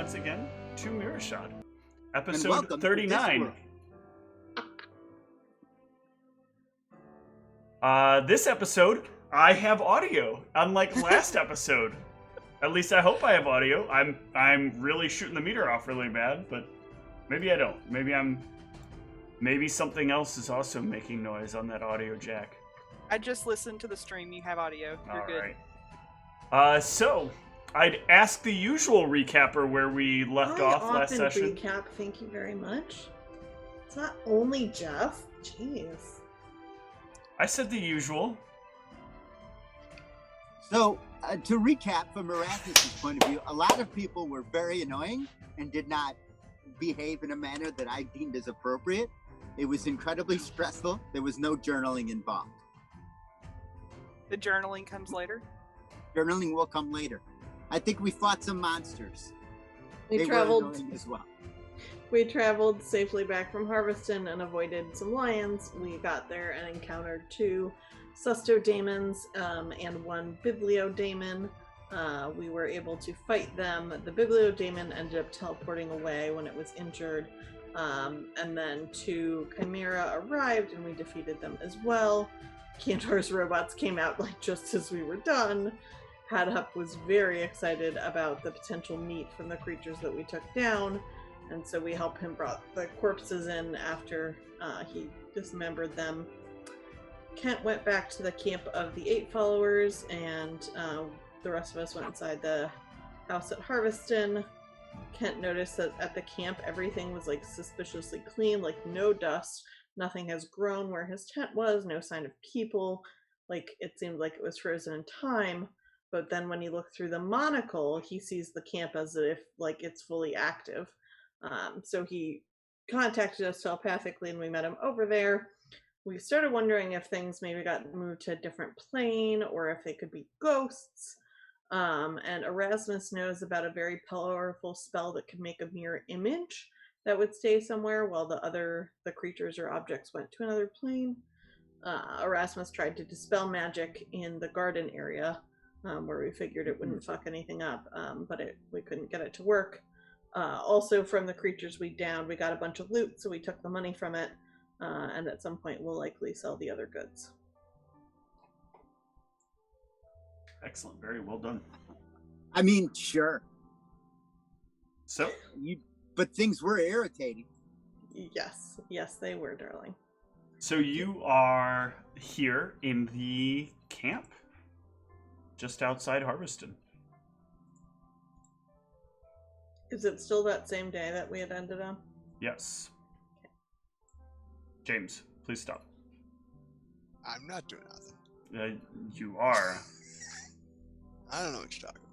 once again to Mearachd, episode welcome to 39. This episode, I have audio, unlike last episode. At least I hope I have audio. I'm really shooting the meter off really bad, but maybe I don't. Maybe something else is also making noise on that audio jack. I just listened to the stream. You have audio. You're good. All right. So I'd ask the usual recapper where we left off last session. Recap. Thank you very much. It's not only Jeff. Jeez. I said the usual. So, to recap from Erasmus's point of view, a lot of people were very annoying and did not behave in a manner that I deemed as appropriate. It was incredibly stressful. There was no journaling involved. The journaling comes later? Journaling will come later. I think we fought some monsters. We They traveled were annoying as well. We traveled safely back from Harveston and avoided some lions. We got there and encountered 2 Susto Daemons and 1 Biblio Daemon. We were able to fight them. The Biblio Daemon ended up teleporting away when it was injured. And then 2 Chimera arrived and we defeated them as well. Cantor's robots came out like just as we were done. Hadhup was very excited about the potential meat from the creatures that we took down. And so we helped him brought the corpses in after he dismembered them. Kent went back to the camp of the 8 followers, and the rest of us went inside the house at Harveston. Kent noticed that at the camp everything was like suspiciously clean, like no dust, nothing has grown where his tent was, no sign of people, like it seemed like it was frozen in time. But then when he looked through the monocle, he sees the camp as if like it's fully active. So he contacted us telepathically and we met him over there. We started wondering if things maybe got moved to a different plane or if they could be ghosts. And Erasmus knows about a very powerful spell that could make a mirror image that would stay somewhere while the creatures or objects went to another plane. Erasmus tried to dispel magic in the garden area where we figured it wouldn't fuck anything up, but we couldn't get it to work. Also from the creatures we downed, we got a bunch of loot, so we took the money from it, and at some point we'll likely sell the other goods. Excellent. Very well done. I mean, sure. So, But things were irritating. Yes, they were, darling. So you are here in the camp, just outside Harveston. Is it still that same day that we had ended on? Yes. James, please stop. I'm not doing nothing. You are. I don't know what you're talking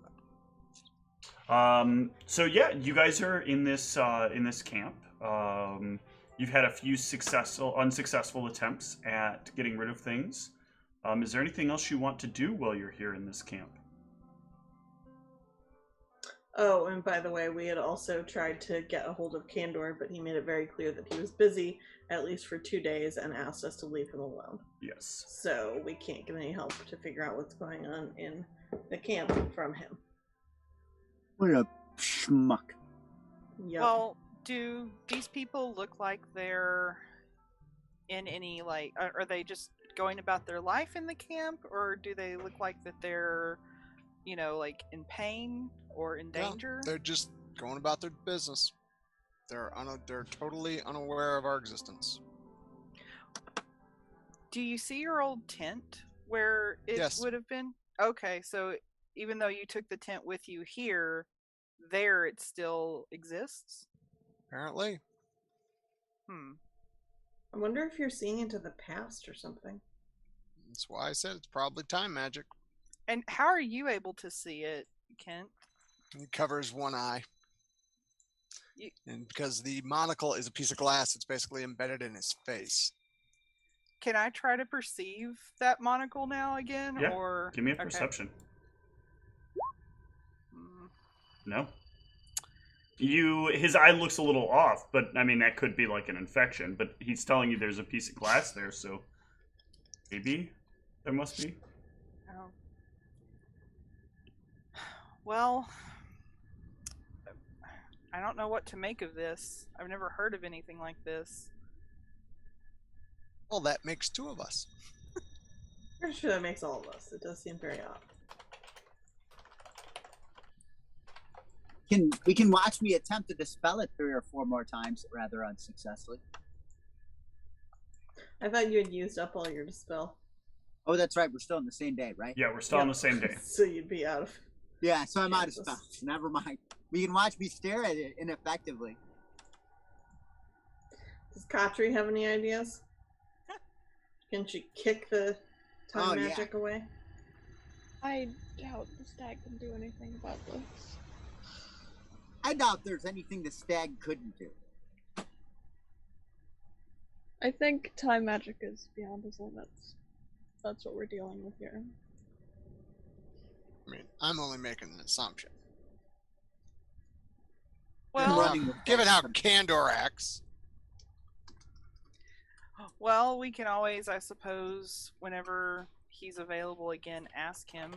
about. So yeah, you guys are in this camp. You've had a few unsuccessful attempts at getting rid of things. Is there anything else you want to do while you're here in this camp? Oh, and by the way, we had also tried to get a hold of Kandor, but he made it very clear that he was busy, at least for 2 days, and asked us to leave him alone. Yes. So we can't get any help to figure out what's going on in the camp from him. What a schmuck. Yep. Well, do these people look like they're in any, like, are they just going about their life in the camp, or do they look like that they're, like in pain or in danger? No, they're just going about their business. They're totally unaware of our existence. Do you see your old tent where it Yes. would have been? Okay, so even though you took the tent with you here, there it still exists? Apparently. I wonder if you're seeing into the past or something. That's why I said it's probably time magic. And how are you able to see it, Kent? He covers one eye. And because the monocle is a piece of glass, it's basically embedded in his face. Can I try to perceive that monocle now again? Yeah. Or Give me a perception. No. His eye looks a little off, but I mean that could be like an infection. But he's telling you there's a piece of glass there, so maybe there must be. Oh. Well, I don't know what to make of this. I've never heard of anything like this. Well, that makes 2 of us. Pretty sure that makes all of us. It does seem very odd. We can watch me attempt to dispel it 3 or 4 more times, rather unsuccessfully. I thought you had used up all your dispel. Oh, that's right. We're still on the same day, right? Yeah, we're still on the same day. So you'd be out of. Yeah, so I'm out of Jesus. spells. Never mind. We can watch me stare at it ineffectively. Does Katri have any ideas? Can she kick the time magic away? I doubt the stag can do anything about this. I doubt there's anything the stag couldn't do. I think time magic is beyond his limits. That's what we're dealing with here. I mean, I'm only making an assumption. Well, Given how Candor acts. Well, we can always, I suppose, whenever he's available again, ask him.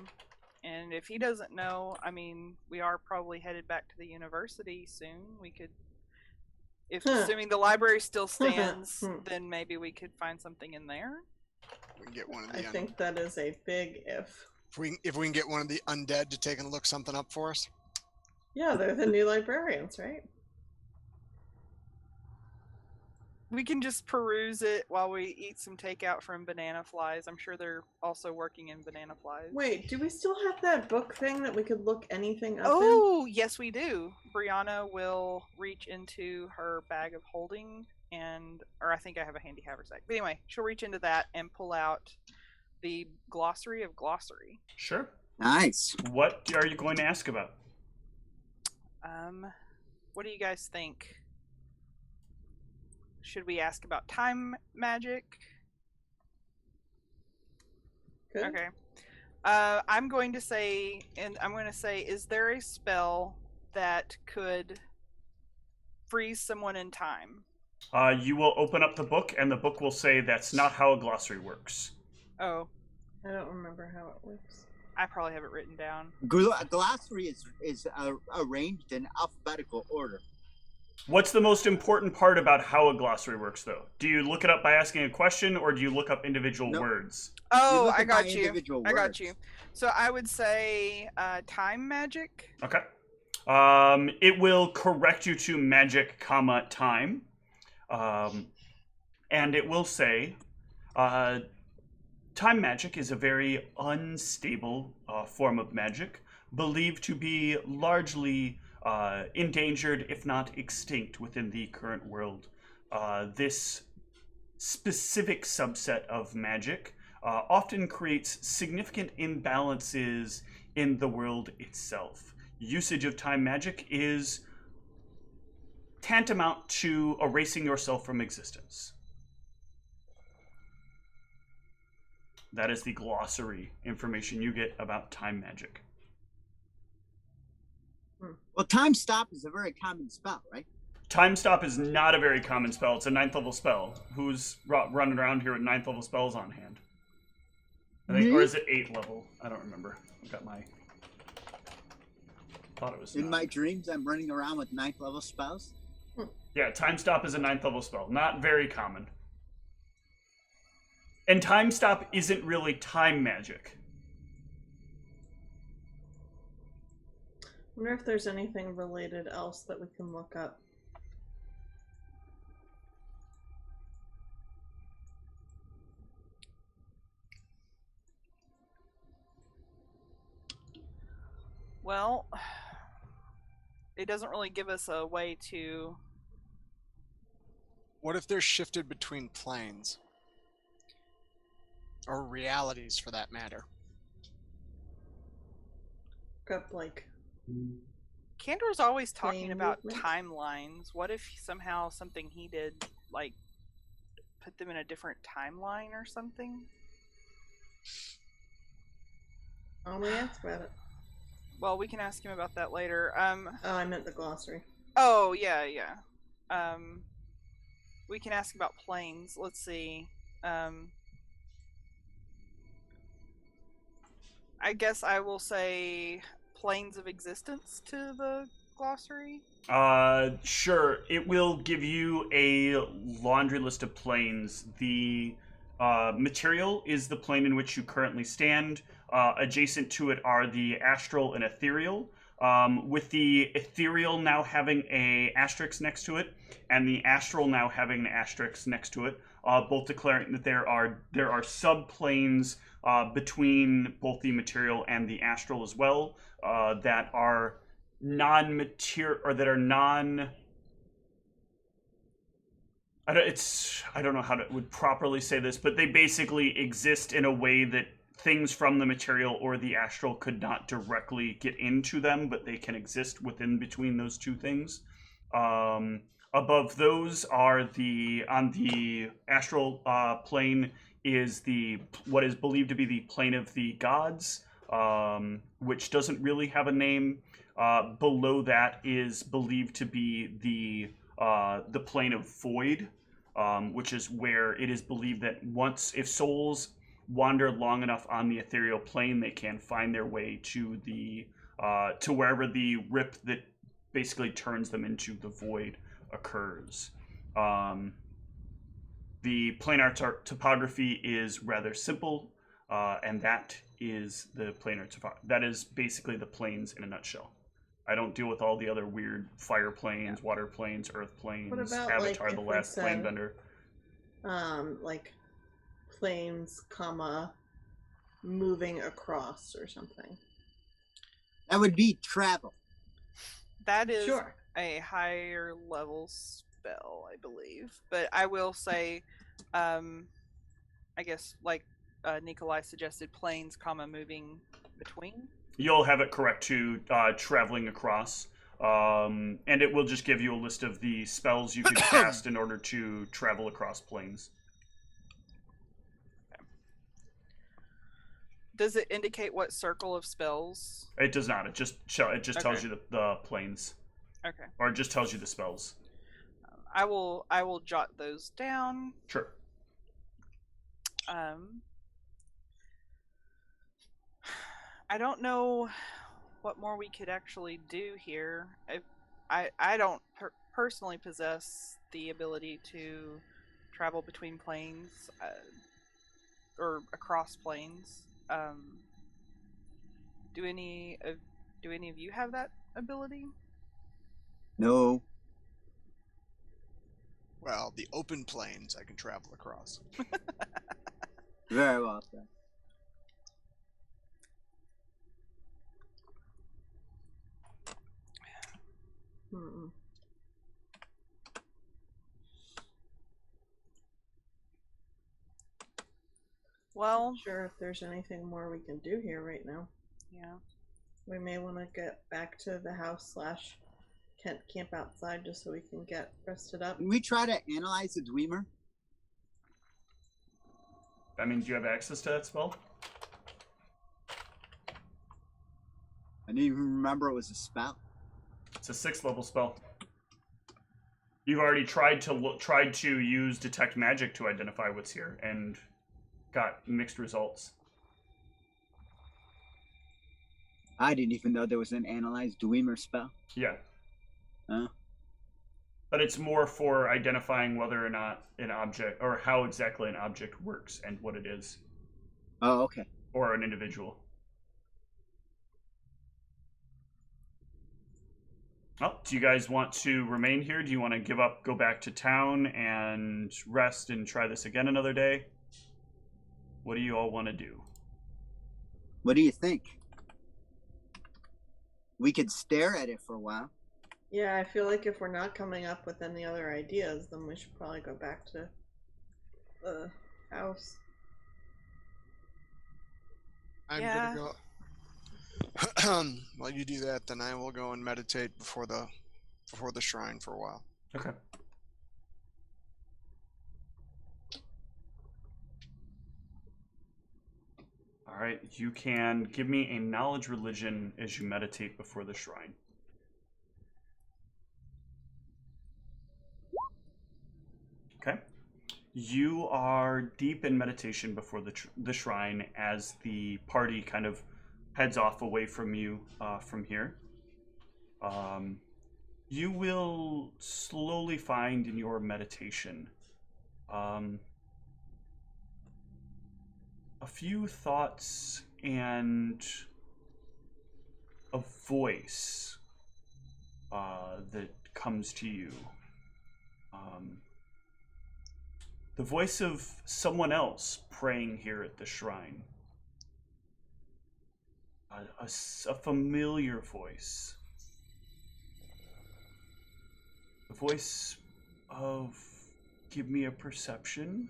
And if he doesn't know, I mean, we are probably headed back to the university soon. We could, assuming the library still stands, then maybe we could find something in there. We can get one of the I think that is a big if. if we can get one of the undead to take and look something up for us. Yeah, they're the new librarians, right? We can just peruse it while we eat some takeout from Banana Flies. I'm sure they're also working in Banana Flies. Wait, do we still have that book thing that we could look anything up Oh, yes we do. Brianna will reach into her bag of holding or I think I have a handy haversack. But anyway, she'll reach into that and pull out the glossary of glossary. Sure. Nice. What are you going to ask about? What do you guys think? Should we ask about time magic? Good. Okay. I'm going to say, is there a spell that could freeze someone in time? You will open up the book, and the book will say that's not how a glossary works. Oh, I don't remember how it works. I probably have it written down. Glossary is arranged in alphabetical order. What's the most important part about how a glossary works, though? Do you look it up by asking a question, or do you look up individual words? Oh, I got by you. individual I got words. you. So I would say time magic. Okay. It will correct you to magic, comma, time. And it will say, time magic is a very unstable form of magic, believed to be largely endangered, if not extinct, within the current world. This specific subset of magic often creates significant imbalances in the world itself. Usage of time magic is tantamount to erasing yourself from existence. That is the glossary information you get about time magic. Well, time stop is a very common spell, right? Time stop is not a very common spell. It's a 9th level spell. Who's running around here with 9th level spells on hand? I think, or is it 8th level? I don't remember. I got my... Thought it was In 9. my dreams, I'm running around with 9th level spells. Yeah, time stop is a 9th level spell. Not very common. And time stop isn't really time magic. I wonder if there's anything related else that we can look up. Well, it doesn't really give us a way to... What if they're shifted between planes? Or realities, for that matter. Look up, like, Candor's always talking plane about movement? timelines. What if somehow something he did, like, put them in a different timeline or something? only ask about it. Well, we can ask him about that later. Oh, I meant the glossary. Oh, yeah. We can ask about planes. Let's see. I guess I will say planes of existence to the glossary? Sure. It will give you a laundry list of planes. The material is the plane in which you currently stand. Adjacent to it are the astral and ethereal. With the ethereal now having a asterisk next to it, and the astral now having an asterisk next to it, both declaring that there are subplanes between both the material and the astral as well, that are non-material, or that are non. I don't know how to would properly say this, but they basically exist in a way that things from the material or the astral could not directly get into them, but they can exist within between those two things. Above those are on the astral plane is what is believed to be the plane of the gods, which doesn't really have a name. Below that is believed to be the plane of void, which is where it is believed that if souls wander long enough on the ethereal plane, they can find their way to to wherever the rip that basically turns them into the void occurs. The planar topography is rather simple, and that is the planar topography. That is basically the planes in a nutshell. I don't deal with all the other weird fire planes, water planes, earth planes, What about, Avatar, like, the if we last said, plane bender. Like planes, comma, moving across or something. That would be travel. That is Sure. a higher level spell, I believe. But I will say, I guess, like Nikolai suggested, planes, comma, moving between. You'll have it correct to traveling across. And it will just give you a list of the spells you could cast in order to travel across planes. Does it indicate what circle of spells? It does not. It just tells you the planes. Okay. Or it just tells you the spells. I will jot those down. Sure. I don't know what more we could actually do here. I don't personally possess the ability to travel between planes or across planes. Do any of you have that ability? No. Well, the open plains I can travel across. Very well said. Mm-mm. Well, Not sure if there's anything more we can do here right now. yeah. We may want to get back to the house / camp outside just so we can get rested up. Can we try to analyze the Dwemer? I mean, do you have access to that spell? I didn't even remember it was a spell. It's a 6th level spell. You've already tried to use Detect Magic to identify what's here, and got mixed results. I didn't even know there was an Analyze Dwemer spell. Yeah. Huh? But it's more for identifying whether or not an object, or how exactly an object works and what it is. Oh, okay. Or an individual. Oh, do you guys want to remain here? Do you want to give up, go back to town, and rest and try this again another day? What do you all want to do? What do you think? We could stare at it for a while. Yeah, I feel like if we're not coming up with any other ideas, then we should probably go back to the house. I'm Yeah. gonna go. While you do that, then I will go and meditate before the shrine for a while. Okay. All right, you can give me a knowledge religion as you meditate before the shrine. Okay. You are deep in meditation before the shrine as the party kind of heads off away from you from here. you will slowly find in your meditation a few thoughts and a voice that comes to you. The voice of someone else praying here at the shrine. A familiar voice. The voice of, give me a perception.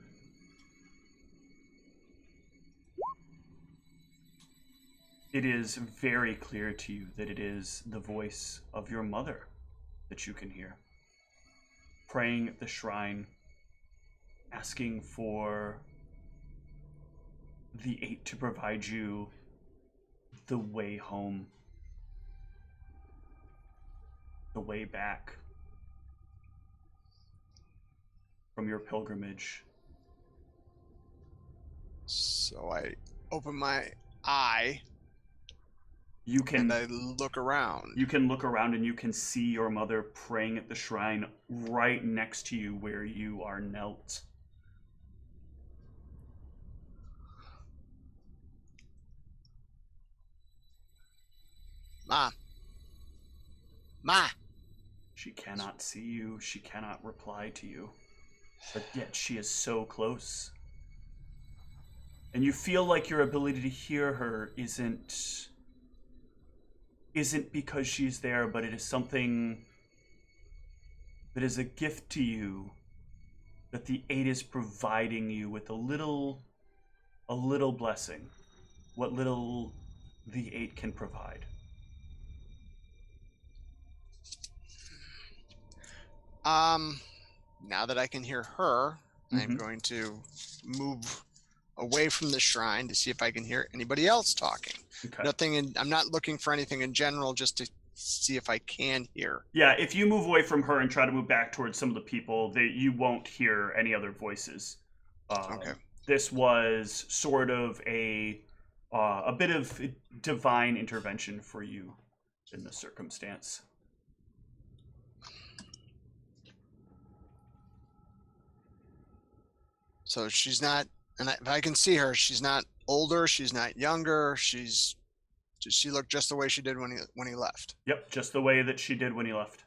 It is very clear to you that it is the voice of your mother that you can hear. Praying at the shrine, asking for the Eight to provide you the way home, the way back from your pilgrimage. So I open my eye. You can and I look around. You can look around and you can see your mother praying at the shrine right next to you where you are knelt. Ma! She cannot see you. She cannot reply to you. But yet she is so close. And you feel like your ability to hear her isn't because she's there, but it is something that is a gift to you that the Eight is providing you with a little blessing. What little the Eight can provide. Now that I can hear her, I'm going to move away from the shrine to see if I can hear anybody else talking. Okay. I'm not looking for anything in general, just to see if I can hear. Yeah, if you move away from her and try to move back towards some of the people, you won't hear any other voices. Okay. This was sort of a bit of divine intervention for you in this circumstance. So she's not, and if I can see her, she's not older, she's not younger, she looked just the way she did when he left. Yep, just the way that she did when he left.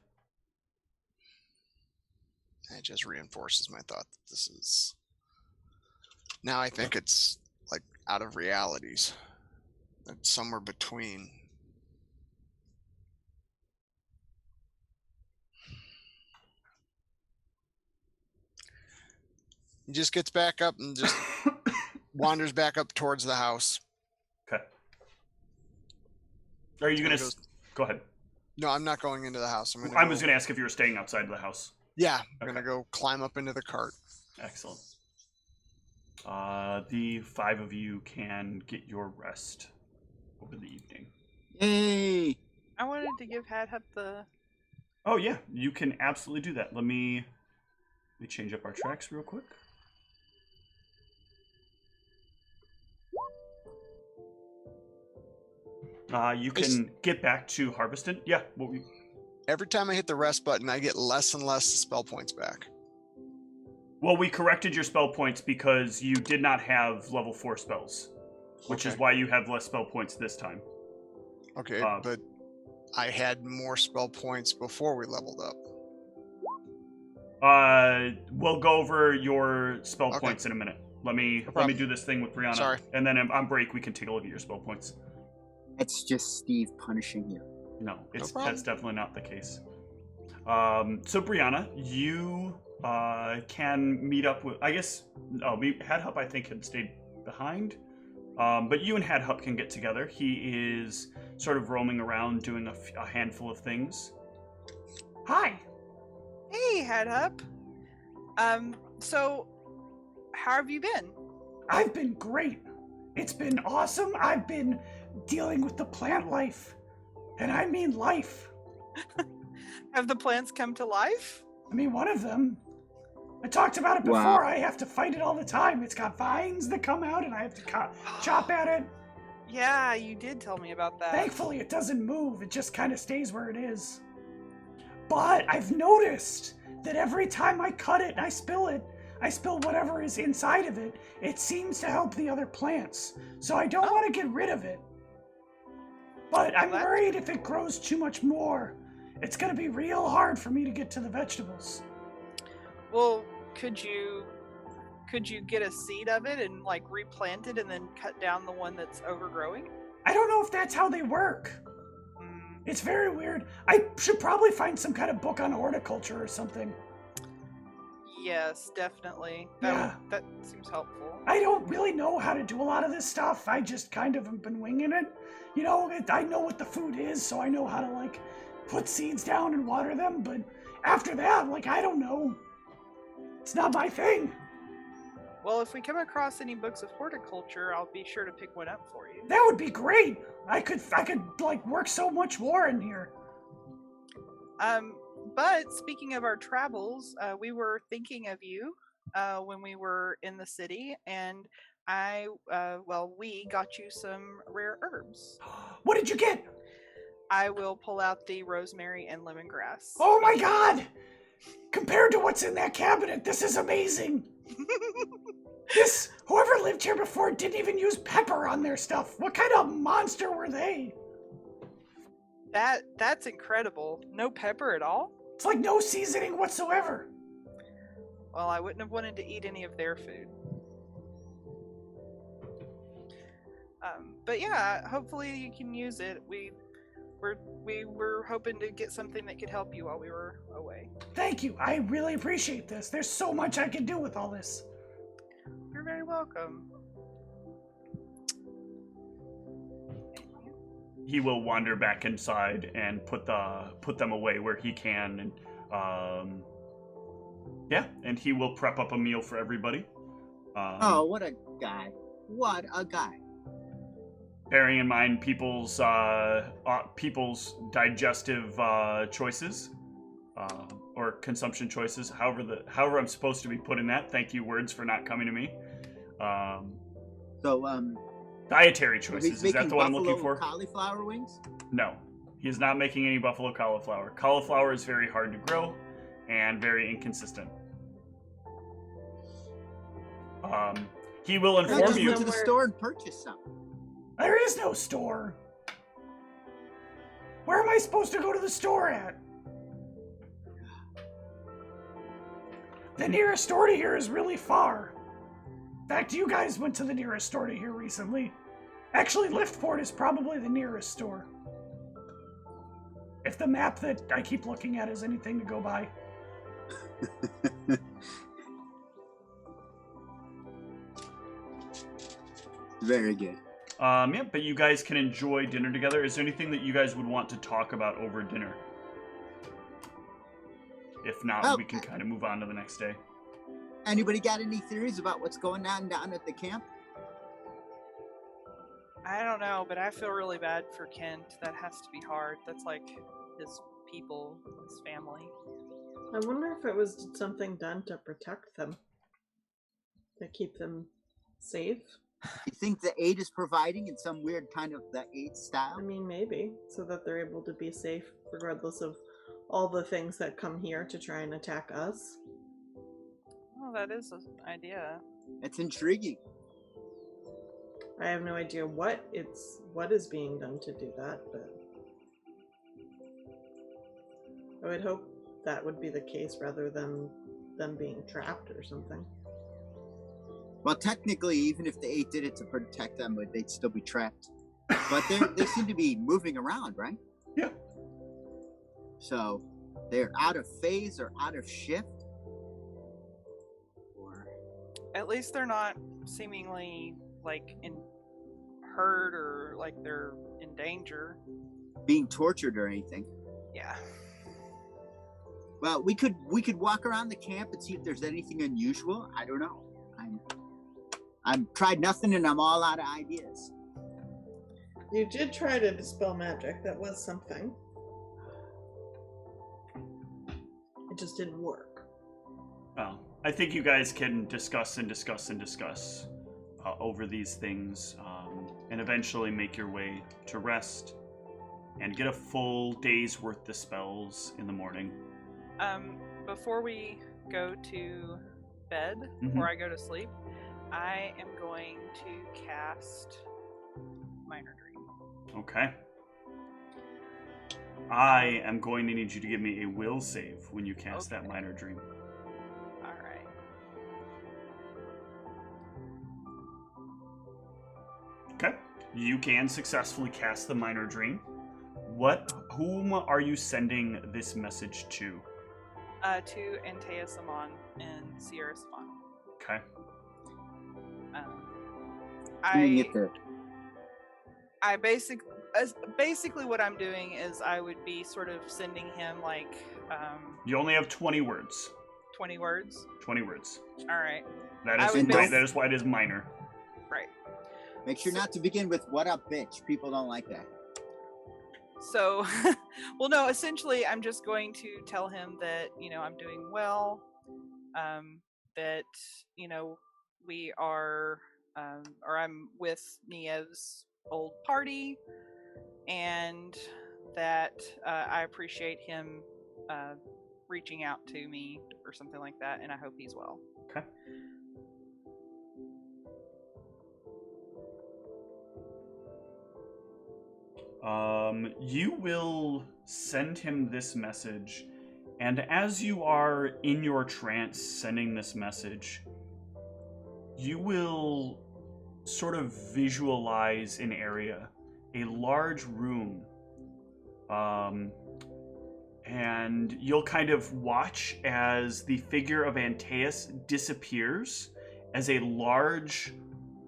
It just reinforces my thought that this is, now I think it's like out of realities. It's somewhere between. He just gets back up and just wanders back up towards the house. Okay. Are you going to... Go ahead. No, I'm not going into the house. I was going to ask if you were staying outside of the house. Yeah, I'm going to go climb up into the cart. Excellent. The 5 of you can get your rest over the evening. Yay! I wanted to give Hadhup the... Oh, yeah. You can absolutely do that. Let me change up our tracks real quick. You can get back to Harveston. Yeah. Every time I hit the rest button, I get less and less spell points back. Well, we corrected your spell points because you did not have level 4 spells, which is why you have less spell points this time. Okay, but I had more spell points before we leveled up. We'll go over your spell points in a minute. Let me do this thing with Brianna. Sorry. And then on break, we can take a look at your spell points. It's just Steve punishing you. No, that's definitely not the case. So Brianna, you can meet up with, I guess, Hadhup I think had stayed behind. But you and Hadhup can get together. He is sort of roaming around doing a handful of things. Hi. Hey, Hadhup. So, how have you been? I've been great. It's been awesome. I've been dealing with the plant life. And I mean life. Have the plants come to life? I mean, one of them. I talked about it before. Wow. I have to fight it all the time. It's got vines that come out and I have to chop at it. Yeah, you did tell me about that. Thankfully, it doesn't move. It just kind of stays where it is. But I've noticed that every time I cut it and I spill whatever is inside of it, it seems to help the other plants. So I don't want to get rid of it. But I'm worried if it grows too much more, it's going to be real hard for me to get to the vegetables. Well, could you get a seed of it and like replant it and then cut down the one that's overgrowing? I don't know if that's how they work. It's very weird. I should probably find some kind of book on horticulture or something. Yes, definitely. Yeah. That seems helpful. I don't really know how to do a lot of this stuff. I just kind of have been winging it. You know, I know what the food is, so I know how to, like, put seeds down and water them, but after that, like, I don't know. It's not my thing. Well, if we come across any books of horticulture, I'll be sure to pick one up for you. That would be great. I could like work so much more in here. But speaking of our travels, we were thinking of you when we were in the city, and we got you some rare herbs. What did you get? I will pull out the rosemary and lemongrass. Oh my god! Compared to what's in that cabinet, this is amazing. Whoever lived here before didn't even use pepper on their stuff. What kind of monster were they? That's incredible. No pepper at all? It's like no seasoning whatsoever. Well, I wouldn't have wanted to eat any of their food. But yeah, hopefully you can use it. We were hoping to get something that could help you while we were away. Thank you. I really appreciate this. There's so much I can do with all this. You're very welcome. He will wander back inside and put them away where he can, and and he will prep up a meal for everybody. What a guy! What a guy! Bearing in mind people's digestive choices or consumption choices, however I'm supposed to be putting that. Thank you, words, for not coming to me. Dietary choices. Is that the one I'm looking for? Cauliflower wings? No, he is not making any buffalo cauliflower. Cauliflower is very hard to grow and very inconsistent. He will inform I just you. went to the store and purchased some. There is no store. Where am I supposed to go to the store at? The nearest store to here is really far. In fact, you guys went to the nearest store to here recently. Actually, Liftport is probably the nearest store. If the map that I keep looking at is anything to go by. Very good. But you guys can enjoy dinner together. Is there anything that you guys would want to talk about over dinner? If not, we can kind of move on to the next day. Anybody got any theories about what's going on down at the camp? I don't know, but I feel really bad for Kent. That has to be hard. That's like his people, his family. I wonder if it was something done to protect them, to keep them safe. You think the aid is providing in some weird kind of the aid style? I mean, maybe, so that they're able to be safe regardless of all the things that come here to try and attack us. Oh, that is an idea. It's intriguing. I have no idea what is being done to do that, but I would hope that would be the case rather than them being trapped or something. Well, technically, even if the aid did it to protect them, they'd still be trapped. But they seem to be moving around, right? Yeah. So they're out of phase or out of shift? Or At least they're not seemingly like hurt or like they're in danger. being tortured or anything. Yeah. Well, we could walk around the camp and see if there's anything unusual. I don't know. I'm tried nothing and I'm all out of ideas. You did try to dispel magic. That was something. It just didn't work. Well, I think you guys can discuss over these things and eventually make your way to rest and get a full day's worth of spells in the morning. Before we go to bed, before I go to sleep, I am going to cast Minor Dream. Okay. I am going to need you to give me a will save when you cast that Minor Dream. Alright. Okay. You can successfully cast the Minor Dream. Whom are you sending this message to? To Antea Saman and Sierra Saman. Okay. I basically what I'm doing is I would be sort of sending him like You only have 20 words. 20 words. 20 words. All right. That is why it is minor. Right. Make sure not to begin with "What up, bitch." People don't like that. So, well, no. Essentially, I'm just going to tell him that I'm doing well. That we are, or I'm with Niev's old party, and that I appreciate him reaching out to me or something like that, and I hope he's well. Okay. You will send him this message, and as you are in your trance sending this message, you will sort of visualize an area, a large room, and you'll kind of watch as the figure of Antaeus disappears as a large,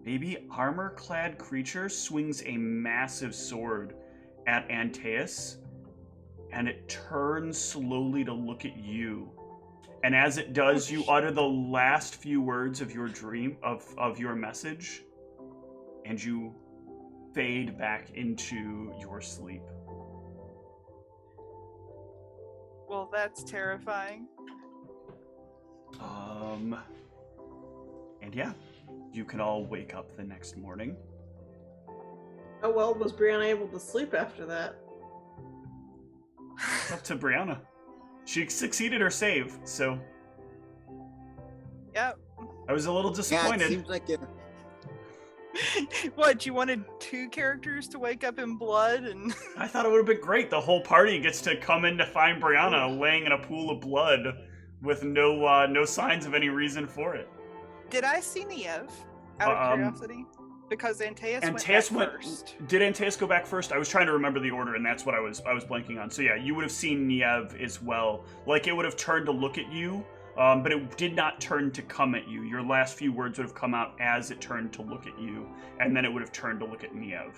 maybe armor-clad creature swings a massive sword at Antaeus, and it turns slowly to look at you. And as it does, you utter the last few words of your dream, of your message, and you fade back into your sleep. Well, that's terrifying. And yeah, you can all wake up the next morning. How well was Brianna able to sleep after that? It's up to Brianna. She succeeded her save, so... Yep. I was a little disappointed. Yeah, it seems like What, you wanted 2 characters to wake up in blood and... I thought it would have been great. The whole party gets to come in to find Brianna laying in a pool of blood with no signs of any reason for it. Did I see Niev, out of curiosity? Because Antaeus went first. Did Antaeus go back first? I was trying to remember the order, and that's what I was blanking on. So yeah, you would have seen Niev as well. Like, it would have turned to look at you, but it did not turn to come at you. Your last few words would have come out as it turned to look at you, and then it would have turned to look at Niev.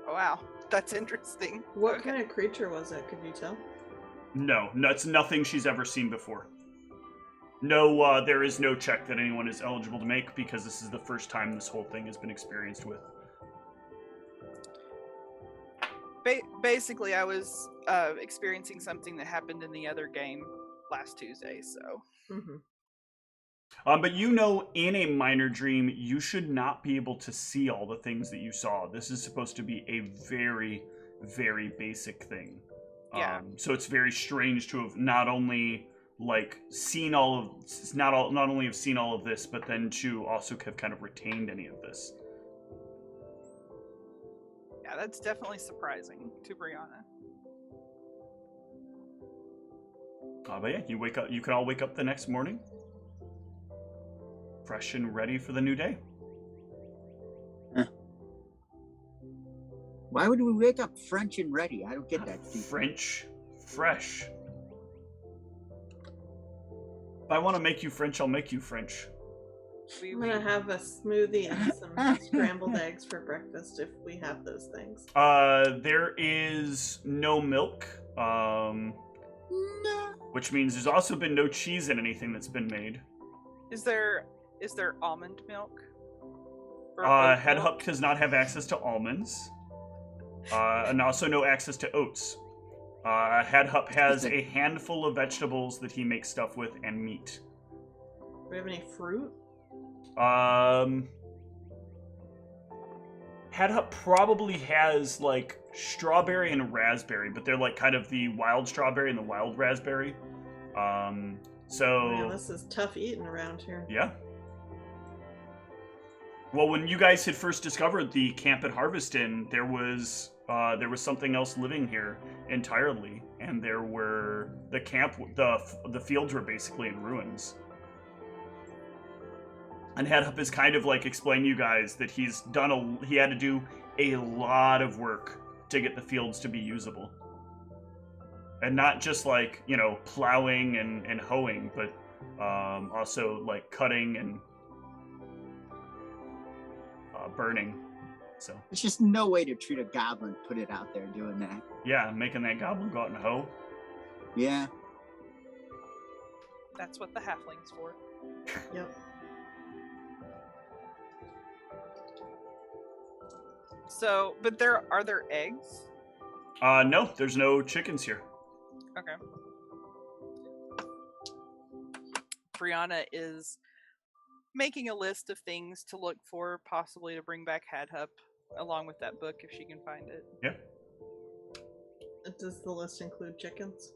Oh, wow, that's interesting. What kind of creature was it? Could you tell? No, it's nothing she's ever seen before. No, there is no check that anyone is eligible to make because this is the first time this whole thing has been experienced with. Basically, I was experiencing something that happened in the other game last Tuesday, so... But in a minor dream, you should not be able to see all the things that you saw. This is supposed to be a very, very basic thing. Yeah. So it's very strange to have not only... seen all of not only have seen all of this, but then to also have kind of retained any of this. Yeah, that's definitely surprising to Brianna. But yeah, you can all wake up the next morning, fresh and ready for the new day. Why would we wake up French and ready? I don't get that. French, fresh. If I want to make you French, I'll make you French. I'm gonna have a smoothie and some scrambled eggs for breakfast if we have those things. There is no milk, which means there's also been no cheese in anything that's been made. Is there almond milk? Headhup does not have access to almonds, and also no access to oats. Headhup has a handful of vegetables that he makes stuff with and meat. Do we have any fruit? Hadhup probably has like strawberry and raspberry, but they're like kind of the wild strawberry and the wild raspberry. So Man, this is tough eating around here. yeah. Well, when you guys had first discovered the camp at Harveston, there was something else living here entirely, and there were the fields were basically in ruins. And Hadhup is kind of like explaining to you guys that he had to do a lot of work to get the fields to be usable. And not just like, plowing and hoeing, but also like cutting and burning. So There's just no way to treat a goblin, put it out there doing that. yeah, making that goblin go out and hoe. Yeah. That's what the halfling's for. Yep. So, but are there eggs? No, there's no chickens here. Okay. Brianna is making a list of things to look for, possibly to bring back Hadhup, along with that book if she can find it. Yeah. Does the list include chickens?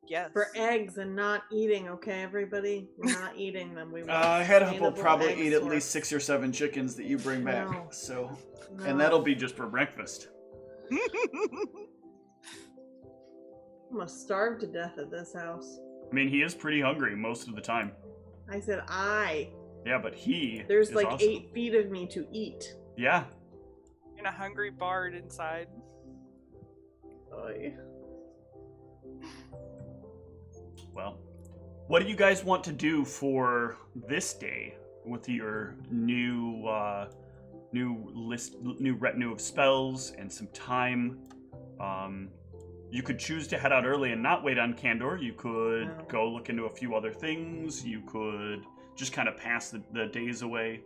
Yes. For eggs and not eating, okay, everybody? We're not eating them. We want Hadhup will sustainable probably egg eat at source. least 6 or 7 chickens that you bring back. No. So, No. and that'll be just for breakfast. I'm gonna starve to death at this house. I mean, he is pretty hungry most of the time. I said Yeah, but There's is like awesome. 8 feet of me to eat. Yeah. And a hungry bard inside. Oy. Well, what do you guys want to do for this day with your new retinue of spells and some time? You could choose to head out early and not wait on Kandor. You could No. go look into a few other things. You could just kind of pass the days away.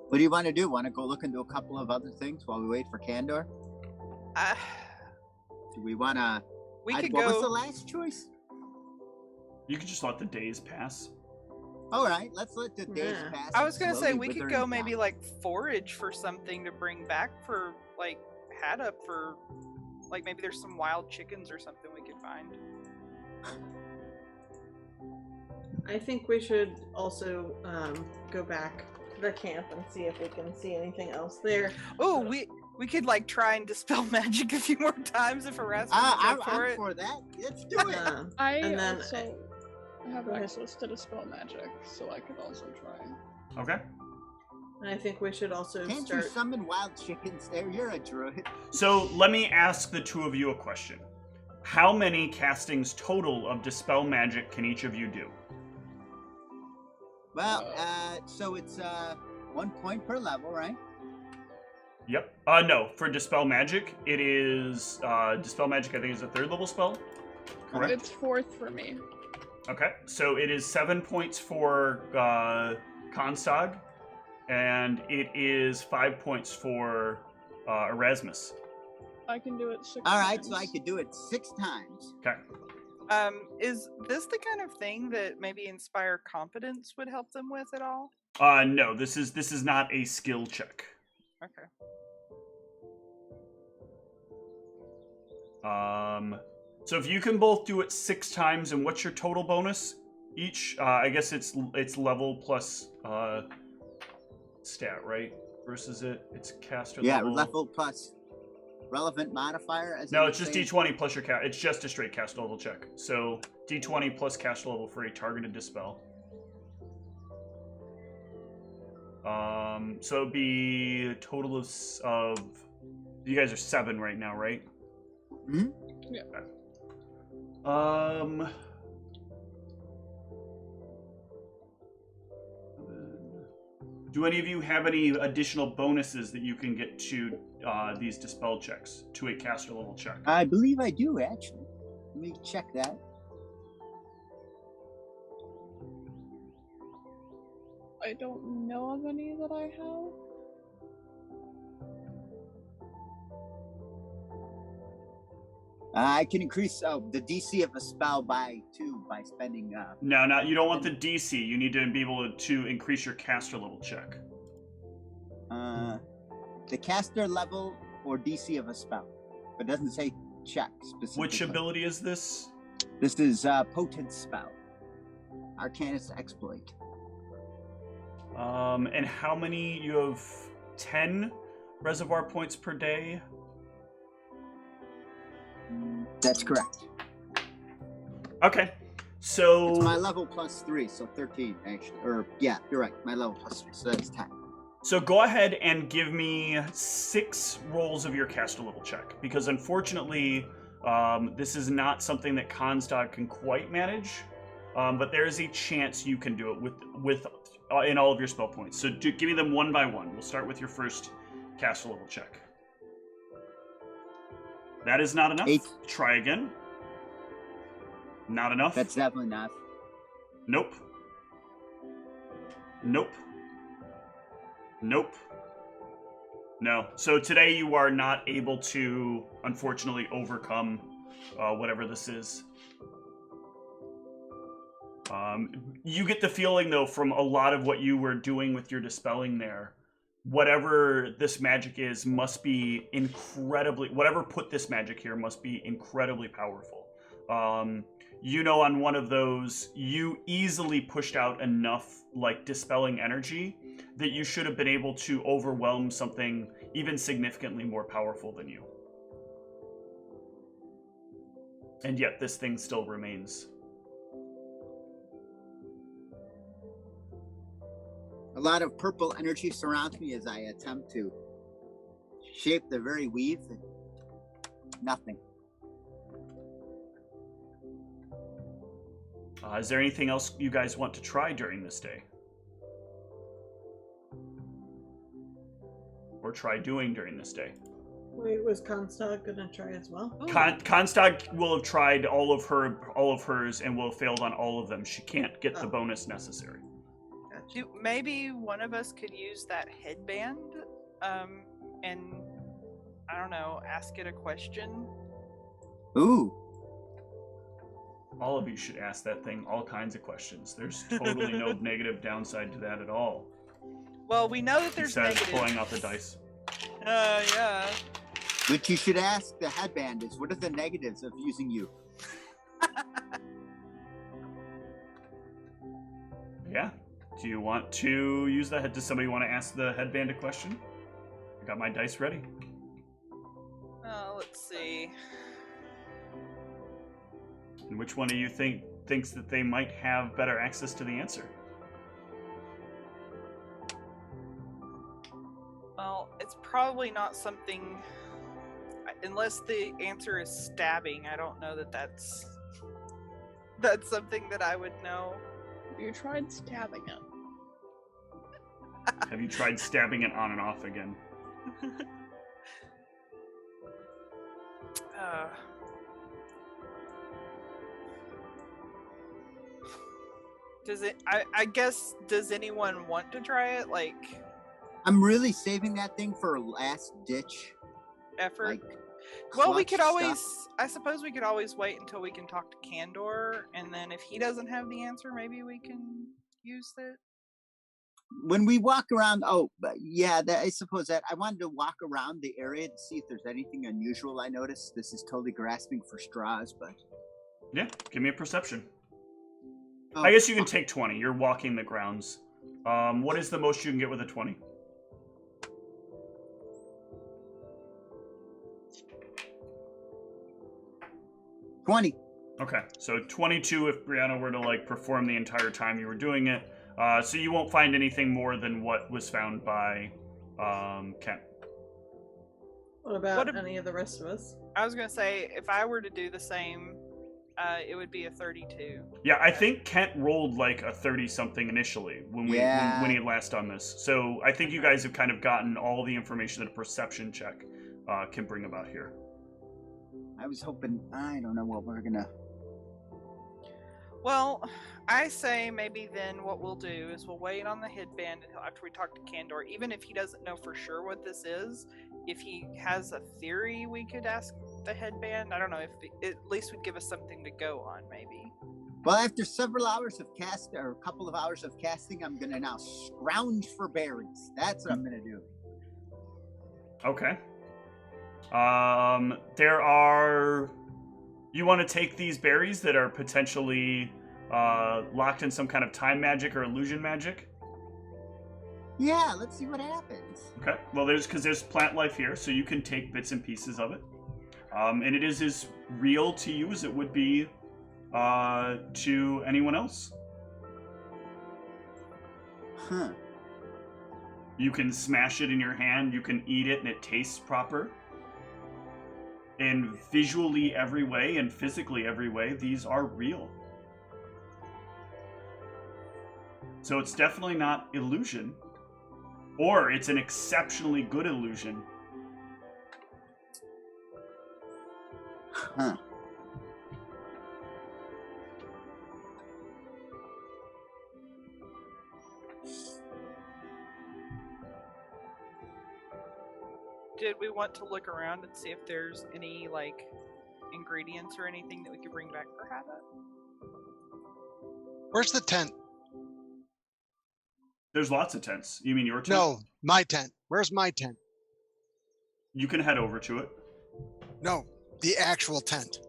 What do you want to do? Want to go look into a couple of other things while we wait for Kandor? Do we want to... We could what was the go. last choice? You could just let the days pass. All right, let's let the days Yeah. pass. I was gonna say slowly we could withering go maybe down. like forage for something to bring back for like Hadhup for like maybe there's some wild chickens or something we could find. I think we should also go back to the camp and see if we can see anything else there. Oh, we could like try and dispel magic a few more times if Erasmus I'm is up for it. for that. Let's do it. I And then- also have Go ahead. access to Dispel Magic, so I could also try. Okay. And I think we should also Can't start. you summon wild chickens there? You're a druid. So let me ask the two of you a question. How many castings total of Dispel Magic can each of you do? Well, so it's 1 point per level, right? Yep. No, for Dispel Magic, it is Dispel Magic. I think is a 3rd level spell. Correct. It's 4th for me. Okay, so it is 7 points for Constag, and it is 5 points for Erasmus. I can do it 6 All right, times. so I could do it 6 times. Okay. Is this the kind of thing that maybe Inspire Competence would help them with at all? No, this is not a skill check. Okay. So if you can both do it 6 times, and what's your total bonus each? I guess it's level plus stat, right? Versus it's caster Yeah, level. level plus relevant modifier. As No, you it's just say. D20 plus your cast. It's just a straight caster level check. So D20 plus caster level for a targeted dispel. So it'd be a total of you guys are 7 right now, right? Mhm. Yeah. Do any of you have any additional bonuses that you can get to these dispel checks, to a caster level check? I believe I do, actually. Let me check that. I don't know of any that I have. I can increase the DC of a spell by 2 by spending. No, you don't want the DC. You need to be able to increase your caster level check. The caster level or DC of a spell. But it doesn't say check specifically. Which ability is this? This is Potent Spell. Arcanist Exploit. And how many? You have 10 reservoir points per day? That's correct. Okay. So... It's my level plus 3, so 13, actually. Or, yeah, you're right. My level plus 3, so that's 10. So go ahead and give me 6 rolls of your caster level check, because unfortunately, this is not something that Comstock can quite manage, but there is a chance you can do it with in all of your spell points. So give me them one by one. We'll start with your first caster level check. That is not enough. 8. Try again. Not enough. That's definitely not. Nope. Nope. Nope. No. So today you are not able to, unfortunately, overcome whatever this is. You get the feeling, though, from a lot of what you were doing with your dispelling there, whatever this magic is must be incredibly... Whatever put this magic here must be incredibly powerful. You know, on one of those, you easily pushed out enough, like, dispelling energy that you should have been able to overwhelm something even significantly more powerful than you. And yet this thing still remains. A lot of purple energy surrounds me as I attempt to shape the very weave. Nothing. Is there anything else you guys want to try during this day? Or try doing during this day? Wait, was Comstock gonna try as well? Comstock will have tried all of hers and will have failed on all of them. She can't get the bonus necessary. Maybe one of us could use that headband, and I don't know, ask it a question. Ooh. All of you should ask that thing all kinds of questions. There's totally no negative downside to that at all. Well, we know that there's Besides negatives. pulling out the dice. Yeah. What you should ask the headband is, what are the negatives of using you? Yeah. Do you want to use the head? Does somebody want to ask the headband a question? I got my dice ready. Let's see. And which one of you thinks that they might have better access to the answer? Well, it's probably not something... Unless the answer is stabbing, I don't know that that's something that I would know. You tried stabbing it. Have you tried stabbing it on and off again? I guess, does anyone want to try it? Like... I'm really saving that thing for a last ditch effort? Like, well, we could clutch always... stuff. I suppose we could always wait until we can talk to Candor, and then if he doesn't have the answer, maybe we can use it. When we walk around, I suppose that I wanted to walk around the area to see if there's anything unusual I noticed. This is totally grasping for straws, but... Yeah, give me a perception. Oh, I guess you can take 20. You're walking the grounds. What is the most you can get with a 20? $20. Okay, so 22 if Brianna were to, like, perform the entire time you were doing it. So you won't find anything more than what was found by Kent. What about any of the rest of us? I was going to say, if I were to do the same, it would be a 32. Yeah, I think Kent rolled like a 30-something initially when he had last done this. So I think you guys have kind of gotten all the information that a perception check can bring about here. I was hoping, I don't know what we're gonna... Well, I say maybe then what we'll do is we'll wait on the headband until after we talk to Candor. Even if he doesn't know for sure what this is, if he has a theory we could ask the headband. I don't know, if at least would give us something to go on, maybe. Well, after several hours of casting, or a couple of hours of casting, I'm gonna now scrounge for berries. That's what I'm gonna do. Okay. There are... You want to take these berries that are potentially locked in some kind of time magic or illusion magic? Yeah, let's see what happens. Okay. Well, there's plant life here, so you can take bits and pieces of it. And it is as real to you as it would be to anyone else. Huh. You can smash it in your hand, you can eat it, and it tastes proper. In visually every way and physically every way, these are real. So it's definitely not illusion. Or it's an exceptionally good illusion. Huh. Did we want to look around and see if there's any, like, ingredients or anything that we could bring back for habit? Where's the tent? There's lots of tents. You mean your tent? No, my tent. Where's my tent? You can head over to it. No, the actual tent.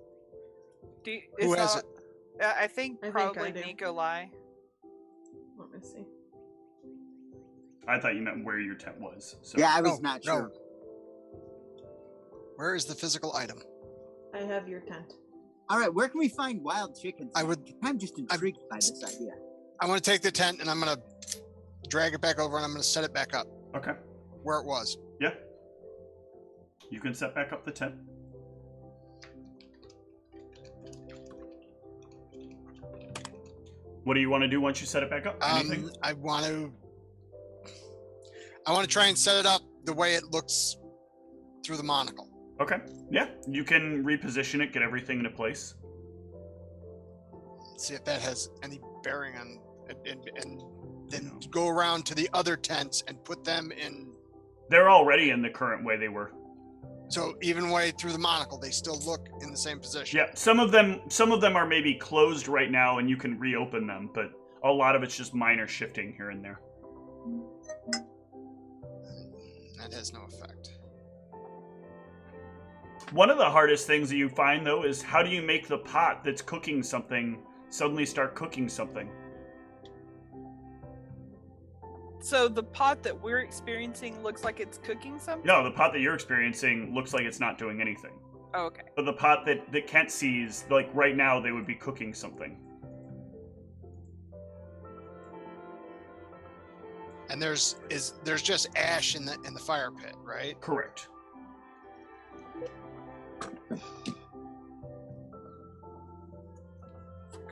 Who has it? I think I think probably I do. Nikolai. Let me see. I thought you meant where your tent was. So. Yeah, I was No, not no. sure. Where is the physical item? I have your tent. All right, where can we find wild chickens? I'm just intrigued by this idea. I want to take the tent and I'm going to drag it back over and I'm going to set it back up Okay. where it was. Yeah. You can set back up the tent. What do you want to do once you set it back up? Anything? I want to try and set it up the way it looks through the monocle. Okay. Yeah. You can reposition it, get everything into place. See if that has any bearing on and then go around to the other tents and put them in. They're already in the current way they were. So even way through the monocle, they still look in the same position. Yeah. Some of them are maybe closed right now and you can reopen them, but a lot of it's just minor shifting here and there. That has no effect. One of the hardest things that you find, though, is how do you make the pot that's cooking something suddenly start cooking something? So the pot that we're experiencing looks like it's cooking something? No, the pot that you're experiencing looks like it's not doing anything. Oh, okay. But the pot that Kent sees, like right now, they would be cooking something. And there's just ash in the fire pit, right? Correct.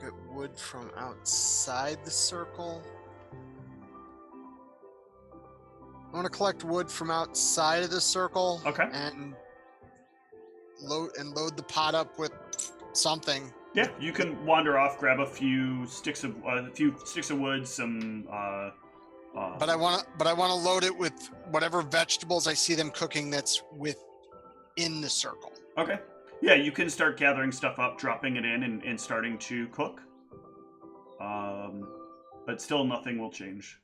Get wood from outside the circle. I want to collect wood from outside of the circle. Okay. And load the pot up with something. Yeah, you can wander off, grab a few sticks of wood, some. But I want to load it with whatever vegetables I see them cooking that's within the circle. Okay. Yeah, you can start gathering stuff up, dropping it in, and starting to cook. But still, nothing will change.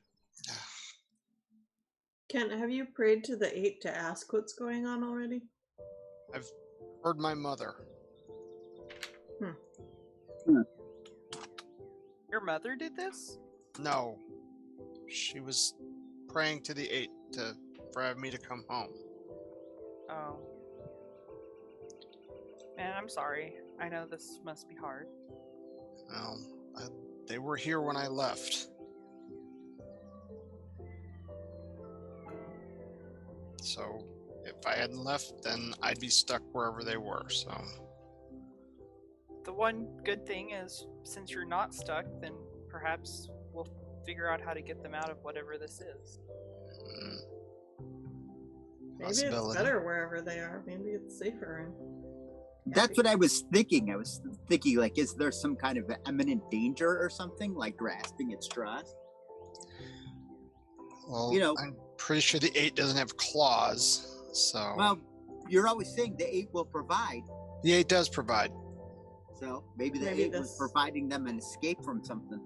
Ken, have you prayed to the 8 to ask what's going on already? I've heard my mother. Your mother did this? No. She was praying to the 8 for me to come home. Oh. Man, I'm sorry. I know this must be hard. Well, they were here when I left. So if I hadn't left, then I'd be stuck wherever they were, so. The one good thing is, since you're not stuck, then perhaps we'll figure out how to get them out of whatever this is. Maybe it's better wherever they are. Maybe it's safer. That's what I was thinking. I was thinking, like, is there some kind of imminent danger or something, like grasping at straws? Well, You know- I'm pretty sure the 8 doesn't have claws, so. Well, you're always saying the 8 will provide. The 8 does provide. So maybe the Maybe 8 was this- providing them an escape from something.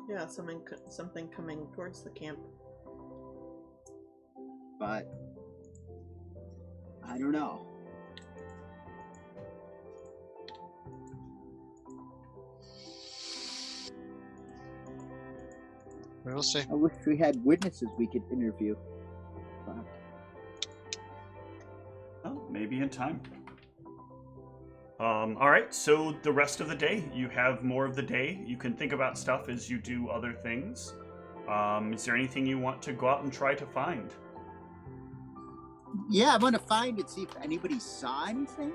Yeah, something coming towards the camp. But I don't know. We'll see. I wish we had witnesses we could interview. Well, maybe in time. All right, so the rest of the day, you have more of the day. You can think about stuff as you do other things. Is there anything you want to go out and try to find? Yeah, I want to find and see if anybody saw anything.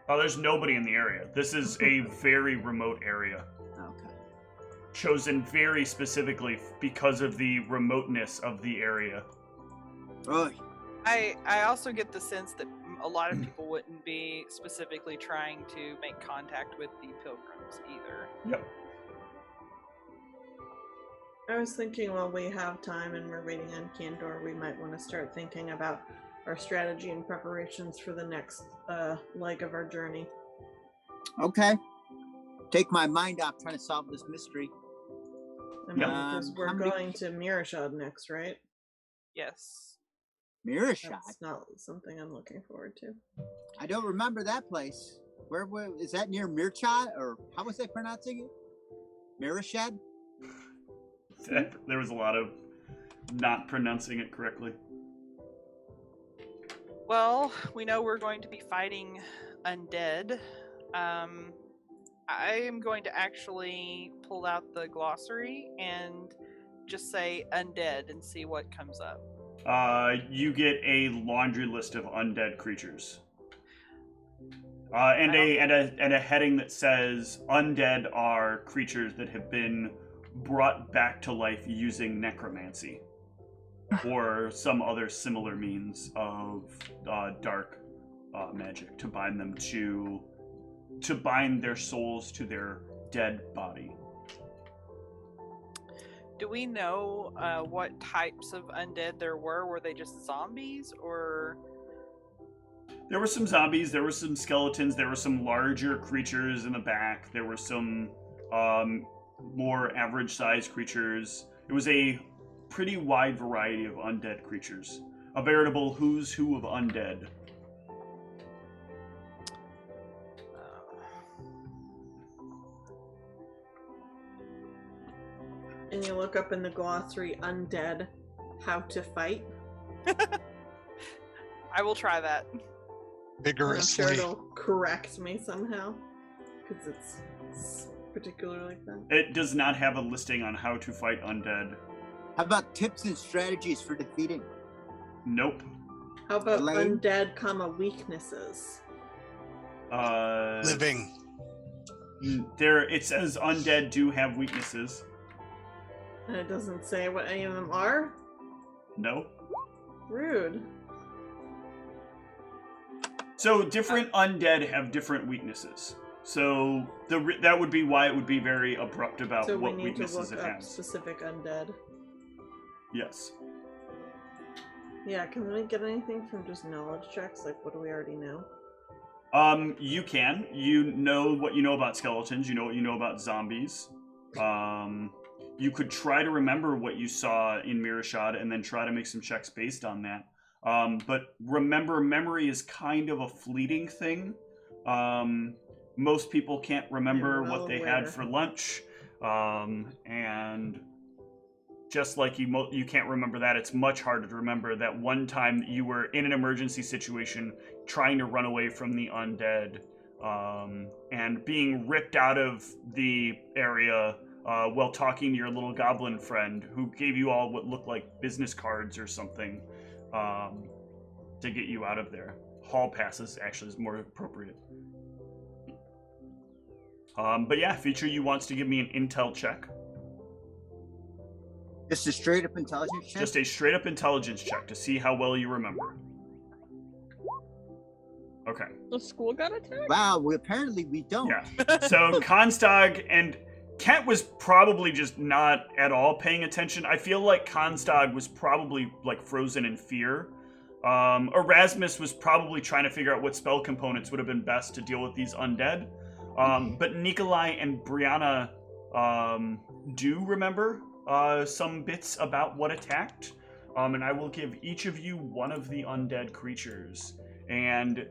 Oh, there's nobody in the area. This is a very remote area. Okay. Chosen very specifically because of the remoteness of the area. Oh, I also get the sense that a lot of people wouldn't be specifically trying to make contact with the pilgrims either. Yep. I was thinking while we have time and we're waiting on Candor, we might want to start thinking about our strategy and preparations for the next leg of our journey. okay. Take my mind off trying to solve this mystery. I mean, because we're how many- going to Mearachd next, right? Yes. Mearachd. That's not something I'm looking forward to. I don't remember that place. Where is that near Mearachd, or how was I pronouncing it? Mearachd? There was a lot of not pronouncing it correctly. Well, we know we're going to be fighting Undead. I am going to actually pull out the glossary and just say Undead and see what comes up. You get a laundry list of undead creatures. And a heading that says undead are creatures that have been brought back to life using necromancy or some other similar means of dark magic to bind them to bind their souls to their dead body. Do we know what types of undead there were? Were they just zombies, or...? There were some zombies, there were some skeletons, there were some larger creatures in the back, there were some more average-sized creatures. It was a pretty wide variety of undead creatures. A veritable who's who of undead. And you look up in the glossary, Undead, how to fight. I will try that. I'm Vigorously. sure it'll correct me somehow, because it's particularly like that. It does not have a listing on how to fight undead. How about tips and strategies for defeating? Nope. How about Elaine? undead, weaknesses? Living. There, it says undead do have weaknesses. And it doesn't say what any of them are? No. Rude. So different undead have different weaknesses. So that would be why it would be very abrupt about So we what need to weaknesses look it up has. specific undead. Yes. Yeah, can we get anything from just knowledge checks? Like, what do we already know? You can. You know what you know about skeletons. You know what you know about zombies. You could try to remember what you saw in Mearachd and then try to make some checks based on that. But remember, memory is kind of a fleeting thing. Most people can't remember what they had for lunch. And just like you can't remember that, it's much harder to remember that one time that you were in an emergency situation trying to run away from the undead and being ripped out of the area while talking to your little goblin friend who gave you all what looked like business cards or something to get you out of there. Hall passes actually is more appropriate. But yeah, Feature you wants to give me an intel check. Just a straight up intelligence check? Just a straight up intelligence check to see how well you remember. Okay. The school got attacked? Wow, apparently we don't. Yeah. So Constag and Kent was probably just not at all paying attention. I feel like Constag was probably like frozen in fear. Erasmus was probably trying to figure out what spell components would have been best to deal with these undead. But Nikolai and Brianna do remember some bits about what attacked. and I will give each of you one of the undead creatures. And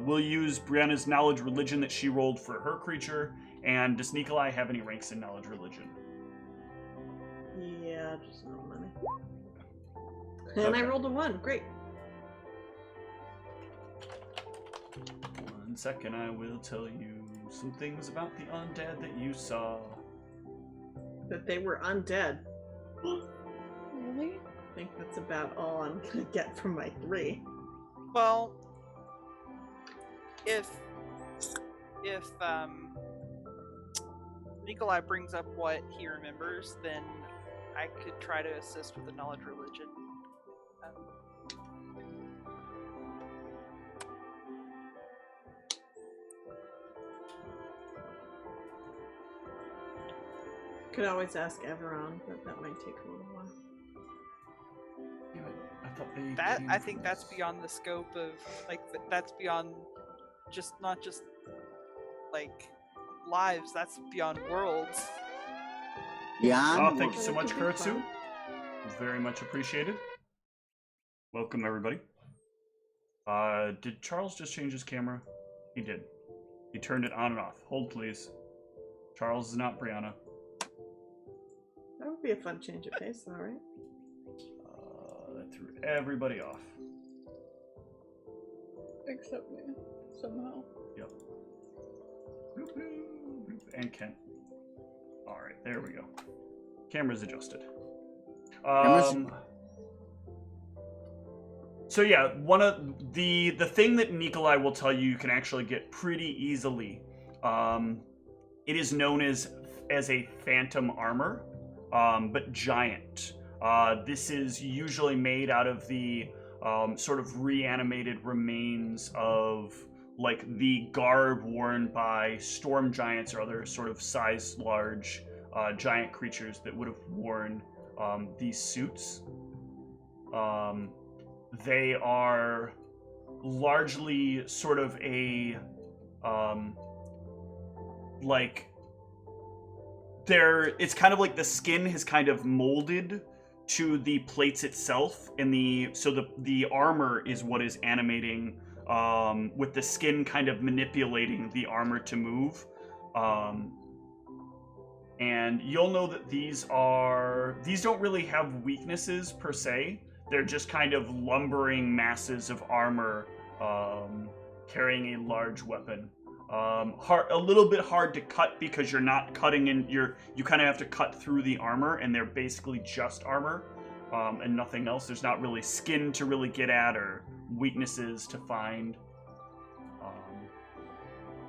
we'll use Brianna's knowledge religion that she rolled for her creature. And does Nikolai have any ranks in knowledge religion? Yeah, just no money. And Okay. I rolled a 1. Great. 1 second, I will tell you some things about the undead that you saw. That they were undead. Really? I think that's about all I'm gonna get from my 3. Well, if Nikolai brings up what he remembers, then I could try to assist with the knowledge religion. Could always ask Everon, but that might take a little while. Yeah, but I thought they That came I from think that's this. beyond the scope of that's beyond not just like lives. That's beyond worlds. Yeah. Oh, thank you so much, Kurtsu. Very much appreciated. Welcome, everybody. Did Charles just change his camera? He did. He turned it on and off. Hold, please. Charles is not Brianna. That would be a fun change of pace, though, right? That threw everybody off. Except me, somehow. Yep. Boop, boop, boop. And Kent. Alright, there we go. Camera's adjusted. So yeah, one of the thing that Nikolai will tell you can actually get pretty easily. It is known as a phantom armor, but giant. This is usually made out of the sort of reanimated remains of like the garb worn by storm giants or other sort of size large giant creatures that would have worn these suits. They are largely sort of a it's kind of like the skin has kind of molded to the plates itself, and the armor is what is animating, with the skin kind of manipulating the armor to move. And you'll know that these don't really have weaknesses per se. They're just kind of lumbering masses of armor, carrying a large weapon. A little bit hard to cut because you're not cutting in. You kind of have to cut through the armor, and they're basically just armor, and nothing else. There's not really skin to really get at or weaknesses to find.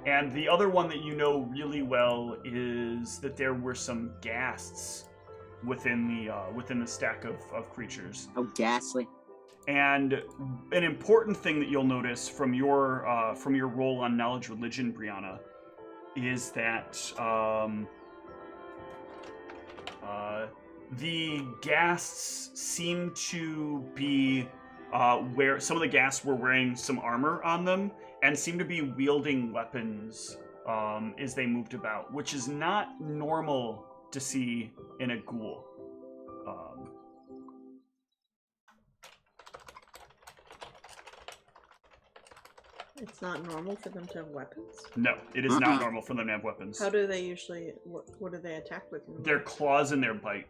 And the other one that you know really well is that there were some ghasts within the stack of creatures. Oh, ghastly. And an important thing that you'll notice from your roll on knowledge religion, Brianna, is that the ghasts seem to be where some of the ghasts were wearing some armor on them and seem to be wielding weapons as they moved about, which is not normal to see in a ghoul. It's not normal for them to have weapons? No, it is not normal for them to have weapons. How do they usually... What do they attack with? Their claws and their bite.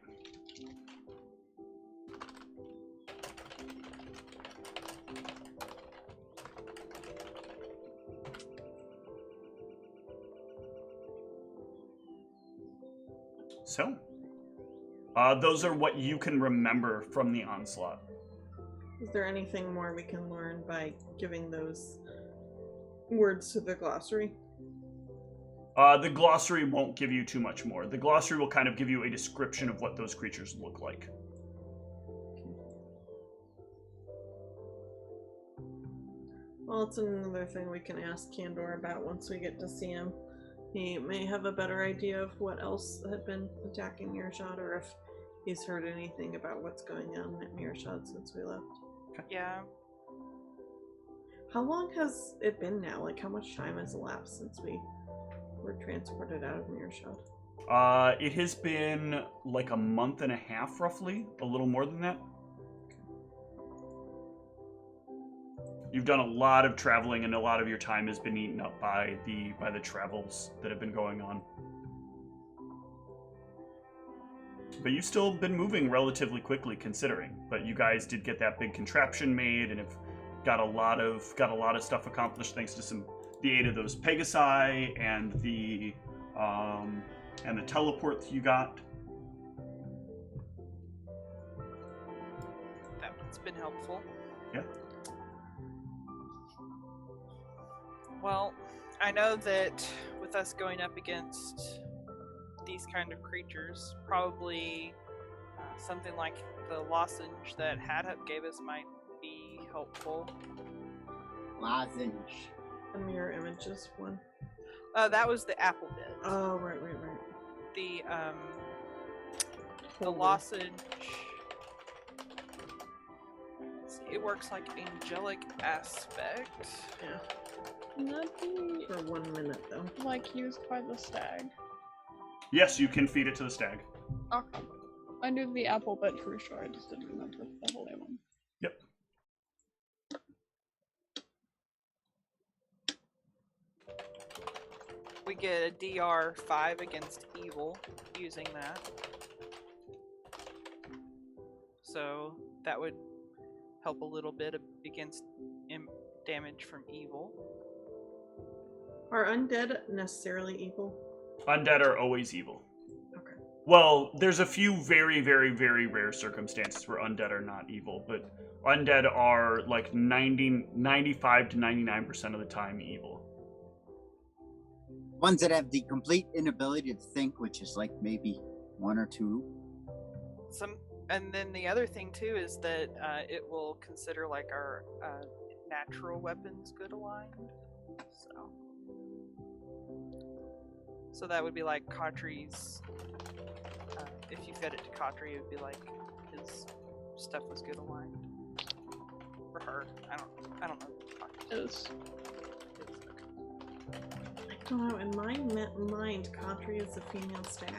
So, those are what you can remember from the onslaught. Is there anything more we can learn by giving those words to the glossary? The glossary won't give you too much more. The glossary will kind of give you a description of what those creatures look like. Well, it's another thing we can ask Kandor about once we get to see him. He may have a better idea of what else had been attacking Mearachd, or if he's heard anything about what's going on at Mearachd since we left. Yeah. How long has it been now? Like, how much time has elapsed since we were transported out of Mearachd? It has been like a month and a half, roughly. A little more than that. Okay. You've done a lot of traveling, and a lot of your time has been eaten up by the travels that have been going on. But you've still been moving relatively quickly, considering. But you guys did get that big contraption made, and have got a lot of stuff accomplished thanks to the aid of those Pegasi and the teleport that you got. That's been helpful. Yeah. Well, I know that with us going up against these kind of creatures, probably something like the lozenge that Hadhup gave us might be helpful. Lozenge. The mirror images one. That was the apple bit. Oh, right. The lozenge. It works like angelic aspect. Yeah. Can that be For 1 minute though. like used by the stag? Yes, you can feed it to the stag. Okay. I knew the apple bit for sure, I just didn't remember the holy one. Yep. We get a DR 5 against evil using that. So that would help a little bit against damage from evil. Are undead necessarily evil? Undead are always evil. Okay. Well, there's a few very, very, very rare circumstances where undead are not evil, but undead are like 95 to 99% of the time evil. Ones that have the complete inability to think, which is like maybe 1 or 2. And then the other thing too is that it will consider like our natural weapons good aligned. So that would be like Katri's. If you fed it to Katri, it would be like his stuff was good aligned. For her, I don't know. Is I don't know. In my mind, Katri is a female stag.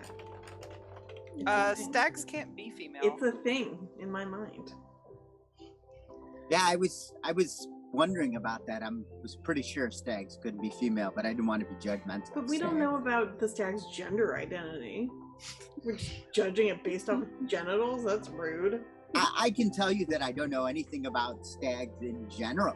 Stags can't be female. It's a thing in my mind. Yeah, I was wondering about that. I was pretty sure stags could be female, but I didn't want to be judgmental. But we don't know about the stag's gender identity. We're just judging it based off genitals? That's rude. I can tell you that I don't know anything about stags in general.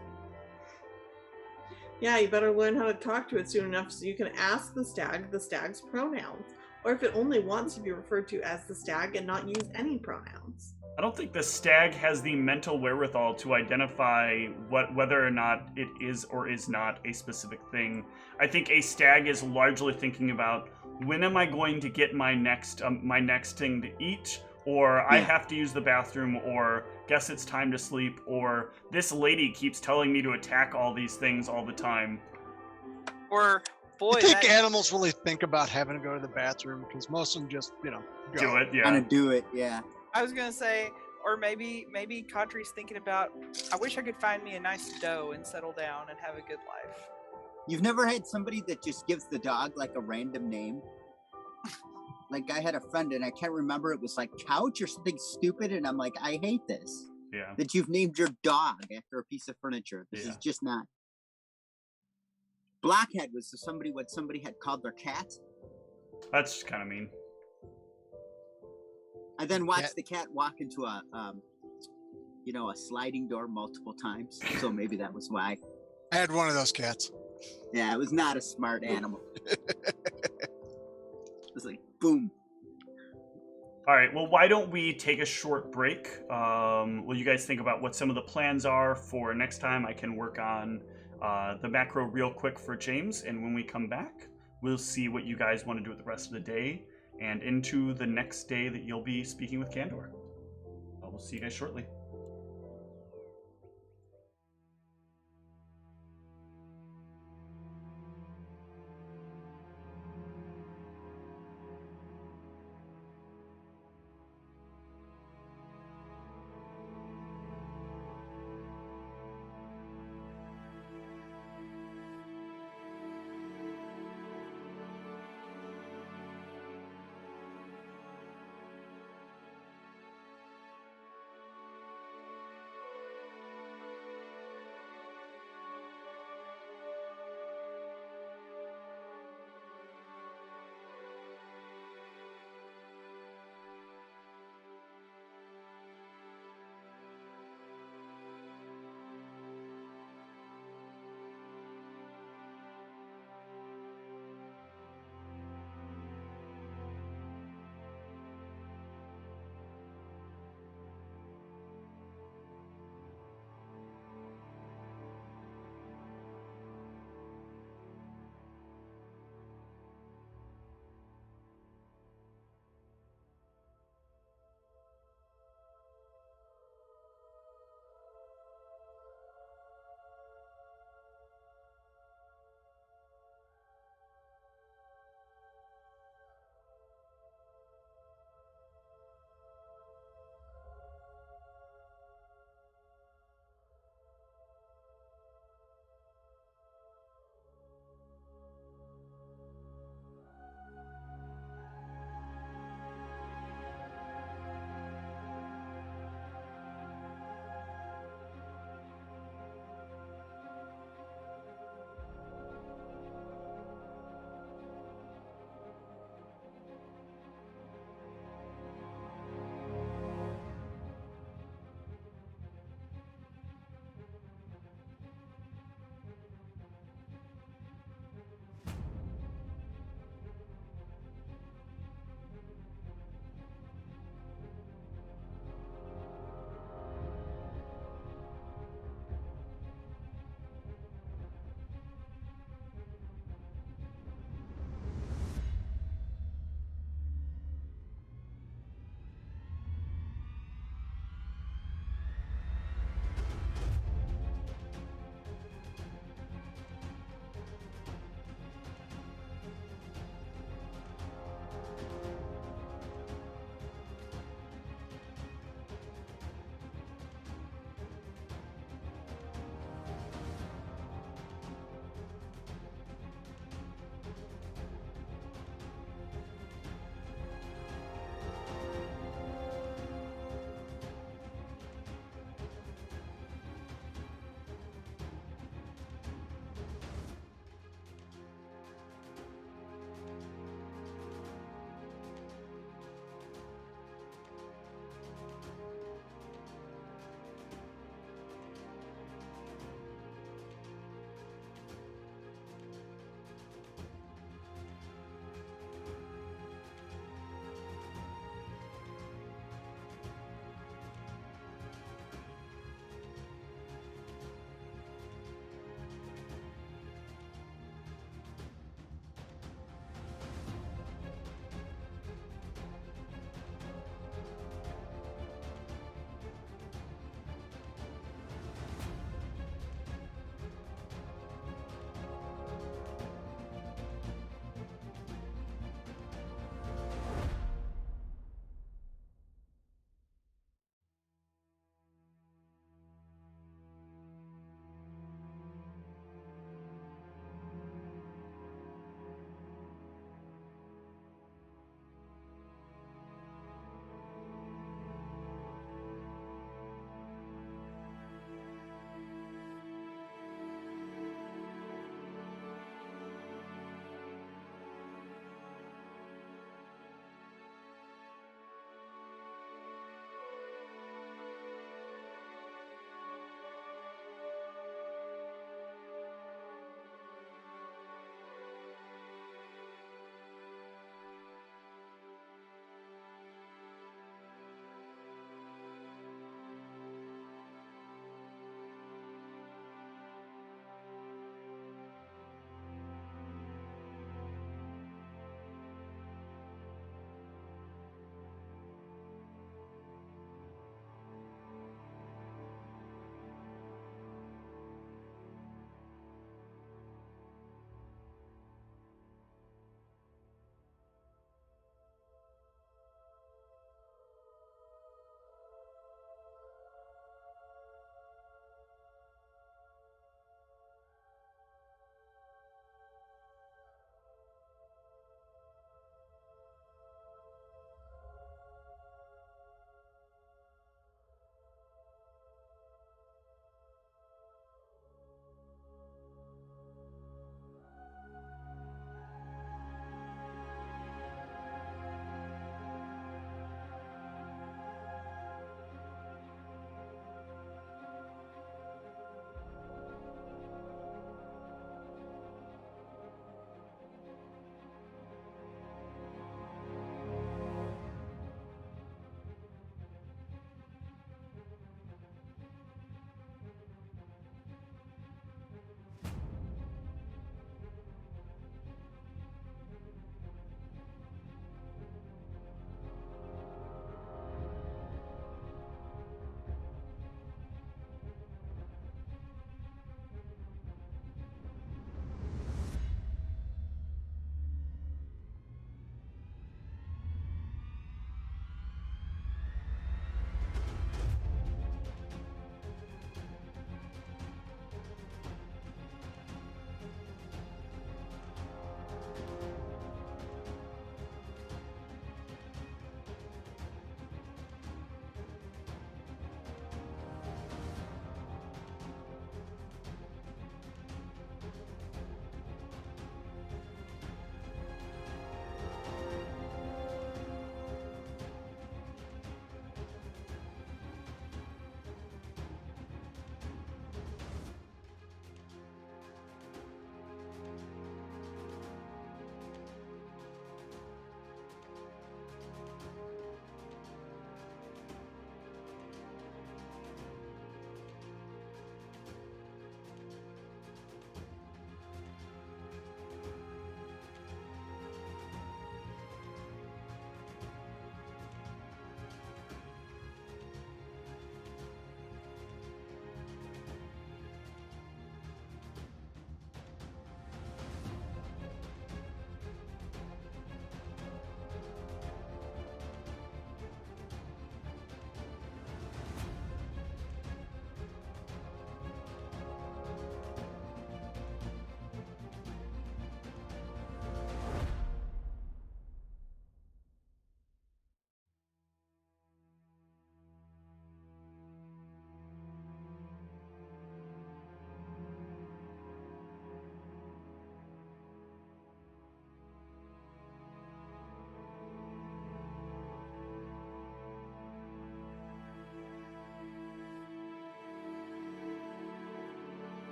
Yeah, you better learn how to talk to it soon enough so you can ask the stag's pronouns. Or if it only wants to be referred to as the stag and not use any pronouns. I don't think the stag has the mental wherewithal to identify whether or not it is or is not a specific thing. I think a stag is largely thinking about, when am I going to get my next thing to eat, or I have to use the bathroom, or guess it's time to sleep, or this lady keeps telling me to attack all these things all the time. Or boy, I think animals really think about having to go to the bathroom because most of them just, go. Do it, yeah. Kind of do it, yeah. I was gonna say, or maybe Katri's thinking about, I wish I could find me a nice doe and settle down and have a good life. You've never had somebody that just gives the dog like a random name? Like I had a friend and I can't remember, it was like Couch or something stupid, and I'm like, I hate this. Yeah. That you've named your dog after a piece of furniture. This is just not. Blockhead was what somebody had called their cat. That's kind of mean. I then watched the cat walk into a sliding door multiple times. So maybe that was why. I had one of those cats. Yeah, it was not a smart animal. It was like, boom. All right, well, why don't we take a short break? Will you guys think about what some of the plans are for next time? I can work on the macro real quick for James, and when we come back, we'll see what you guys want to do with the rest of the day and into the next day that you'll be speaking with Kandor. We'll see you guys shortly.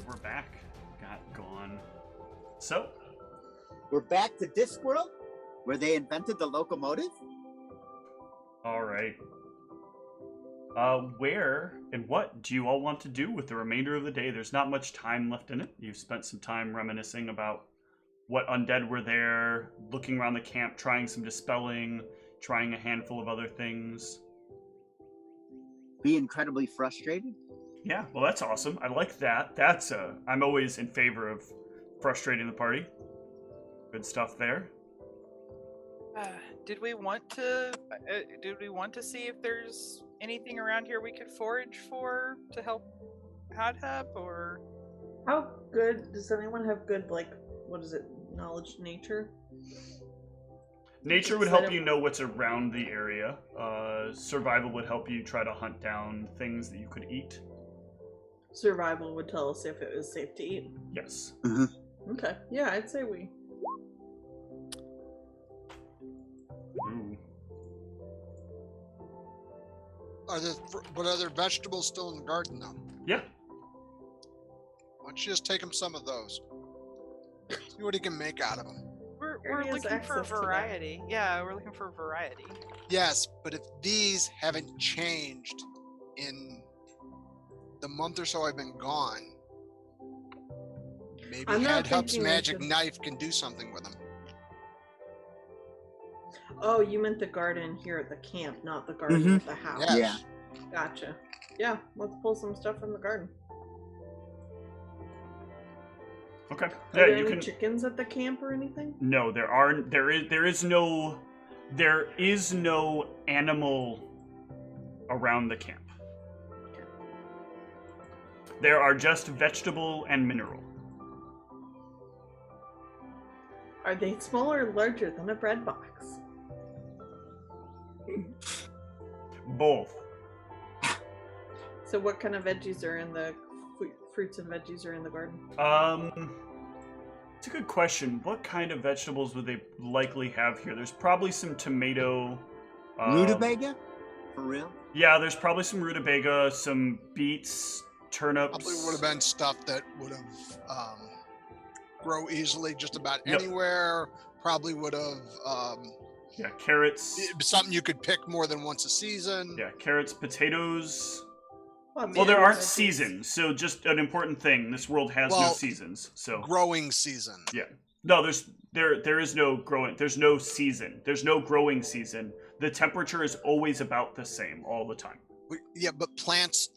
we're back. Got gone. So, We're back to Discworld, where they invented the locomotive. all right. Where and what do you all want to do with the remainder of the day? There's not much time left in it. You've spent some time reminiscing about what undead were there, looking around the camp, trying some dispelling, trying a handful of other things. Be incredibly frustrated. Yeah, well, that's awesome. I like that. I'm always in favor of frustrating the party. Good stuff there. Did we want to see if there's anything around here we could forage for to help Hub, or How good does anyone have good, like, what is it, knowledge nature? Nature would help you know what's around the area. Survival would help you try to hunt down things that you could eat. Survival would tell us if it was safe to eat. Yes. Okay, yeah, I'd say we. Ooh. But are there vegetables still in the garden though? Yeah. Why don't you just take him some of those? See what he can make out of them. we're Already has looking for access to that. variety. Yeah, we're looking for variety. Yes, but if these haven't changed in the month or so I've been gone, maybe I'm not Hub's thinking we magic should- knife can do something with them. Oh, you meant the garden here at the camp, not the garden Mhm. at the house. Yes. Gotcha. Yeah, let's pull some stuff from the garden. Okay. Are Yeah, there you any can. chickens at the camp or anything? No, there is no animal around the camp. There are just vegetable and mineral. Are they smaller or larger than a bread box? Both. So what kind of veggies are in the fruits and veggies are in the garden? It's a good question. What kind of vegetables would they likely have here? There's probably some tomato. Rutabaga? For real? Yeah, there's probably some rutabaga, some beets, turnips. Probably would have been stuff that would have grow easily just about Yep. anywhere. Probably would have Yeah, carrots. something you could pick more than once a season. Yeah, carrots, potatoes. Lots Well, of there aren't veggies. seasons, so just an important thing. This world has no Well, seasons, so Growing season. yeah. No, there is no growing. There's no season. There's no growing season. The temperature is always about the same all the time. Yeah, but plants.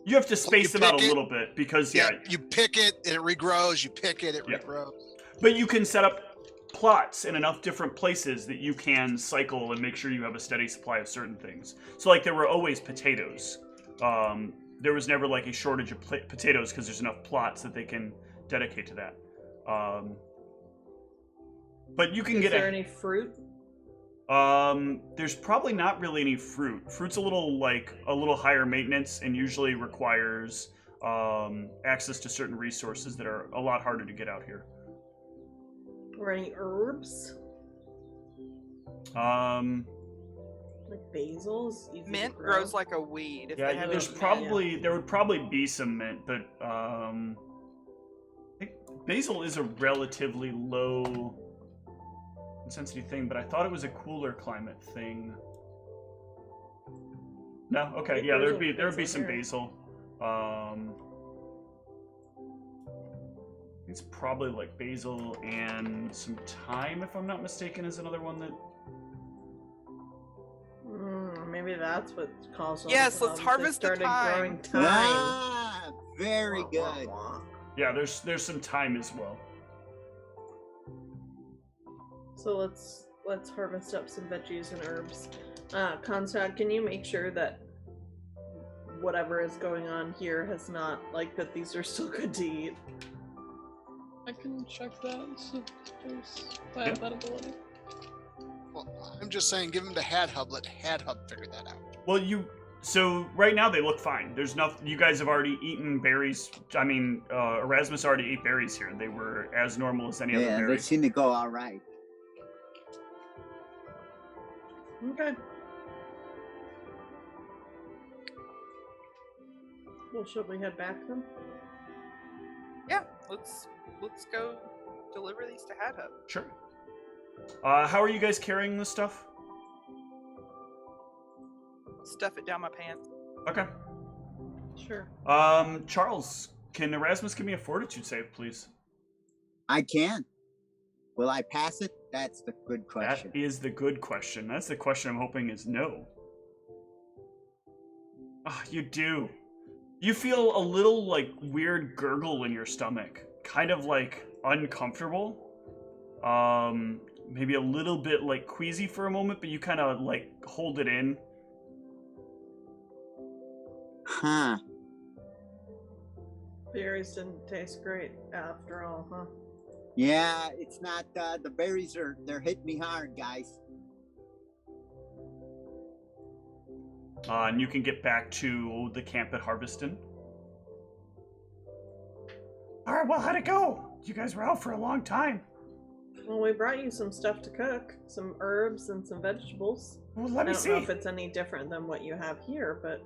You have to space them out a pick it. little bit because Yeah, you pick it, it regrows. You pick it, it Yeah. regrows. but you can set up plots in enough different places that you can cycle and make sure you have a steady supply of certain things. So like there were always potatoes. There was never like a shortage of potatoes because there's enough plots that they can dedicate to that. But you can Is get there any fruit? There's probably not really any fruit. Fruit's a little higher maintenance and usually requires access to certain resources that are a lot harder to get out here. Or any herbs? Like basils? Easy to Mint grow? grows like a weed. If they Yeah, have there's it mint. probably there would probably be some mint, but I think basil is a relatively low intensity thing, but I thought it was a cooler climate thing. No, okay, yeah, there would be some basil. It's probably like basil and some thyme, if I'm not mistaken, is another one that. Maybe that's what caused all Yes, the let's problems. They harvest the started growing thyme. thyme. Ah, very Wah, good. wah, wah. Yeah, there's some thyme as well. So let's harvest up some veggies and herbs. Constad, can you make sure that whatever is going on here has not, like, that these are still good to eat? I can check that. So I have that ability. Well, I'm just saying, give him to Hub. Let Hub figure that out. Well, so right now they look fine. There's nothing. You guys have already eaten berries. I mean, Erasmus already ate berries here. They were as normal as any other Yeah, they berries. seem to go all right. Okay. Well, should we head back then? let's go deliver these to Hat Hub. Sure. How are you guys carrying this stuff? Stuff it down my pants. Okay. Sure. Charles, can Erasmus give me a fortitude save, please? I can. Will I pass it? That's the good question. That is the good question. That's the question I'm hoping is no. Ah, you do. You feel a little, like, weird gurgle in your stomach. Kind of, like, uncomfortable. Maybe a little bit, like, queasy for a moment, but you kind of, like, hold it in. Huh. Berries didn't taste great after all, huh? Yeah, it's not, the berries they're hitting me hard, guys. And you can get back to the camp at Harveston. Alright, well, how'd it go? You guys were out for a long time. Well, we brought you some stuff to cook, some herbs and some vegetables. Well, let me I don't see. know if it's any different than what you have here, but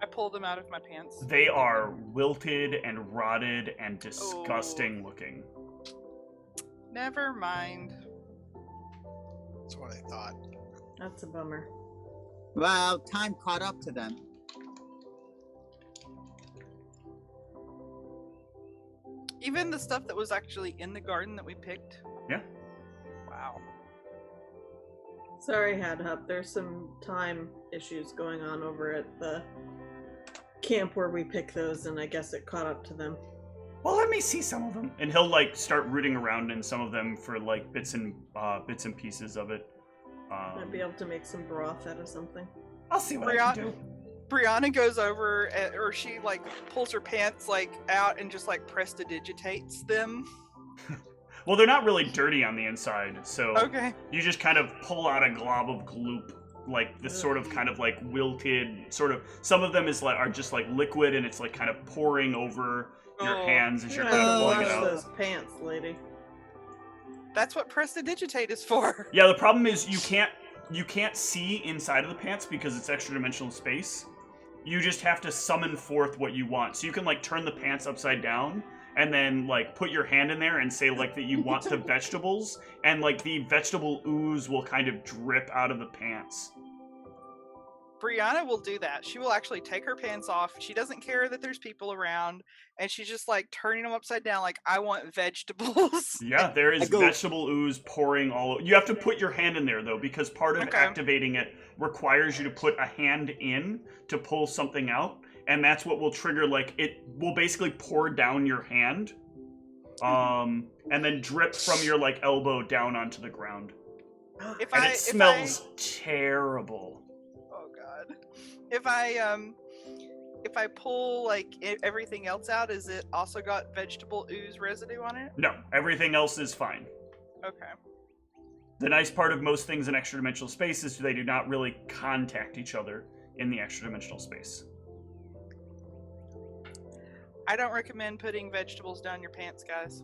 I pulled them out of my pants. They are wilted and rotted and disgusting looking. Never mind. That's what I thought. that's a bummer. Well, time caught up to them. Even the stuff that was actually in the garden that we picked. Yeah. Wow. Sorry, Hadhup. There's some time issues going on over at the camp where we pick those, and I guess it caught up to them. Well, let me see some of them. And he'll like start rooting around in some of them for like bits and pieces of it. Might be able to make some broth out of something. I'll see what I can do. Brianna goes over, or she like pulls her pants like out and just like prestidigitates them. Well, they're not really dirty on the inside, so Okay. you just kind of pull out a glob of gloop, like this sort of kind of like wilted sort of. Some of them are just like liquid, and it's like kind of pouring over your hands as You're you're gonna kind have of to pulling wash it out. those pants, lady. That's what prestidigitate is for. Yeah, the problem is you can't see inside of the pants because it's extra dimensional space. You just have to summon forth what you want. So you can like turn the pants upside down and then like put your hand in there and say like that you want the vegetables, and like the vegetable ooze will kind of drip out of the pants. Brianna will do that. She will actually take her pants off. She doesn't care that there's people around, and she's just like turning them upside down like, I want vegetables. Yeah, there is I go- vegetable ooze pouring all over. You have to put your hand in there though, because part of Okay. activating it requires you to put a hand in to pull something out, and that's what will trigger, like, it will basically pour down your hand, and then drip from your like elbow down onto the ground. And it smells terrible. Oh god. If I pull like everything else out, is it also got vegetable ooze residue on it? No, everything else is fine. Okay. The nice part of most things in extra dimensional space is they do not really contact each other in the extra dimensional space. I don't recommend putting vegetables down your pants, guys.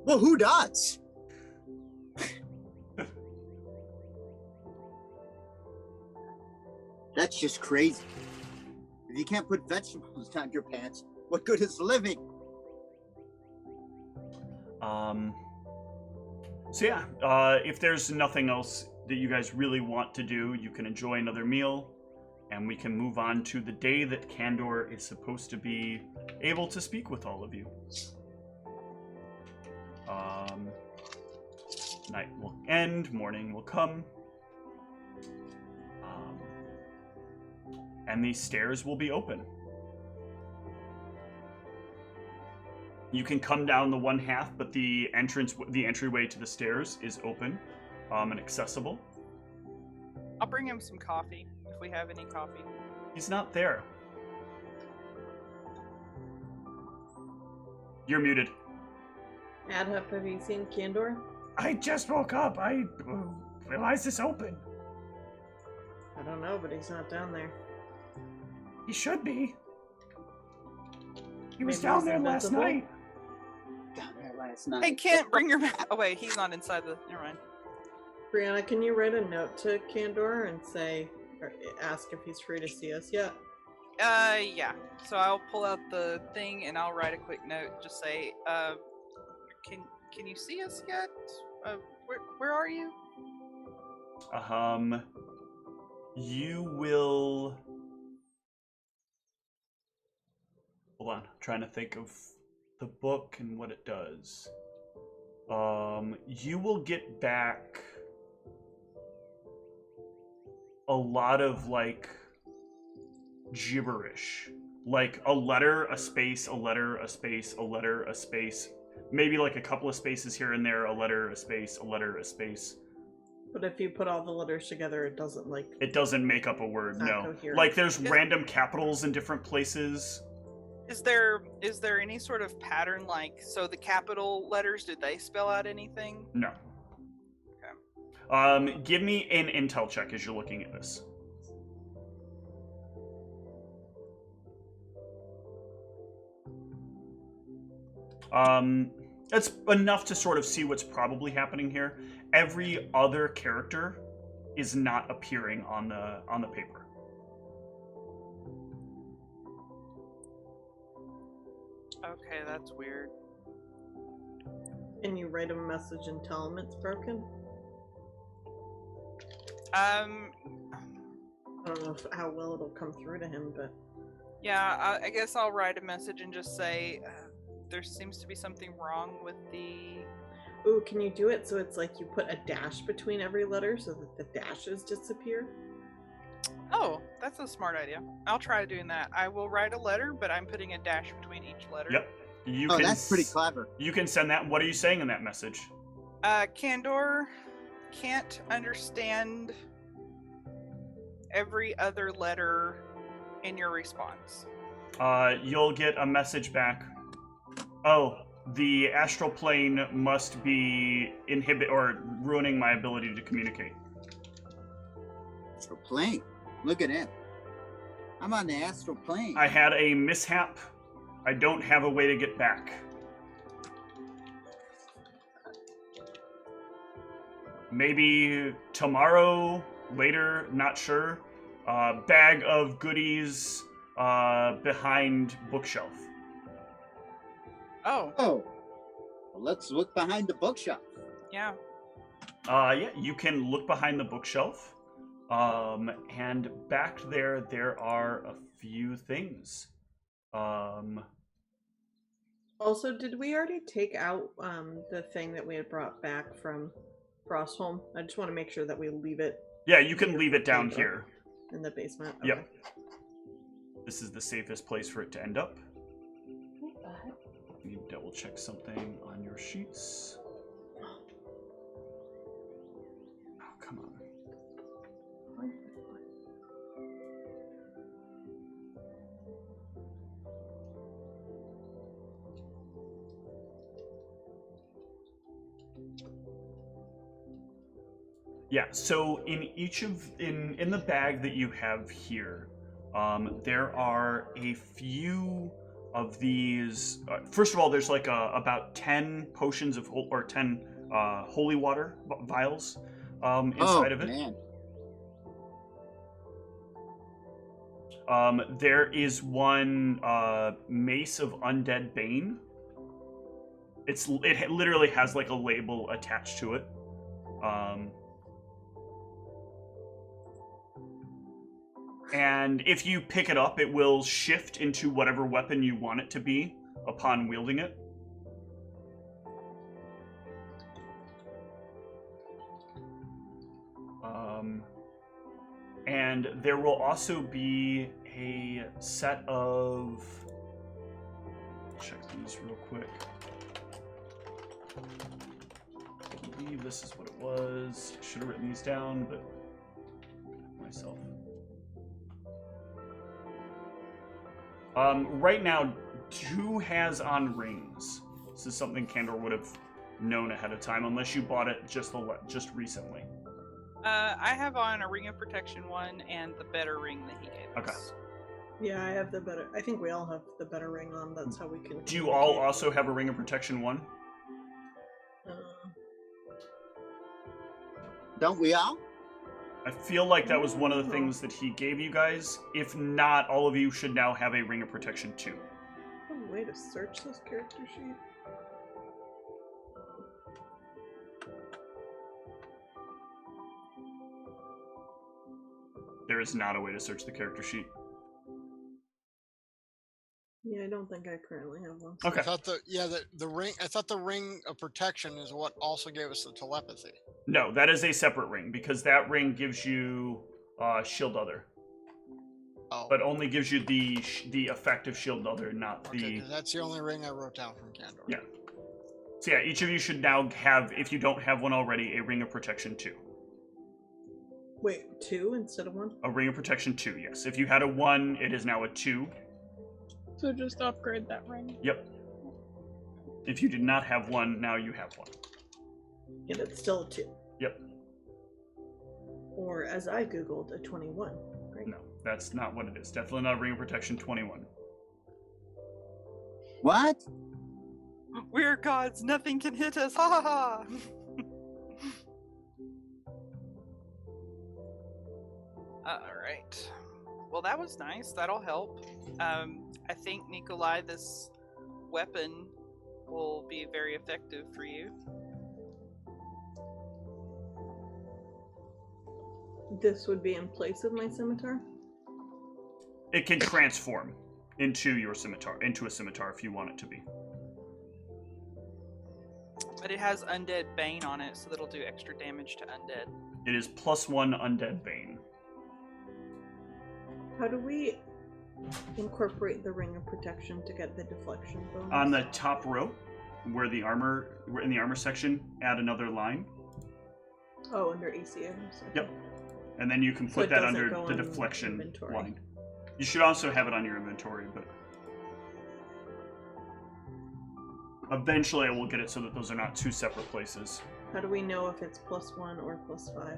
Well, who does? That's just crazy. If you can't put vegetables down your pants, what good is living? So yeah, if there's nothing else that you guys really want to do, you can enjoy another meal, and we can move on to the day that Kandor is supposed to be able to speak with all of you. Night will end, morning will come, and these stairs will be open. You can come down the one half, but the entryway to the stairs is open and accessible. I'll bring him some coffee if we have any coffee. He's not there. You're muted. Adhup, have you seen Kandor? I just woke up. I realized this open. I don't know, but he's not down there. He should be. He was Maybe down he's there last invincible? night. Down there last night. Hey, Kent, bring your map. Oh wait, he's not inside the. Never mind. Brianna, can you write a note to Kandor and say, or ask if he's free to see us yet? Yeah. So I'll pull out the thing and I'll write a quick note. Just say, can you see us yet? Where are you? You will. Hold on, I'm trying to think of the book and what it does. You will get back a lot of like gibberish, like a letter, a space, a letter, a space, a letter, a space, maybe like a couple of spaces here and there, a letter, a space, a letter, a space. But if you put all the letters together, it doesn't like. It doesn't make up a word. Not No, coherent. like there's random capitals in different places. Is there any sort of pattern, like, so the capital letters, did they spell out anything? No. Give me an intel check as you're looking at this. That's enough to sort of see what's probably happening here. Every other character is not appearing on the paper. Okay, that's weird. Can you write a message and tell them it's broken? I don't know how well it'll come through to him, but yeah, I guess I'll write a message and just say, there seems to be something wrong with the... Ooh, can you do it so it's like you put a dash between every letter so that the dashes disappear? Oh, that's a smart idea. I'll try doing that. I will write a letter, but I'm putting a dash between each letter. Yep. That's pretty clever. You can send that. What are you saying in that message? Candor can't understand every other letter in your response. You'll get a message back. Oh, the astral plane must be ruining my ability to communicate. Astral plane. Look at him. I'm on the astral plane. I had a mishap. I don't have a way to get back. Maybe tomorrow, later, not sure. Bag of goodies behind bookshelf. Oh. Oh. Well, let's look behind the bookshelf. Yeah. Yeah, you can look behind the bookshelf. And back there are a few things. Also, did we already take out the thing that we had brought back from Frostholm? I just want to make sure that we leave it. Yeah, you can leave it down here. In the basement? Okay. Yep. This is the safest place for it to end up. Let me double check something on your sheets. Oh, come on. Yeah, so in the bag that you have here, there are a few of these. First of all, there's like about 10 potions of 10 holy water vials inside of it. Man. There is one Mace of Undead Bane. It literally has like a label attached to it. And if you pick it up, it will shift into whatever weapon you want it to be upon wielding it. And there will also be a set of... Check these real quick. I believe this is what it was. Should have written these down, but myself. Right now, 2 has on rings. This is something Candor would have known ahead of time, unless you bought it just recently. I have on a Ring of Protection 1 and the better ring that he gave us. Okay. Yeah, I have the better. I think we all have the better ring on. That's how we can. Do you all also have a Ring of Protection 1? Don't we all? I feel like that was one of the things that he gave you guys. If not, all of you should now have a Ring of Protection too. Oh, way to search this character sheet. There is not a way to search the character sheet. Yeah, I don't think I currently have one. Okay. I thought the ring. I thought the ring of protection is what also gave us the telepathy. No, that is a separate ring because that ring gives you Shield Other, Oh, but only gives you the effect of Shield Other, not okay. the. 'Cause that's the only ring I wrote down from Candor. Yeah. So yeah, each of you should now have, if you don't have one already, a Ring of Protection 2. Wait, 2 instead of 1? A Ring of Protection 2, yes. If you had a 1, it is now a 2. So just upgrade that ring. Yep. If you did not have 1, now you have 1. And it's still a 2. Yep. Or, as I googled, a 21. Right? No, that's not what it is. Definitely not a Ring of Protection 21. What? We're gods, nothing can hit us. Ha ha ha. Alright. Well, that was nice. That'll help. I think, Nikolai, this weapon will be very effective for you. This would be in place of my scimitar? It can transform into your scimitar, into a scimitar if you want it to be. But it has Undead Bane on it, so that'll do extra damage to Undead. It is +1 Undead Bane. How do we incorporate the ring of protection to get the deflection bonus? On the top row, where the armor, in the armor section, add another line. Oh, under AC items. Okay. Yep. And then you can So put it that doesn't under go the on deflection inventory. line. You should also have it on your inventory, but eventually I will get it so that those are not two separate places. How do we know if it's +1 or +5?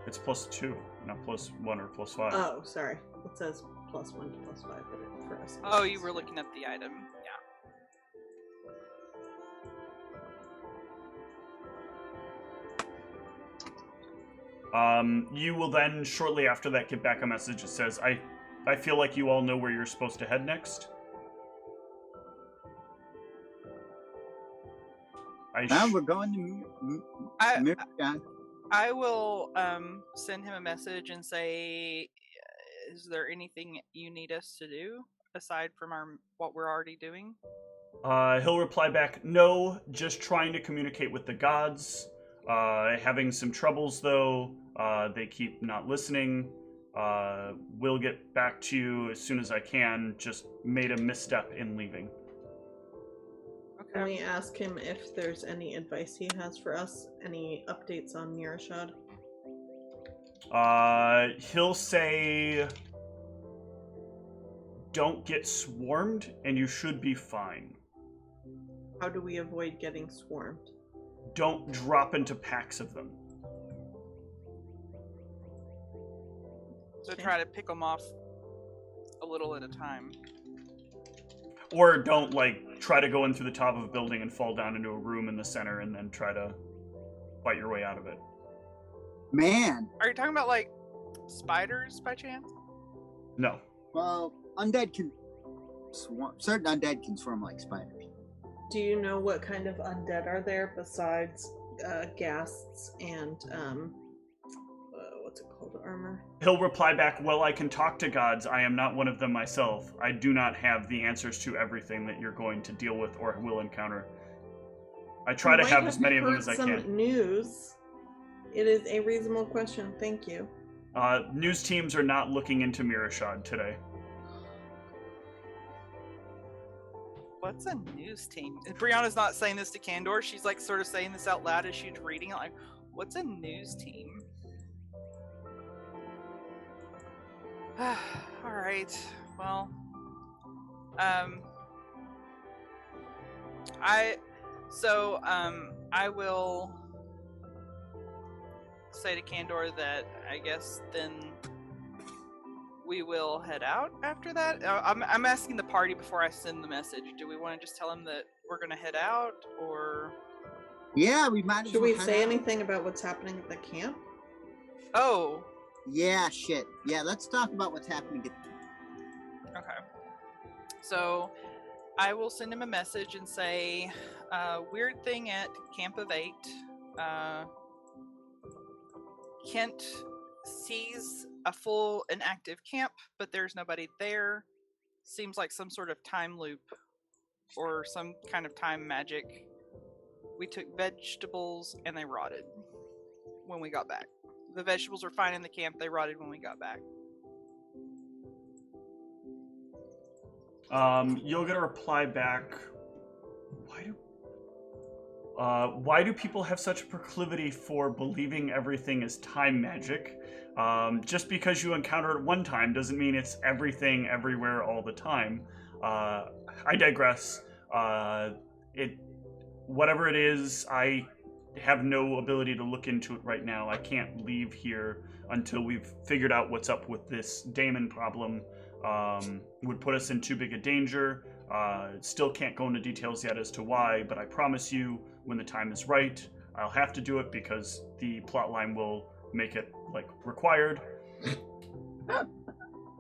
It's +2, not +1 or +5. Oh, sorry. It says +1 to +5, but it, for us. Oh, you were looking up the item. Yeah. You will then, shortly after that, get back a message that says, I feel like you all know where you're supposed to head next. Now we're going to Mearachd. I will send him a message and say, is there anything you need us to do aside from what we're already doing? He'll reply back, no, just trying to communicate with the gods. Having some troubles, though. They keep not listening. Will get back to you as soon as I can. Just made a misstep in leaving. Can we ask him if there's any advice he has for us? Any updates on Mearachd? He'll say, don't get swarmed, and you should be fine. How do we avoid getting swarmed? Don't drop into packs of them. So try to pick them off a little at a time. Or don't, try to go in through the top of a building and fall down into a room in the center and then try to fight your way out of it. Man. Are you talking about, spiders, by chance? No. Well, undead can swarm. Certain undead can swarm like spiders. Do you know what kind of undead are there besides ghasts and what's it called, armor? He'll reply back, well, I can talk to gods. I am not one of them myself. I do not have the answers to everything that you're going to deal with or will encounter. I try to have as many of them as I can. Some news. It is a reasonable question. Thank you. News teams are not looking into Mearachd today. What's a news team? Brianna's not saying this to Candor. She's sort of saying this out loud as she's reading it. What's a news team? All right. Well, I will say to Candor that I guess then we will head out after that. I'm asking the party before I send the message. Do we want to just tell him that we're going to head out, or? Yeah, we might as Should well we head say out. anything about what's happening at the camp? Oh, Yeah, shit. Yeah, let's talk about what's happening. okay. So I will send him a message and say, weird thing at Camp of 8. Kent sees an active camp, but there's nobody there. Seems like some sort of time loop or some kind of time magic. We took vegetables and they rotted when we got back. The vegetables were fine in the camp, they rotted when we got back. You'll get a reply back. Why do people have such a proclivity for believing everything is time magic? Just because you encounter it one time doesn't mean it's everything everywhere all the time. I digress. Whatever it is, I have no ability to look into it right now. I can't leave here until we've figured out what's up with this Damon problem. Would put us in too big a danger. Still can't go into details yet as to why, but I promise you, when the time is right, I'll have to do it because the plotline will make it, required.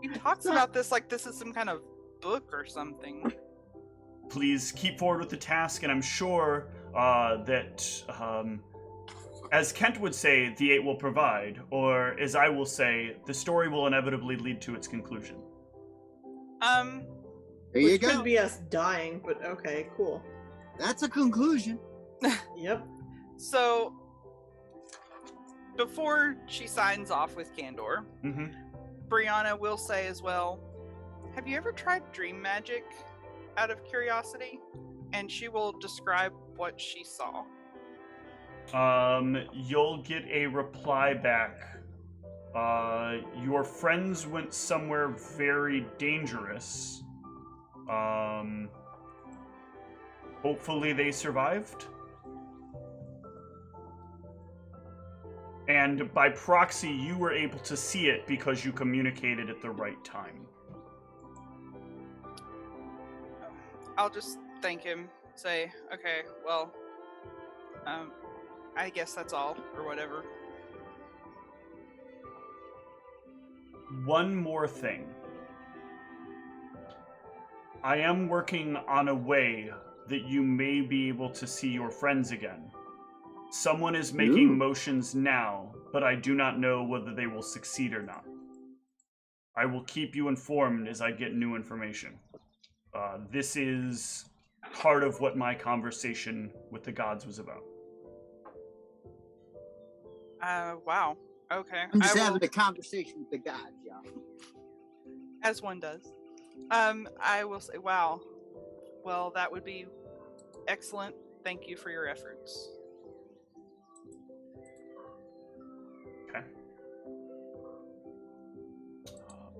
He talks about this like this is some kind of book or something. Please keep forward with the task, and I'm sure that, as Kent would say, the 8 will provide, or as I will say, the story will inevitably lead to its conclusion. There you Which go. could be us dying, but okay, cool. That's a conclusion. Yep. So, before she signs off with Candor, Mm-hmm. Brianna will say as well, have you ever tried dream magic out of curiosity? And she will describe what she saw. You'll get a reply back. Your friends went somewhere very dangerous. Hopefully they survived. And by proxy, you were able to see it because you communicated at the right time. I'll just thank him, say, okay, well, I guess that's all, or whatever. One more thing. I am working on a way that you may be able to see your friends again. Someone is making motions now, but I do not know whether they will succeed or not. I will keep you informed as I get new information. This is part of what my conversation with the gods was about. Wow. Okay. I'm just having a conversation with the gods, y'all. As one does. I will say, wow. Well, that would be excellent. Thank you for your efforts. Okay.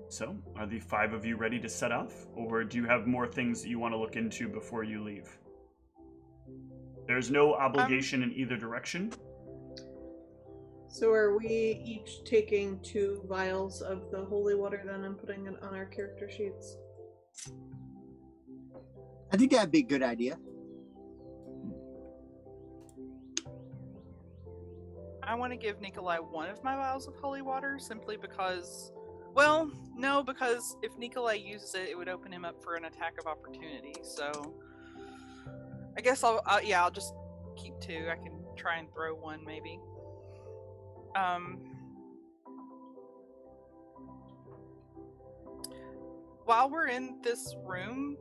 So, are the 5 of you ready to set off? Or do you have more things that you want to look into before you leave? There's no obligation in either direction. So are we each taking 2 vials of the holy water then and putting it on our character sheets? I think that'd be a good idea. I want to give Nikolai one of my vials of holy water simply because, well, no, because if Nikolai uses it, it would open him up for an attack of opportunity. So I guess I'll just keep 2. I can try and throw 1 maybe. While we're in this room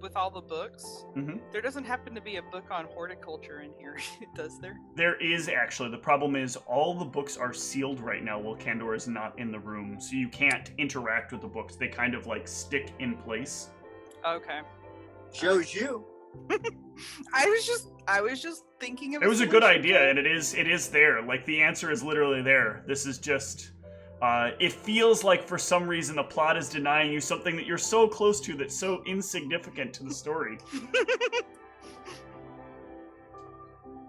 with all the books, there doesn't happen to be a book on horticulture in here, does there? There is actually. The problem is all the books are sealed right now while Candor is not in the room, so you can't interact with the books. They kind of stick in place. Okay. Shows you. I was just thinking of It was a good idea, and it is there. The answer is literally there. This is just it feels like for some reason the plot is denying you something that you're so close to that's so insignificant to the story.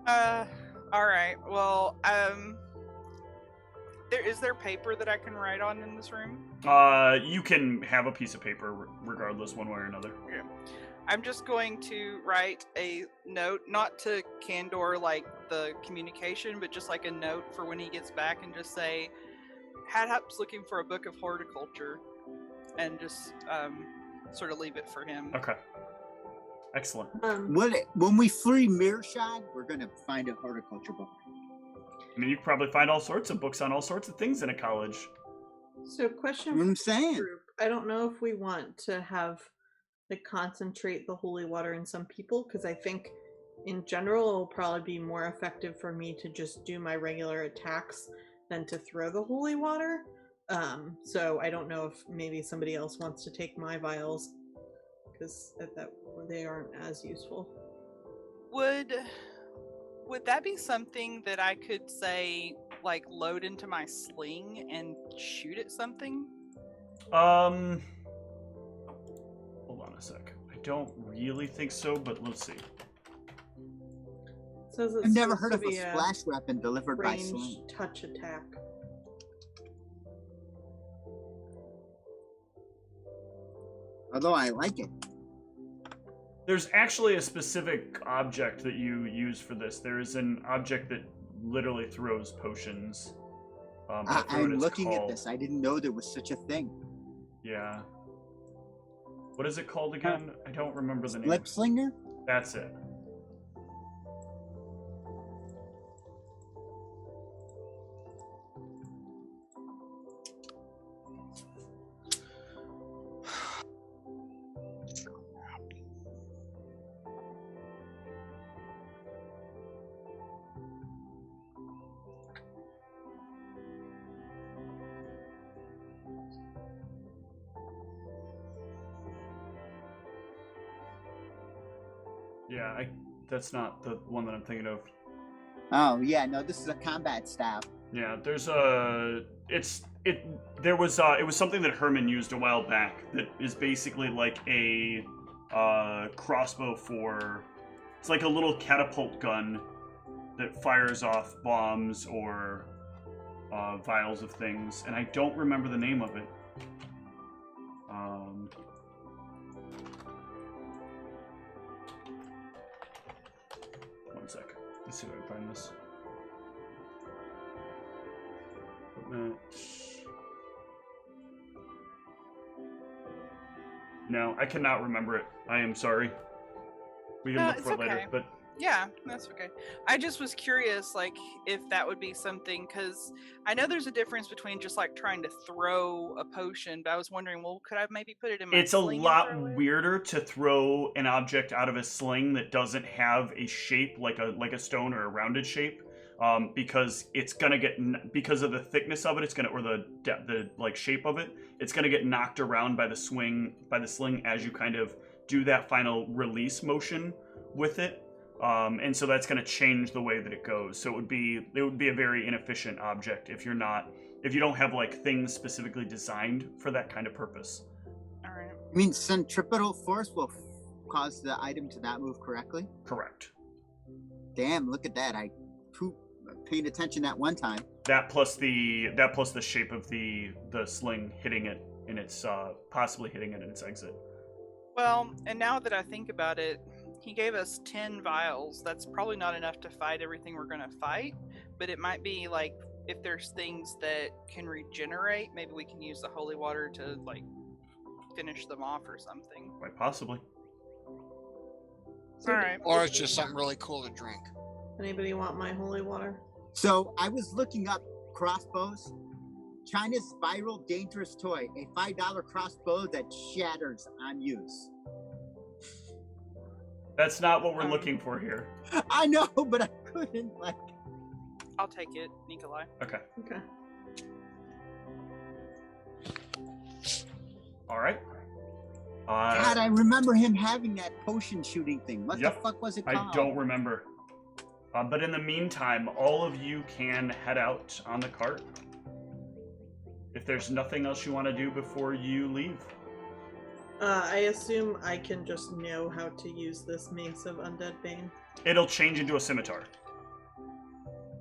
All right. Well, Is there paper that I can write on in this room? You can have a piece of paper regardless, one way or another. Yeah. I'm just going to write a note, not to Candor like the communication, but just like a note for when he gets back, and just say, Hadhap's looking for a book of horticulture, and just sort of leave it for him. Okay. Excellent. When we free Mearachd, we're gonna find a horticulture book. I mean, you can probably find all sorts of books on all sorts of things in a college. So, question What for I'm the saying. group. I don't know if we want to have concentrate the holy water in some people, because I think in general it'll probably be more effective for me to just do my regular attacks than to throw the holy water. So I don't know if maybe somebody else wants to take my vials, because they aren't as useful. Would that be something that I could say, like, load into my sling and shoot at something? Hold on a sec. I don't really think so, but let's see. It says it's I've never supposed heard to of a be splash weapon delivered by ranged sling. touch attack. Although I like it. There's actually a specific object that you use for this. There is an object that literally throws potions. I forget what I'm it's looking at called. this. I didn't know there was such a thing. Yeah. What is it called again? I don't remember the name. Lip slinger? That's it. Yeah, that's not the one that I'm thinking of. Oh yeah, no, this is a combat staff. Yeah, there's it was something that Herman used a while back that is basically like a crossbow it's like a little catapult gun that fires off bombs or vials of things, and I don't remember the name of it. One sec. Let's see if I can find this. No, I cannot remember it. I am sorry. We can look it's for it later, okay. but Yeah, that's okay. I just was curious, like, if that would be something, because I know there's a difference between just, like, trying to throw a potion, but I was wondering, well, could I maybe put it in my it's a sling and lot throw it? weirder to throw an object out of a sling that doesn't have a shape like a stone or a rounded shape, because it's gonna get because of the thickness of it, it's gonna or the like shape of it, it's gonna get knocked around by the sling as you kind of do that final release motion with it. And so that's going to change the way that it goes. So it would be a very inefficient object if you don't have like things specifically designed for that kind of purpose. All right. You mean centripetal force will cause the item to not move correctly? Correct. Damn, look at that. I paid attention that one time. That plus the shape of the sling hitting it in its possibly hitting it in its exit. Well, and now that I think about it, he gave us 10 vials. That's probably not enough to fight everything we're going to fight, but it might be like if there's things that can regenerate, maybe we can use the holy water to like finish them off or something. Quite possibly. All right. Or it's just something really cool to drink. Anybody want my holy water? So I was looking up crossbows. China's spiral dangerous toy, a $5 crossbow that shatters on use. That's not what we're looking for here. I know, but I couldn't I'll take it, Nikolai. Okay. Okay. All right. God, I remember him having that potion shooting thing. What the fuck was it called? I don't remember. But in the meantime, all of you can head out on the cart. If there's nothing else you want to do before you leave. I assume I can just know how to use this Mace of Undead Bane. It'll change into a scimitar.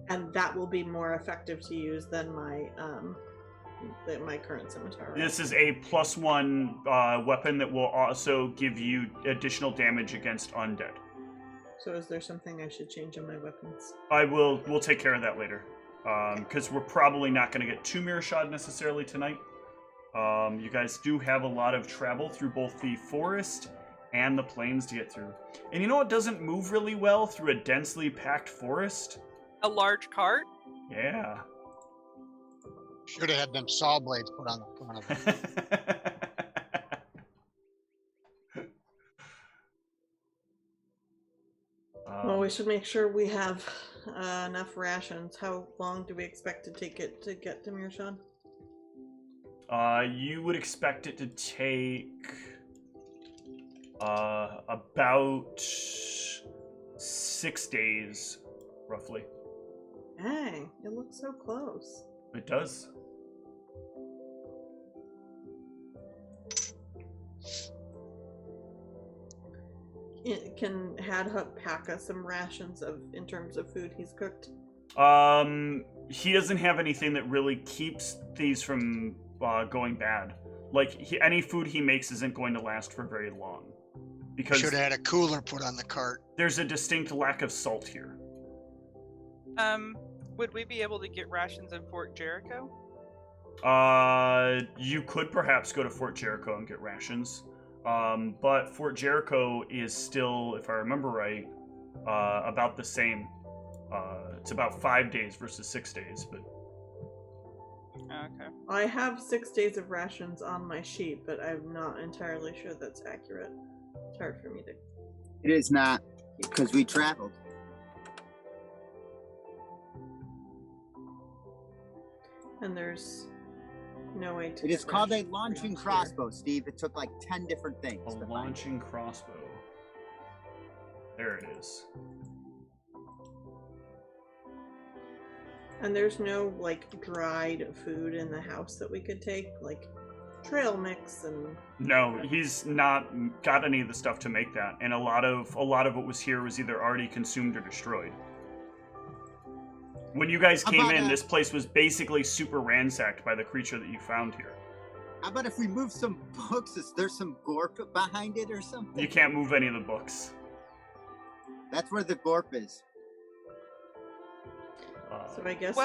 And that will be more effective to use than my my current scimitar. Right? This is a +1 weapon that will also give you additional damage against undead. So is there something I should change on my weapons? We'll take care of that later. Because we're probably not going to get to Mearachd necessarily tonight. You guys do have a lot of travel through both the forest and the plains to get through. And you know what doesn't move really well through a densely packed forest? A large cart? Yeah. Should have had them saw blades put on the front of it. Well, we should make sure we have enough rations. How long do we expect to take it to get to Mearachd? You would expect it to take about 6 days, roughly. Dang, it looks so close. It does. Can Hadhut pack us some rations in terms of food he's cooked? He doesn't have anything that really keeps these from going bad. Like, any food he makes isn't going to last for very long. Because Should have had a cooler put on the cart. there's a distinct lack of salt here. Would we be able to get rations in Fort Jericho? You could perhaps go to Fort Jericho and get rations. But Fort Jericho is still, if I remember right, about the same. It's about 5 days versus 6 days, but... Okay. I have 6 days of rations on my sheet, but I'm not entirely sure that's accurate. It's hard for me to... It is not, because we traveled. And there's no way to... It is get called a rations launching around here. crossbow, Steve. It took like 10 different things. A to find it. launching crossbow. There it is. And there's no, like, dried food in the house that we could take? Like, trail mix and... No, he's not got any of the stuff to make that, and a lot of what was here was either already consumed or destroyed. When you guys came in, this place was basically super ransacked by the creature that you found here. How about if we move some books? Is there some gorp behind it or something? You can't move any of the books. That's where the gorp is. So I guess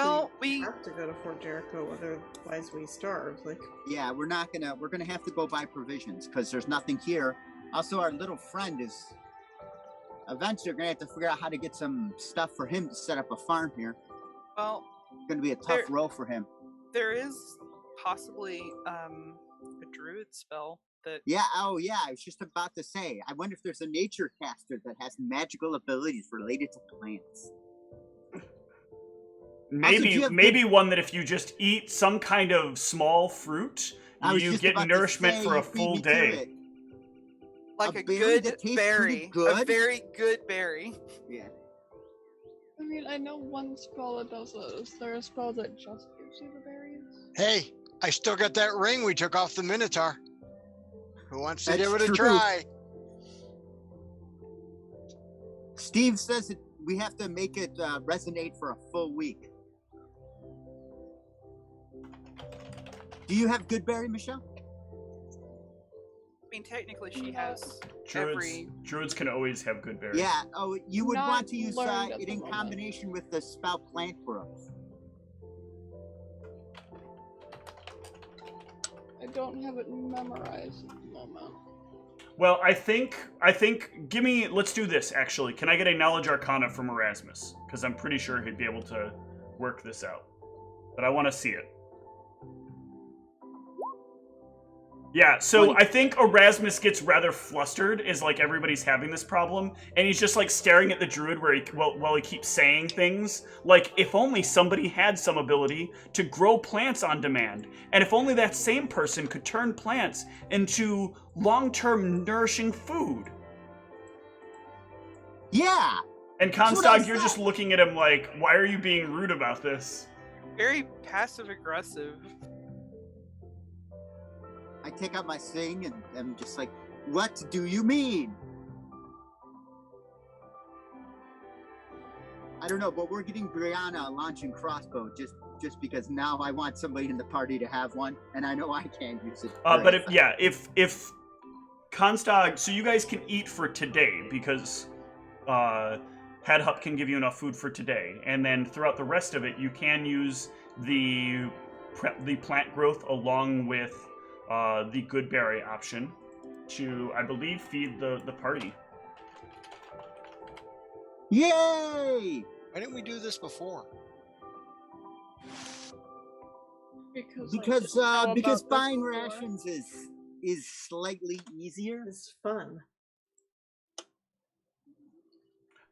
we have to go to Fort Jericho, otherwise we starve. Like, Yeah, we're gonna have to go buy provisions because there's nothing here. Also, our little friend is eventually gonna have to figure out how to get some stuff for him to set up a farm here. Well, It's gonna be a tough row for him. there is possibly a druid spell that... Yeah, oh yeah, I was just about to say. I wonder if there's a nature caster that has magical abilities related to plants. Maybe one that if you just eat some kind of small fruit, you get nourishment for a full day. Like a berry good that tastes berry. pretty good? A very good berry. Yeah. I mean, I know one spell that does it. Is there a spell that just gives you the berries? Hey, I still got that ring we took off the Minotaur. Who wants to That's give it a true. try? Steve says that we have to make it resonate for a full week. Do you have good berry, Michelle? I mean, technically she has every... Druids can always have good berries. Yeah. Oh, you would Not want to use learned at it the in moment. combination with the spell plant growth. I don't have it memorized at the moment. Well, I think, let's do this, actually. Can I get a Knowledge Arcana from Erasmus? Because I'm pretty sure he'd be able to work this out. But I want to see it. Yeah, so I think Erasmus gets rather flustered as, like, everybody's having this problem, and he's just, like, staring at the druid while he keeps saying things, like, if only somebody had some ability to grow plants on demand, and if only that same person could turn plants into long-term nourishing food. Yeah! And Comstock, you're just looking at him like, why are you being rude about this? Very passive-aggressive. I take out my sing and I'm just like, what do you mean? I don't know, but we're getting Brianna a launching crossbow just because now I want somebody in the party to have one, and I know I can't use it. But if Constog, so you guys can eat for today because Head Hup can give you enough food for today, and then throughout the rest of it, you can use the plant growth along with the good berry option to, I believe, feed the party. Yay! Why didn't we do this before? Because buying rations is slightly easier. It's fun.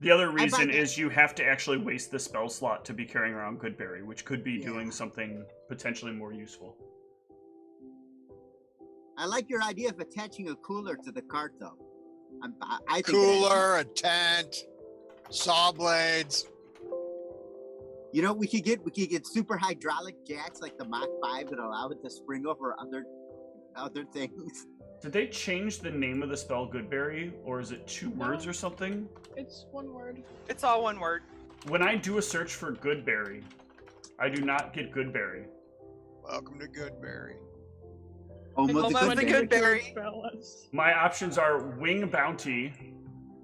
The other reason is you have to actually waste the spell slot to be carrying around Goodberry, which could be doing something potentially more useful. I like your idea of attaching a cooler to the cart, though. I think Cooler, a tent, saw blades. You know, we could get super hydraulic jacks like the Mach 5 that allow it to spring over other things. Did they change the name of the spell Goodberry, or is it 2 words or something? It's 1 word. It's all 1 word. When I do a search for Goodberry, I do not get Goodberry. Welcome to Goodberry. Almost the Goodberry. My options are Wing Bounty,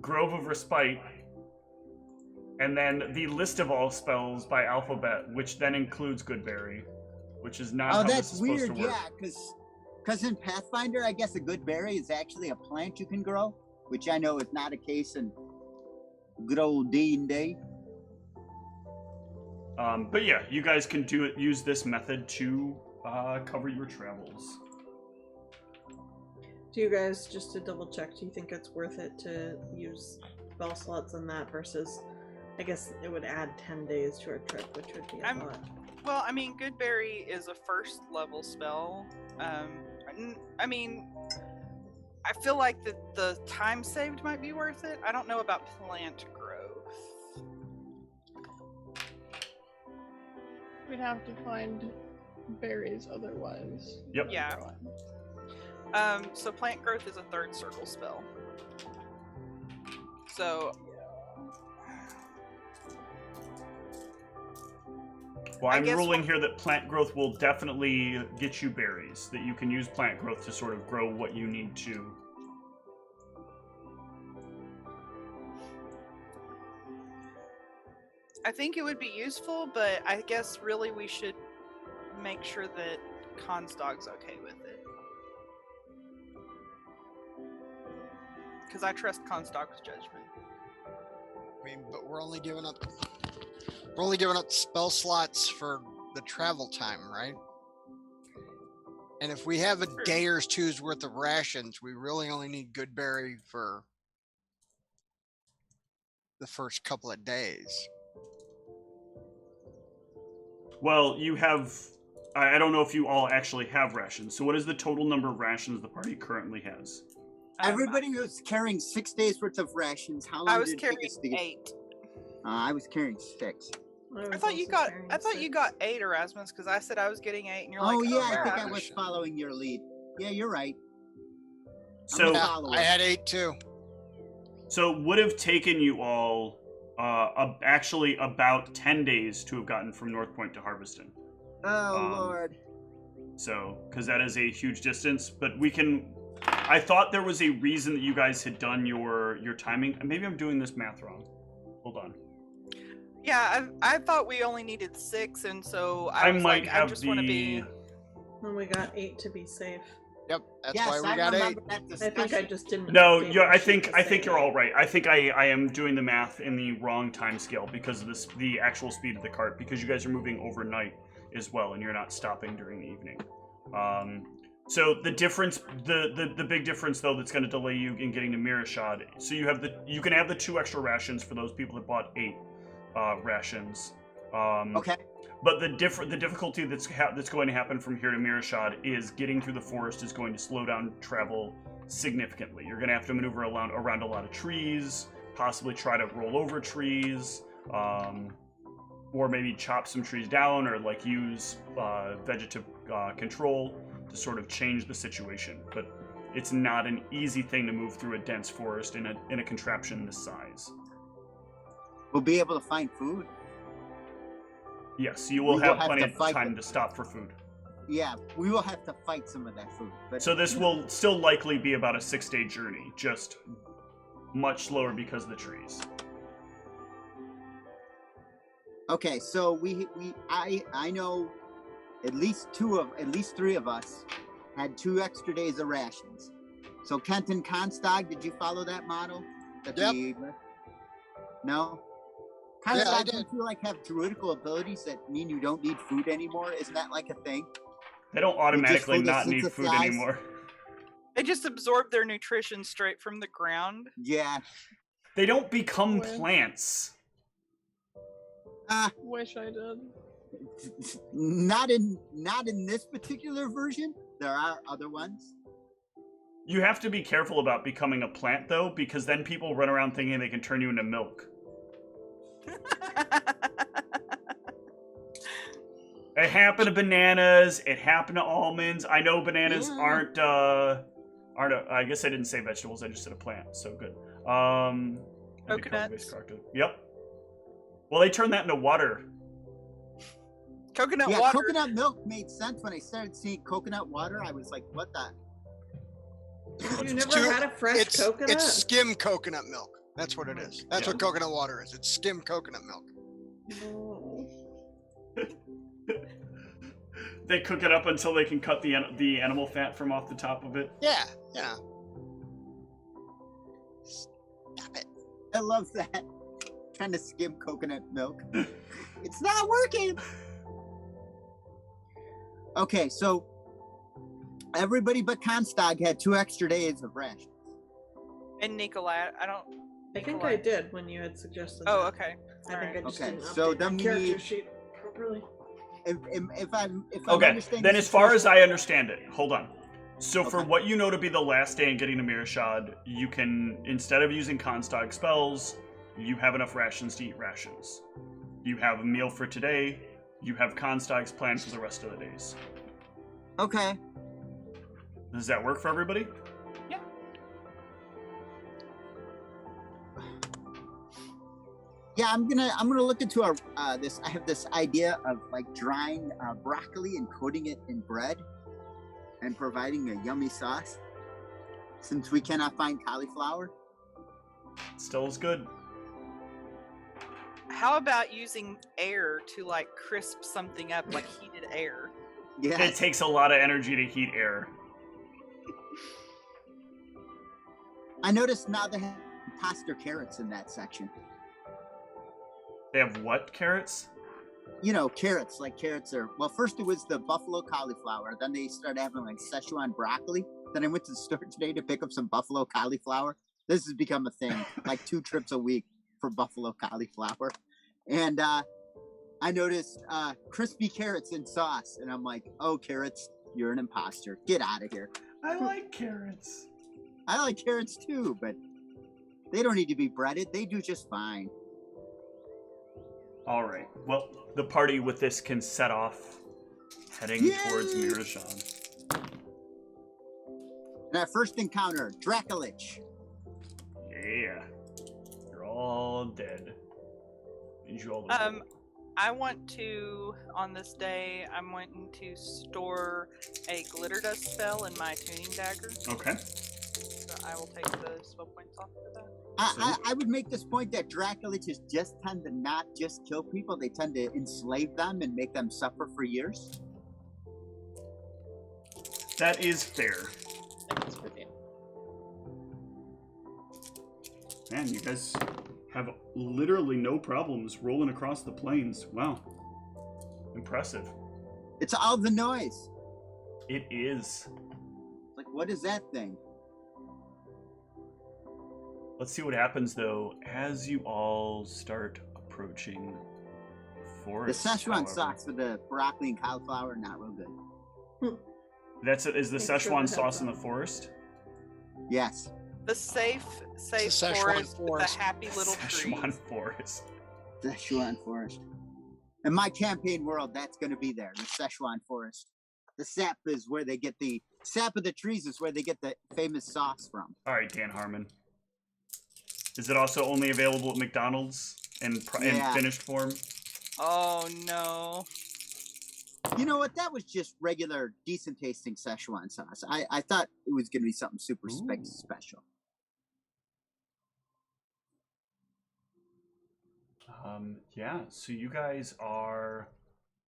Grove of Respite, and then the list of all spells by alphabet, which then includes Goodberry, which is not how this is supposed to work. Yeah, because in Pathfinder, I guess a good berry is actually a plant you can grow, which I know is not a case in good old D&D. But yeah, you guys can use this method to cover your travels. Do you guys, just to double check, do you think it's worth it to use spell slots on that versus, I guess it would add 10 days to our trip, which would be a lot. Well, I mean, Goodberry is a 1st level spell. I mean, I feel like the time saved might be worth it. I don't know about plant growth. We'd have to find berries otherwise. Yep. Yeah. So plant growth is a 3rd circle spell. So. Well, I'm ruling here that plant growth will definitely get you berries, that you can use plant growth to sort of grow what you need to. I think it would be useful, but I guess really we should make sure that Constog's okay with it. Because I trust Constog's judgment. I mean, but we're only giving up spell slots for the travel time, right? And if we have a day or two's worth of rations, we really only need Goodberry for the first couple of days. Well, you have... I don't know if you all actually have rations. So what is the total number of rations the party currently has? Everybody was carrying 6 days worth of rations. How long did it take us to get? 8. I was carrying 6. I thought you got 8, Erasmus, because I said I was getting 8, and you're like, oh yeah, I think yeah. I was following your lead. Yeah, you're right. So I had 8 too. So it would have taken you all actually about 10 days to have gotten from North Point to Harveston. Oh Lord. So, because that is a huge distance, but we can. I thought there was a reason that you guys had done your timing. Maybe I'm doing this math wrong. Hold on. Yeah, I thought we only needed 6, and so I was might like, have I just want to be. When we got 8 to be safe. Yep, that's why we got 8. I think I just didn't. No, I think you're all right. I think I am doing the math in the wrong time scale because of the actual speed of the cart, because you guys are moving overnight as well, and you're not stopping during the evening. So the difference, the big difference though, that's going to delay you in getting to Mearachd. So you can have the 2 extra rations for those people that bought 8 rations. Okay. But the difficulty that's going to happen from here to Mearachd is getting through the forest is going to slow down travel significantly. You're going to have to maneuver around a lot of trees, possibly try to roll over trees, or maybe chop some trees down, or like use vegetative control to sort of change the situation. But it's not an easy thing to move through a dense forest in a contraption this size. we'll be able to find food. Yes, you will We will have have plenty to of fight time them. to stop for food. Yeah, we will have to fight some of that food. But So this will still likely be about a 6-day journey, just much slower because of the trees. okay, so I know at least 3 of us had 2 extra days of rations. So Kenton Constag, did you follow that model? Yep. No? Yeah, I Constag, did. don't you like have druidical abilities that mean you don't need food anymore? Isn't that like a thing? They don't automatically fully not need food synthesize? anymore. They just absorb their nutrition straight from the ground. Yeah. They don't become Well. plants. Wish I did. Not in this particular version. There are other ones. You have to be careful about becoming a plant, though, because then people run around thinking they can turn you into milk. It happened to bananas. It happened to almonds. I know bananas aren't. I guess I didn't say vegetables. I just said a plant. So good. Coconuts. Yep. Well, they turn that into water. Coconut Yeah, water. coconut milk made sense when I started seeing coconut water. I was like, what the? You never Too- had a fresh coconut? It's skim coconut milk. That's what it is. That's Yeah. what coconut water is. It's skim coconut milk. No. They cook it up until they can cut the animal fat from off the top of it. Yeah, yeah. Stop it. I love that. Trying to skim coconut milk. It's not working. Okay, so everybody but Constag had 2 extra days of rations. And Nicolai, I don't. I think Nicolai. I did when you had suggested Oh, that. okay. I think I Alright. just Okay, didn't so update then my we character need- sheet properly. If I'm Okay, understanding then the as far as situation- I understand it, hold on. So for Okay. what you know to be the last day in getting to Mearachd, you can, instead of using Constag spells, you have enough rations to eat rations. You have a meal for today, you have Constags planned for the rest of the days. Okay. Does that work for everybody? Yeah, I'm gonna look into this. I have this idea of like drying broccoli and coating it in bread, and providing a yummy sauce. Since we cannot find cauliflower. Still is good. How about using air to like crisp something up, like heated air? Yeah. It takes a lot of energy to heat air. I noticed now they have pasta carrots in that section. They have what, carrots? You know, carrots. Like carrots are. Well, first it was the buffalo cauliflower. Then they started having like Szechuan broccoli. Then I went to the store today to pick up some buffalo cauliflower. This has become a thing. Like 2 trips a week for buffalo cauliflower. And I noticed crispy carrots in sauce. And I'm like, oh, carrots, you're an imposter. Get out of here. I like carrots. I like carrots too, but they don't need to be breaded. They do just fine. All right. Well, the party with this can set off, heading Yay! towards Mearachd. And our first encounter, Dracolich. Yeah. You're all dead. Need you all to I want to, on this day, I'm wanting to store a glitter dust spell in my tuning dagger. Okay. So I will take the spell points off for that. I would make this point that Dracoliches just tend to not just kill people, they tend to enslave them and make them suffer for years. That is fair. Thanks for the Man, you guys have literally no problems rolling across the plains. Wow. Impressive. It's all the noise. It is. Like, what is that thing? Let's see what happens, though, as you all start approaching The forest. Szechuan however. sauce for the broccoli and cauliflower, not real good. That's it. Is the Make sure Szechuan they sauce have in the forest? Yes. The safe Szechuan forest with forest. the happy little Szechuan trees. forest. Szechuan forest. In my campaign world, that's going to be there. The Szechuan forest. The sap is where they get the sap of the trees is where they get the famous sauce from. All right, Dan Harmon. Is it also only available at McDonald's in Yeah. finished form. Oh no. You know what? That was just regular, decent tasting Szechuan sauce. I thought it was going to be something super Ooh. special. Yeah, so you guys are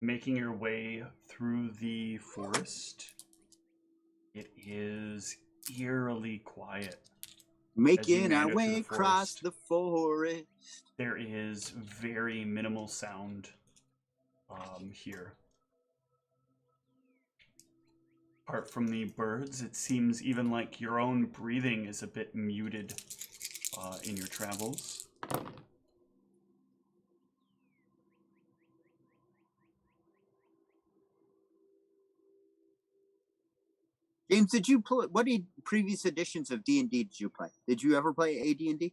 making your way through the forest. It is eerily quiet. Making meander our through way the across forest. the forest. There is very minimal sound here. Apart from the birds, it seems even like your own breathing is a bit muted in your travels. James, did you play? What previous editions of D&D did you play? Did you ever play AD&D?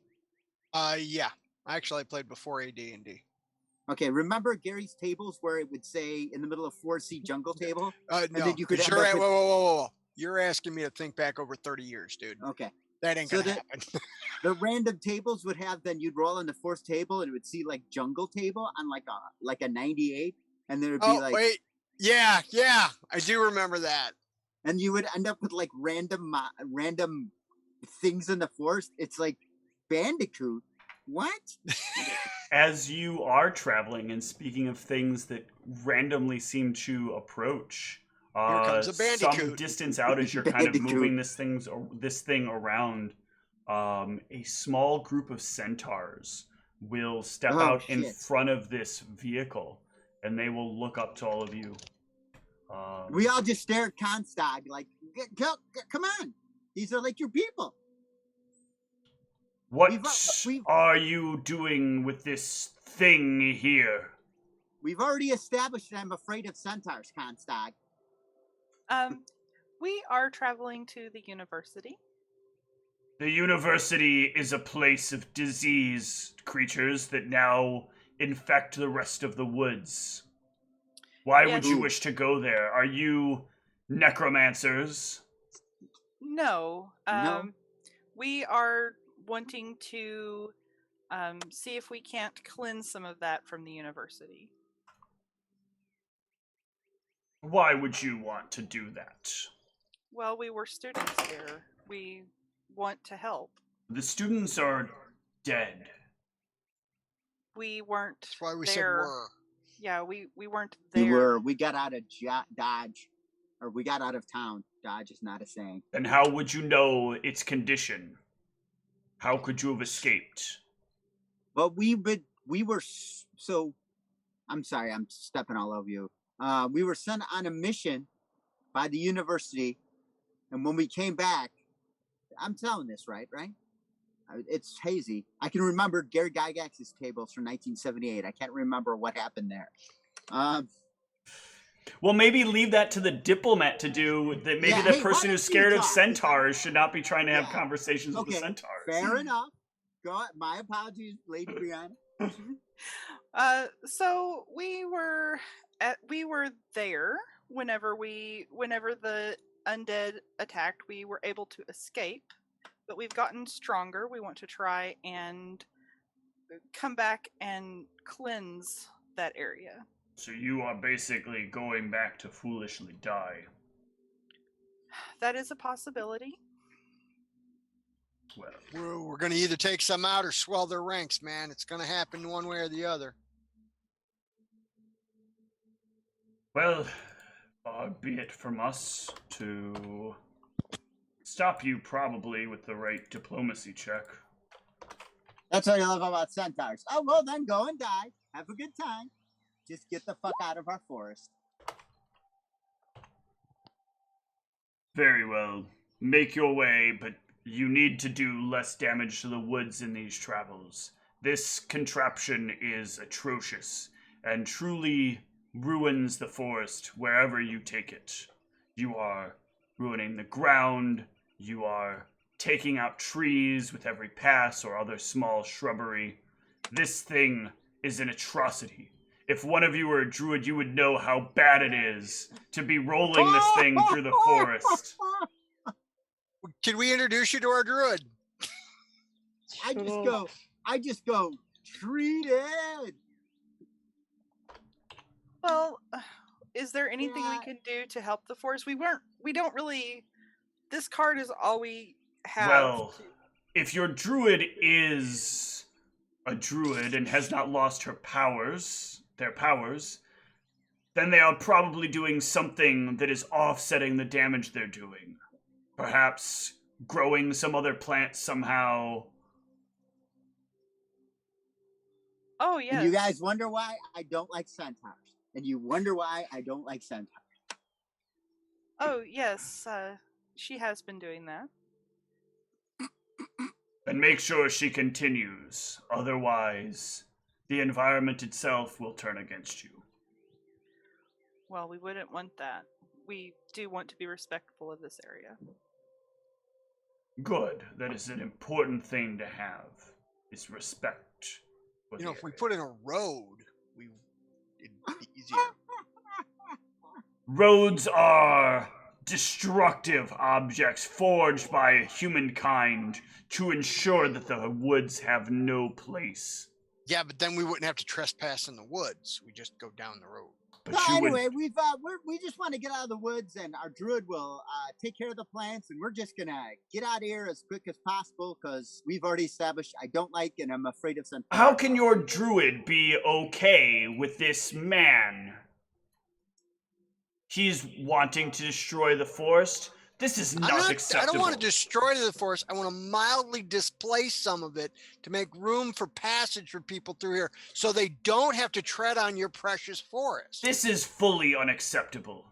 Yeah. Actually, I played before AD&D. Okay, remember Gary's tables where it would say in the middle of 4C jungle table? No, then you could because end you're up with- whoa. You're asking me to think back over 30 years, dude. Okay. That ain't So gonna happen. The random tables would have, then you'd roll on the fourth table and it would see like jungle table on like a 98, and there would be like, wait. Yeah, I do remember that. and you would end up with like random things in the forest. It's like Bandicoot. What? As you are traveling, and speaking of things that randomly seem to approach, Here comes a bandicoot. some distance out as you're kind of Bandicoot. moving this thing around, a small group of centaurs will step out in shit. front of this vehicle, and they will look up to all of you. We all just stare at Constag like, come on, these are like your people. What we've- are you doing with this thing here? We've already established that I'm afraid of centaurs, Constag. We are traveling to the university. The university is a place of disease creatures that now infect the rest of the woods. Why would you wish to go there? Are you necromancers? No. No. We are wanting to see if we can't cleanse some of that from the university. Why would you want to do that? Well, we were students there. We want to help. The students are dead. We weren't That's why we there. said were. Yeah, we weren't there. We got out of Dodge, or we got out of town. Dodge is not a saying. Then how would you know its condition? How could you have escaped? But we were so. I'm sorry, I'm stepping all over you. We were sent on a mission by the university, and when we came back, I'm telling this right? It's hazy. I can remember Gary Gygax's tables from 1978. I can't remember what happened there. Well, maybe leave that to the diplomat to do. That maybe Yeah, the hey, person why who's don't you scared of talk? centaurs should not be trying to have Yeah. conversations with the Okay, centaurs. fair enough. My apologies, Lady Brianna. So we were there whenever the undead attacked. We were able to escape, but we've gotten stronger. We want to try and come back and cleanse that area. So you are basically going back to foolishly die. That is a possibility. Well, We're going to either take some out or swell their ranks, man. It's going to happen one way or the other. well, far be it from us to stop you probably with the right diplomacy check. That's what I love about centaurs. Oh, well, then go and die. Have a good time. Just get the fuck out of our forest. Very well. Make your way, but you need to do less damage to the woods in these travels. This contraption is atrocious and truly ruins the forest wherever you take it. You are ruining the ground. You are taking out trees with every pass or other small shrubbery. This thing is an atrocity. If one of you were a druid, you would know how bad it is to be rolling this thing through the forest. Can we introduce you to our druid? I just go, treated. Well, is there anything we Yeah. can do to help the force? We don't really. This card is all we have. Well, if your druid is a druid and has not lost their powers, then they are probably doing something that is offsetting the damage they're doing. Perhaps growing some other plants somehow. Oh, yes. And you guys wonder why I don't like centaurs. And you wonder why I don't like centaurs. Oh, yes. She has been doing that. And make sure she continues. Otherwise, the environment itself will turn against you. Well, we wouldn't want that. We do want to be respectful of this area. Good. That is an important thing to have, is respect. For You the know, if we area. put in a road, it'd be easier. Roads are destructive objects forged by humankind to ensure that the woods have no place. Yeah, but then we wouldn't have to trespass in the woods. We just go down the road. But So you anyway, would... we just want to get out of the woods, and our druid will take care of the plants, and we're just gonna get out of here as quick as possible because we've already established I don't like and I'm afraid of centaurs. How can your druid be okay with this man? He's wanting to destroy the forest. This is not acceptable. I don't want to destroy the forest. I want to mildly displace some of it to make room for passage for people through here so they don't have to tread on your precious forest. This is fully unacceptable.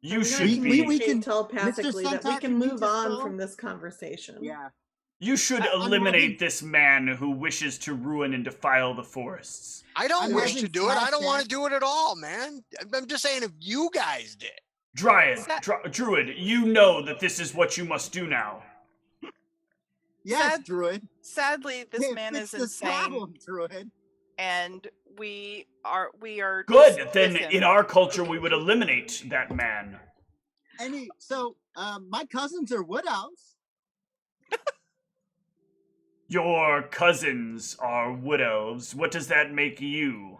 You I'm should gonna be... communicate telepathically Mr. that we Centaur, can can you move just on go? from this conversation. Yeah. You should I'm eliminate having- this man who wishes to ruin and defile the forests. I don't I'm wish having to do it. I don't want to flashbacks. do it at all, man. I'm just saying if you guys did. Dryad, Druid, you know that this is what you must do now. Yes, Sad- druid. Sadly, this Hey, man fix is this insane, problem, druid. and we are Good, just then with him. in our culture we would eliminate that man. My cousins are wood elves. Your cousins are wood elves. What does that make you?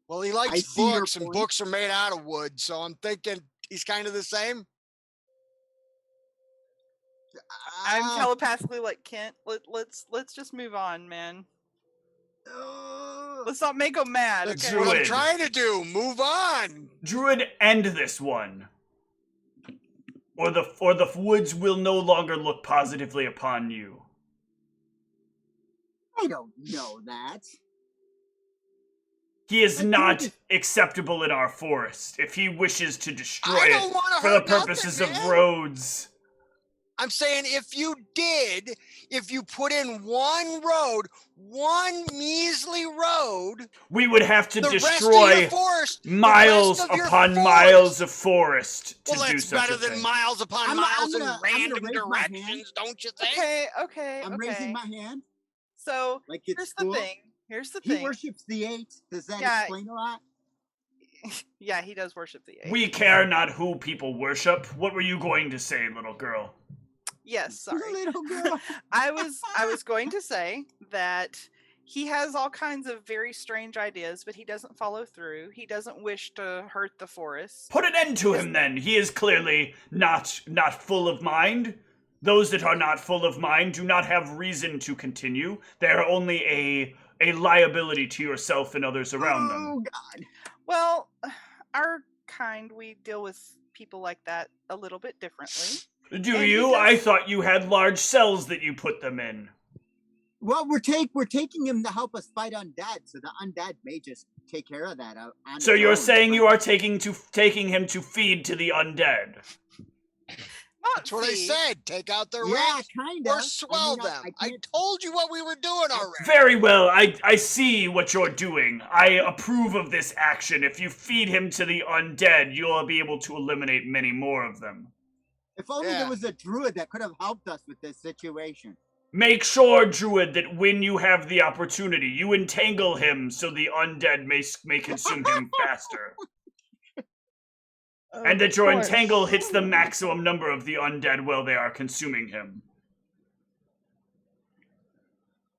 Well, he I likes see your books, and point. books are made out of wood, so I'm thinking he's kind of the same. I'm Ah, telepathically like, Kent, let's just move on, man. ugh. Let's not make him mad, That's okay? what I'm Druid. trying to do. Move on. Druid, end this one. Or the woods will no longer look positively upon you. I don't know that. He is I think not it's- acceptable in our forest. If he wishes to destroy I it don't want to for the hurt nothing, purposes of man. roads, I'm saying if you put in one road, one measly road, we would have to the rest of destroy your forest, the miles rest of your upon forest- miles of forest to Well, do that's such better a than thing. miles upon I'm miles in gonna random raise my hand. directions, don't you think? Okay. I'm raising my hand So like it's here's school. the thing. Here's the He thing. worships the eight. Does that Yeah. explain a lot? Yeah, he does worship the eight. We care not who people worship. What were you going to say, little girl? Yes, sorry. Little girl. I was going to say that he has all kinds of very strange ideas, but he doesn't follow through. He doesn't wish to hurt the forest. Put an end to him then. He is clearly not full of mind. Those that are not full of mind do not have reason to continue. They are only a liability to yourself and others around them. Oh God. Well, our kind, we deal with people like that a little bit differently. Do And he you? does- I thought you had large cells that you put them in. Well, we're taking him to help us fight undead, so the undead may just take care of that. On So its you're own, saying but- you are taking him to feed to the undead. Not That's what I feed. said. Take out their Yeah, ranks kind of. or swell them. I can't- told you what we were doing already. Very well. I see what you're doing. I approve of this action. If you feed him to the undead, you'll be able to eliminate many more of them. If only Yeah. there was a druid that could have helped us with this situation. Make sure, Druid, that when you have the opportunity, you entangle him so the undead may consume him faster. And that your entangle hits the maximum number of the undead while they are consuming him.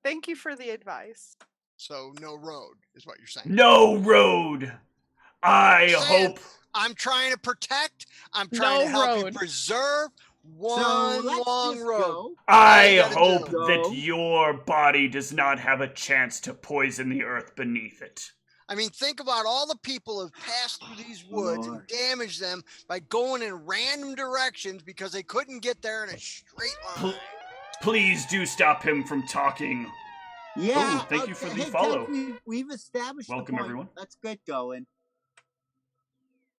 Thank you for the advice. So no road is what you're saying. No road. I hope. I'm trying to protect. I'm trying to help you road. preserve one So let's long just road. go. I gotta hope do. that Go. your body does not have a chance to poison the earth beneath it. I mean, think about all the people who have passed through these woods and Lord. damaged them by going in random directions because they couldn't get there in a straight line. Please do stop him from talking. Yeah. Oh, thank you for the hey, follow. Kent, we've established Welcome, the point. everyone. Let's get going.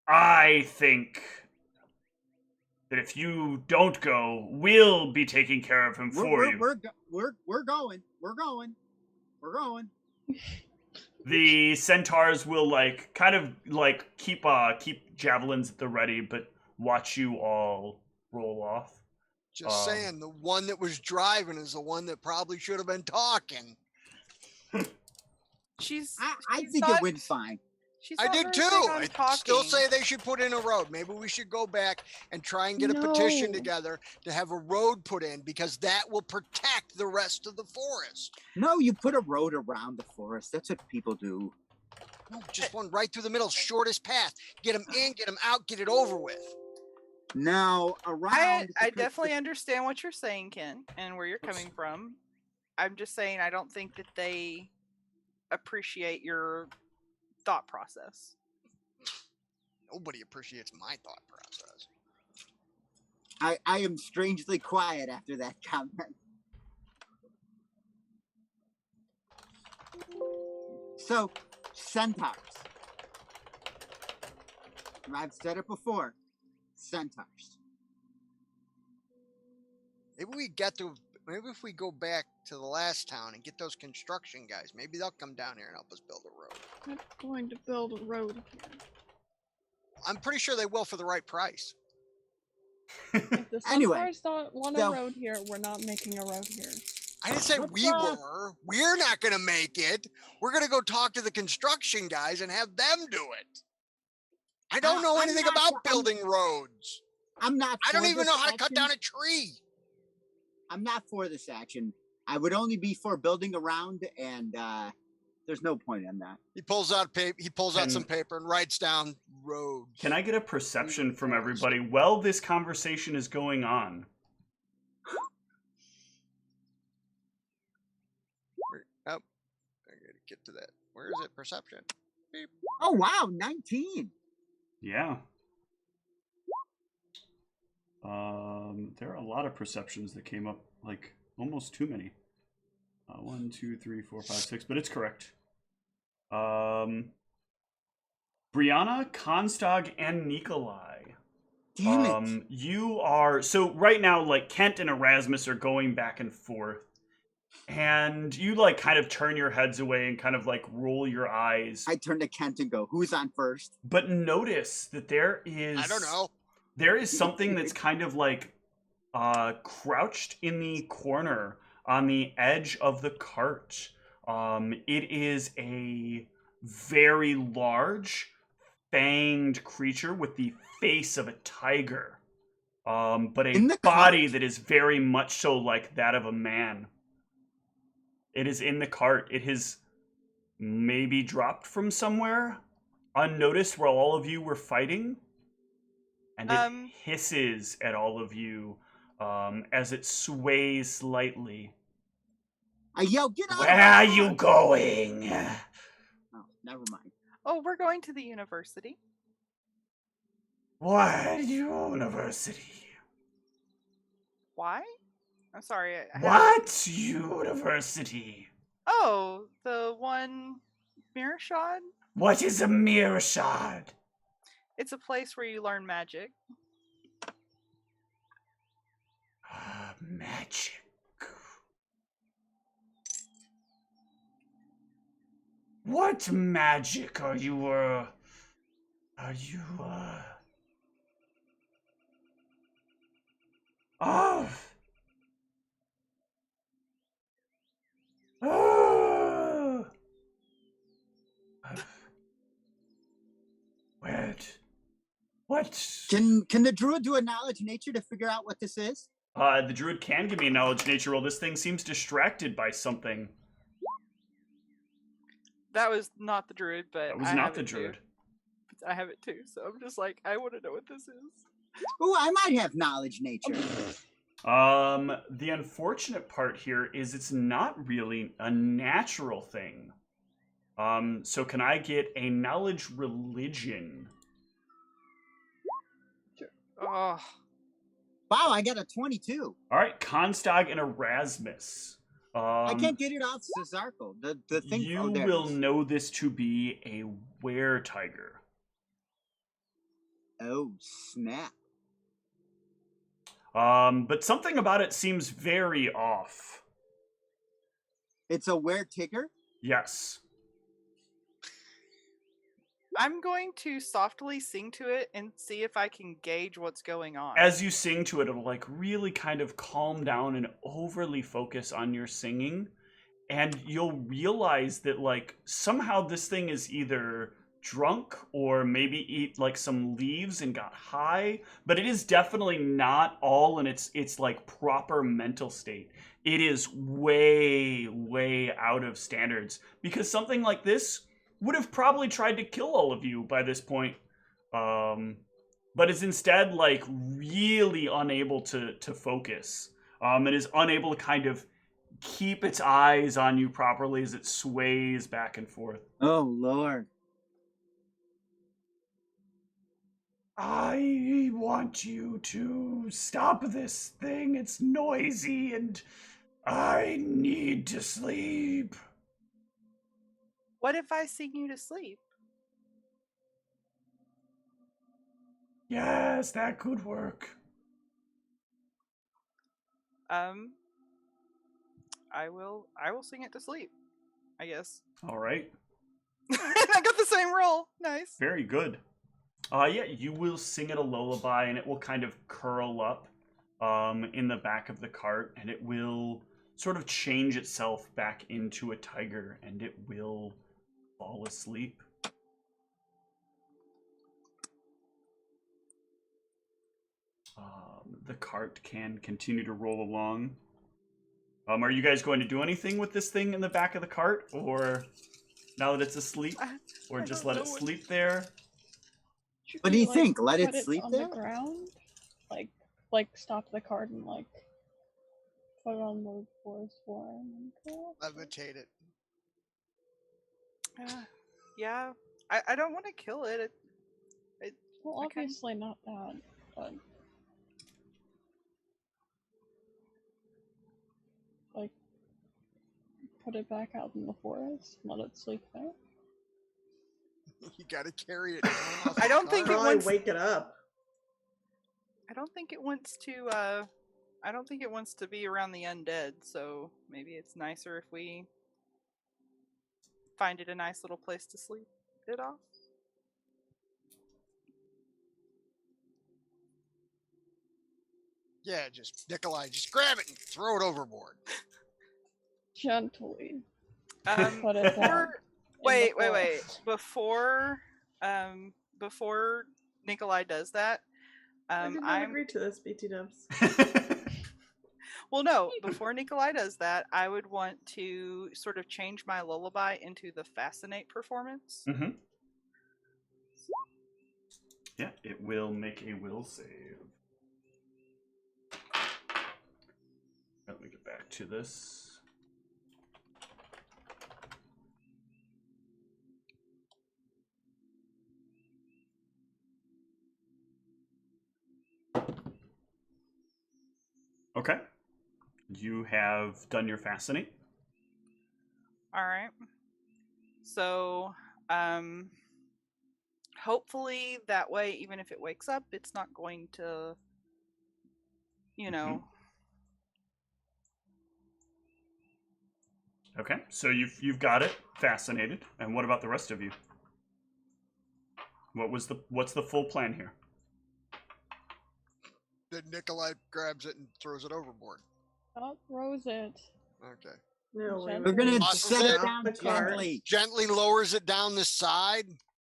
I think that if you don't go, we'll be taking care of him for you. We're going. We're going. The centaurs will kind of keep javelins at the ready, but watch you all roll off. Just saying, the one that was driving is the one that probably should have been talking. I She's think not, it went fine. She's I not did very too. big on I talking. still say they should put in a road. Maybe we should go back and try and get a petition No. together to have a road put in because that will protect the rest of the forest. No, you put a road around the forest. That's what people do. No, just one right through the middle, shortest path. Get them in, get them out, get it over with. No, around. I definitely understand what you're saying, Ken, and where you're coming from. I'm just saying I don't think that they appreciate your thought process. Nobody appreciates my thought process. I am strangely quiet after that comment. So, centaurs. I've said it before. Centaurs. Maybe if we go back to the last town and get those construction guys, maybe they'll come down here and help us build a road. I'm going to build a road here. I'm pretty sure they will for the right price. If the Anyway, Centaurs don't want so- a road here, we're not making a road here. I didn't say What's we up? were. We're not going to make it. We're going to go talk to the construction guys and have them do it. I don't know I'm anything not- about building roads. I'm not. I don't for even this know how to cut action. down a tree. I'm not for this action. I would only be for building around, and there's no point in that. He pulls out paper. He pulls out Can- some paper and writes down roads. Can I get a perception from everybody while this conversation is going on? Oh, I gotta get to that. Where is it? Perception. Beep. Oh wow, 19. Yeah. There are a lot of perceptions that came up, almost too many. 1, 2, 3, 4, 5, 6, but it's correct. Brianna, Konstag, and Nikolai. Damn it. You are so right now, Kent and Erasmus are going back and forth, and you kind of turn your heads away and kind of roll your eyes. I turn to Kent and go, "Who's on first?" But notice that there is I don't know. There is something that's kind of crouched in the corner on the edge of the cart. It is a very large, fanged creature with the face of a tiger, but In a the body cart? that is very much so like that of a man. It is in the cart. It has maybe dropped from somewhere, unnoticed while all of you were fighting. And it hisses at all of you as it sways slightly. I yell, "Get out!" Where are you going? Oh, never mind. Oh, we're going to the university. What university? Why? I'm sorry. I had- What university? Oh, the one Mearachd? What is a Mearachd? It's a place where you learn magic. Magic. What magic are you, Oh. Oh. What? Can the druid do a knowledge nature to figure out what this is? The druid can give me a knowledge nature roll. This thing seems distracted by something. That was not the druid, but That was I not have the it too. druid. I have it too, so I'm just like, I want to know what this is. Oh, I might have knowledge nature. The unfortunate part here is it's not really a natural thing. So can I get a knowledge religion? Oh, Wow, I got a 22. All right, Constag and Erasmus. I can't get it off Cesarco. The thing. You Oh, there it will is. know this to be a were-tiger. Oh, snap. But something about it seems very off. It's a were-tigger? Yes. I'm going to softly sing to it and see if I can gauge what's going on. As you sing to it, it'll like really kind of calm down and overly focus on your singing. And you'll realize that like somehow this thing is either drunk or maybe eat like some leaves and got high, but it is definitely not all in its like proper mental state. It is way out of standards because something like this would have probably tried to kill all of you by this point, but is instead like really unable to focus, and is unable to kind of keep its eyes on you properly as it sways back and forth. Oh, Lord. I want you to stop this thing. It's noisy and I need to sleep. What if I sing you to sleep? Yes, that could work. I will sing it to sleep, I guess. All right. I got the same roll. Nice. Very good. Yeah, you will sing it a lullaby, and it will kind of curl up in the back of the cart, and it will sort of change itself back into a tiger, and it will fall asleep. The cart can continue to roll along. Are you guys going to do anything with this thing in the back of the cart, or now that it's asleep, or just let it sleep there? Should What we, do you like, think? Let it put sleep on there? the ground? Like stop the cart and like put it on the forest floor and then kill it? Levitate it. Yeah. I don't want to kill it. Well, I kinda- obviously not that, but like put it back out in the forest, let it sleep there. You gotta carry it. down off I the don't think cart. it Probably wants. wake it up. I don't think it wants to. I don't think it wants to be around the undead. So maybe it's nicer if we find it a nice little place to sleep it off. Yeah, just Nikolai, just grab it and throw it overboard. Gently Before, put it down. in the wait. forest. Before Nikolai does that, I did not I'm agree to this, BT Dubs. well. No, before Nikolai does that, I would want to sort of change my lullaby into the fascinate performance. Mm-hmm. Yeah, it will make a will save. Let me get back to this. Okay. You have done your fascinate. All right. So, hopefully that way, even if it wakes up, it's not going to, you know. Okay, so you've got it fascinated. And what about the rest of you? What's the full plan here? Then Nikolai grabs it and throws it overboard. Not throws it. Okay. No, We're We're gonna Tosses set it it down the cart. gently. Gently lowers it down the side.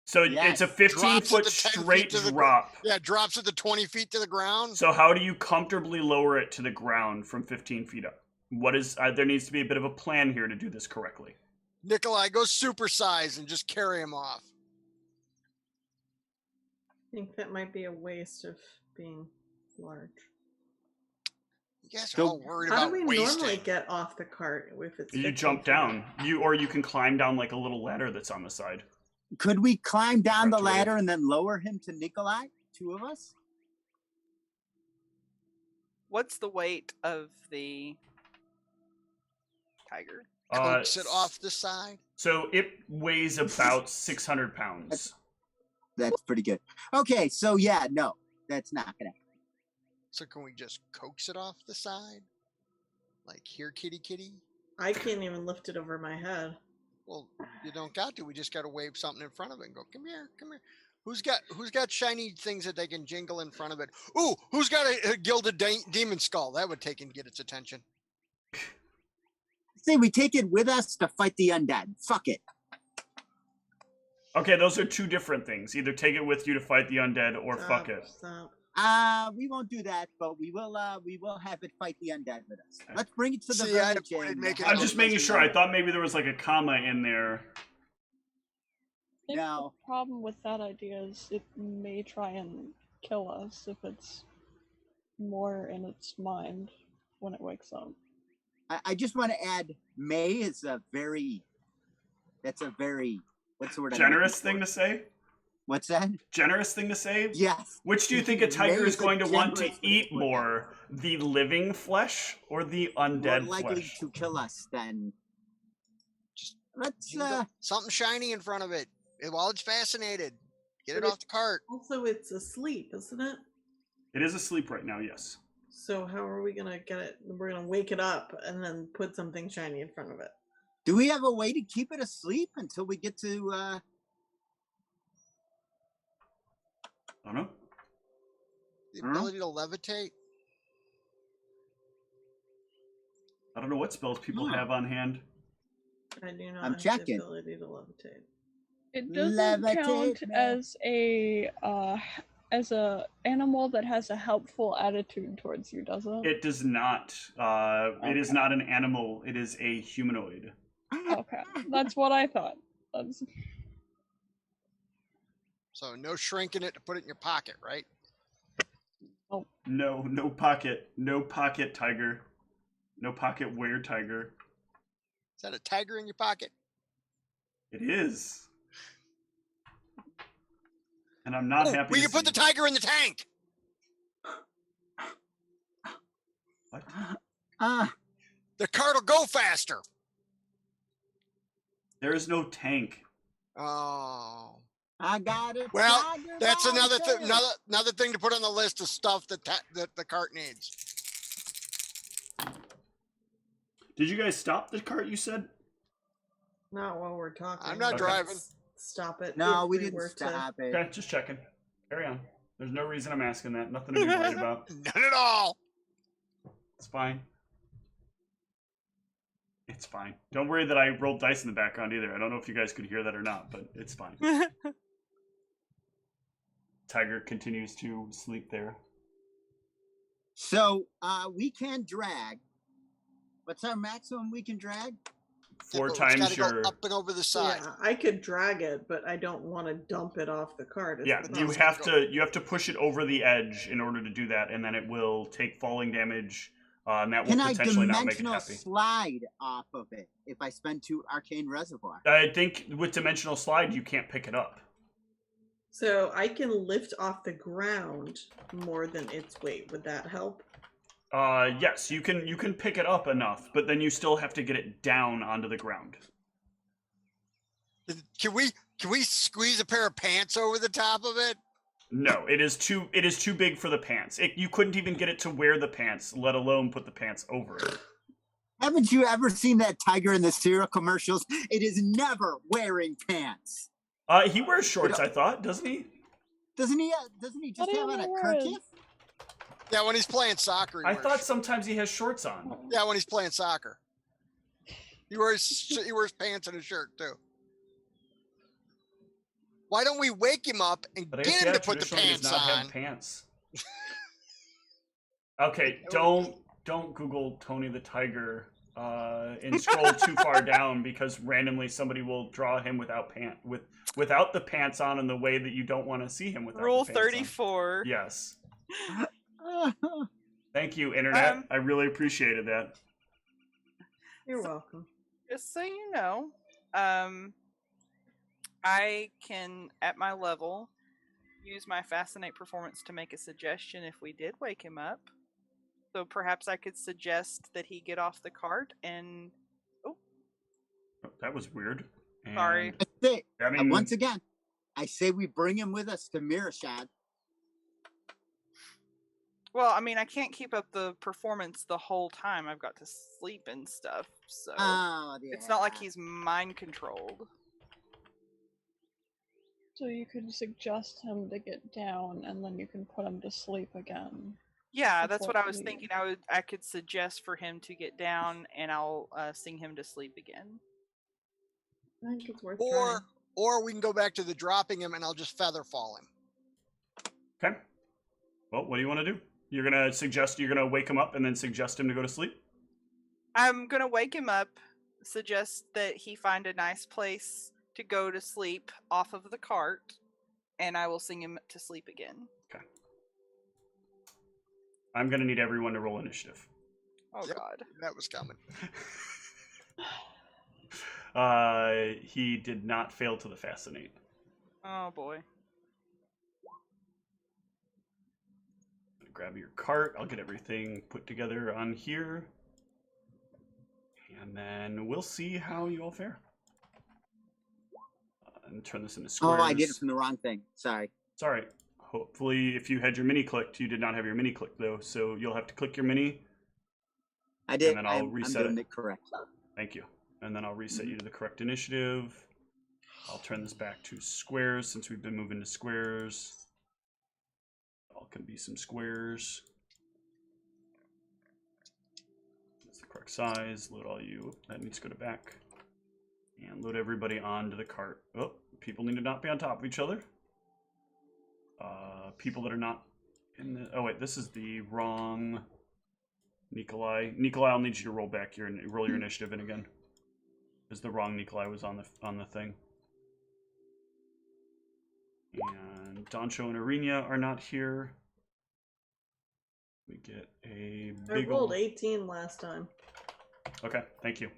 So Yes. it's a Drops 15-foot at the 10 feet straight to the drop. Yeah, drops at the 20 feet to the ground. So how do you comfortably lower it to the ground from 15 feet up? What is there needs to be a bit of a plan here to do this correctly. Nikolai, go supersize and just carry him off. I think that might be a waste of being large. You guys are So, all worried How about do we wasting. normally get off the cart if it's You 15 jump feet? down. You can climb down like a little ladder that's on the side. Could we climb down the Correct, Wade. ladder and then lower him to Nikolai? 2 of us? What's the weight of the tiger? Coax it off the side. So it weighs about 600 pounds. That's pretty good. Okay, so yeah, no, that's not gonna happen. So can we just coax it off the side? Like, here, kitty, kitty? I can't even lift it over my head. Well, you don't got to. We just got to wave something in front of it and go, come here, come here. Who's got shiny things that they can jingle in front of it? Ooh, who's got a gilded demon skull? That would take and get its attention. Say we take it with us to fight the undead. Fuck it. Okay, those are two different things. Either take it with you to fight the undead or fuck it. Stop. We won't do that, but we will have it fight the undead with us. Let's bring it to the See, I village. avoided and making have I'm it just it making fight sure. the I thought maybe there was like a comma in there. I think No. the problem with that idea is it may try and kill us if it's more in its mind when it wakes up. I just want to add, May is a very, what's the word? I'm Generous looking thing for? to say? What's that? Generous thing to say? Yes. Which do you think a tiger May is going to want to generous with eat its foot. more? The living flesh or the More undead likely flesh? to kill us than. Just Let's. Jingle something shiny in front of it while it's fascinated. Get it But off the cart. Also, it's asleep, isn't it? It is asleep right now, yes. So how are we gonna get it? We're gonna wake it up and then put something shiny in front of it. Do we have a way to keep it asleep until we get to? I don't know. The Huh? ability to levitate. I don't know what spells people Hmm. have on hand. I do not I'm have checking. the ability to levitate. It doesn't count Levitate, as a animal that has a helpful attitude towards you, does it? It does not. It is Okay. not an animal. It is a humanoid. Okay, that's what I thought. That's... So no shrinking it to put it in your pocket, right? No pocket. No pocket tiger. No pocket were tiger. Is that a tiger in your pocket? It is. And I'm not Oh, happy we to can put see the tiger in the tank. What? The cart will go faster. There is no tank. Oh. I got it. Well, that's another thing to put on the list of stuff that the cart needs. Did you guys stop the cart, you said? Not while we're talking. I'm not Okay. driving. Stop it. No, if we didn't were to- stop it. Okay, just checking. Carry on. There's no reason I'm asking that. Nothing to be worried about. None at all. It's fine. It's fine. Don't worry that I rolled dice in the background either. I don't know if you guys could hear that or not, but it's fine. Tiger continues to sleep there. So we can drag. What's our maximum we can drag? Four It's times gotta your... go up and over the side. Yeah, I could drag it, but I don't want to dump it off the cart. is Yeah, the you problem. have to push it over the edge in order to do that, and then it will take falling damage, and that will Can I potentially not make it dimensional happy. slide off of it if I spend 2 arcane reservoir? I think with dimensional slide, you can't pick it up. So I can lift off the ground more than its weight. Would that help? Yes, you can pick it up enough, but then you still have to get it down onto the ground. Can we squeeze a pair of pants over the top of it? No, it is too big for the pants. You couldn't even get it to wear the pants, let alone put the pants over it. Haven't you ever seen that tiger in the cereal commercials? It is never wearing pants. He wears shorts, I thought, doesn't he? Doesn't he just What have on a even kerchief? Yeah, when he's playing soccer. He I wears thought sometimes he has shorts on. Yeah, when he's playing soccer. He wears pants and a shirt too. Why don't we wake him up and But I get guess, him yeah, to put the traditionally does pants not on? have pants. Okay, don't Google Tony the Tiger and scroll too far down, because randomly somebody will draw him without the pants on in the way that you don't want to see him without Rule the pants 34. on. Yes. Thank you, Internet. I really appreciated that. You're welcome. Just so you know, I can, at my level, use my Fascinate performance to make a suggestion if we did wake him up. So perhaps I could suggest that he get off the cart and... Oh, that was weird. And, sorry. I mean, once again, I say we bring him with us to Mearachd. Well, I mean, I can't keep up the performance the whole time. I've got to sleep and stuff, so... Oh, yeah. It's not like he's mind-controlled. So you could suggest him to get down, and then you can put him to sleep again. Yeah, that's what I was Leave. thinking. I could suggest for him to get down, and I'll sing him to sleep again. I think it's worth trying. Or we can go back to the dropping him, and I'll just feather fall him. Okay. Well, what do you want to do? You're gonna wake him up and then suggest him to go to sleep? I'm gonna wake him up, suggest that he find a nice place to go to sleep off of the cart, and I will sing him to sleep again. Okay. I'm gonna need everyone to roll initiative. Oh, Yep. God. That was coming. He did not fail to the Fascinate. Oh, boy. Grab your cart. I'll get everything put together on here. And then we'll see how you all fare. And turn this into squares. Oh, I did it from the wrong thing. Sorry. Sorry. Hopefully, if you had your mini clicked, you did not have your mini clicked, though. So you'll have to click your mini. I did. And then I'll reset I'm doing it. it correct. Thank you. And then I'll reset you to the correct initiative. I'll turn this back to squares since we've been moving to squares. All can be some squares. That's the correct size. Load all you. That needs to go to back. And load everybody onto the cart. Oh, people need to not be on top of each other. People that are not in the... Oh, wait, this is the wrong... Nikolai, I'll need you to roll back roll your initiative in again. Because the wrong Nikolai was on the thing. And Doncho and Arena are not here. We get a big I rolled 18 last time. Okay, thank you.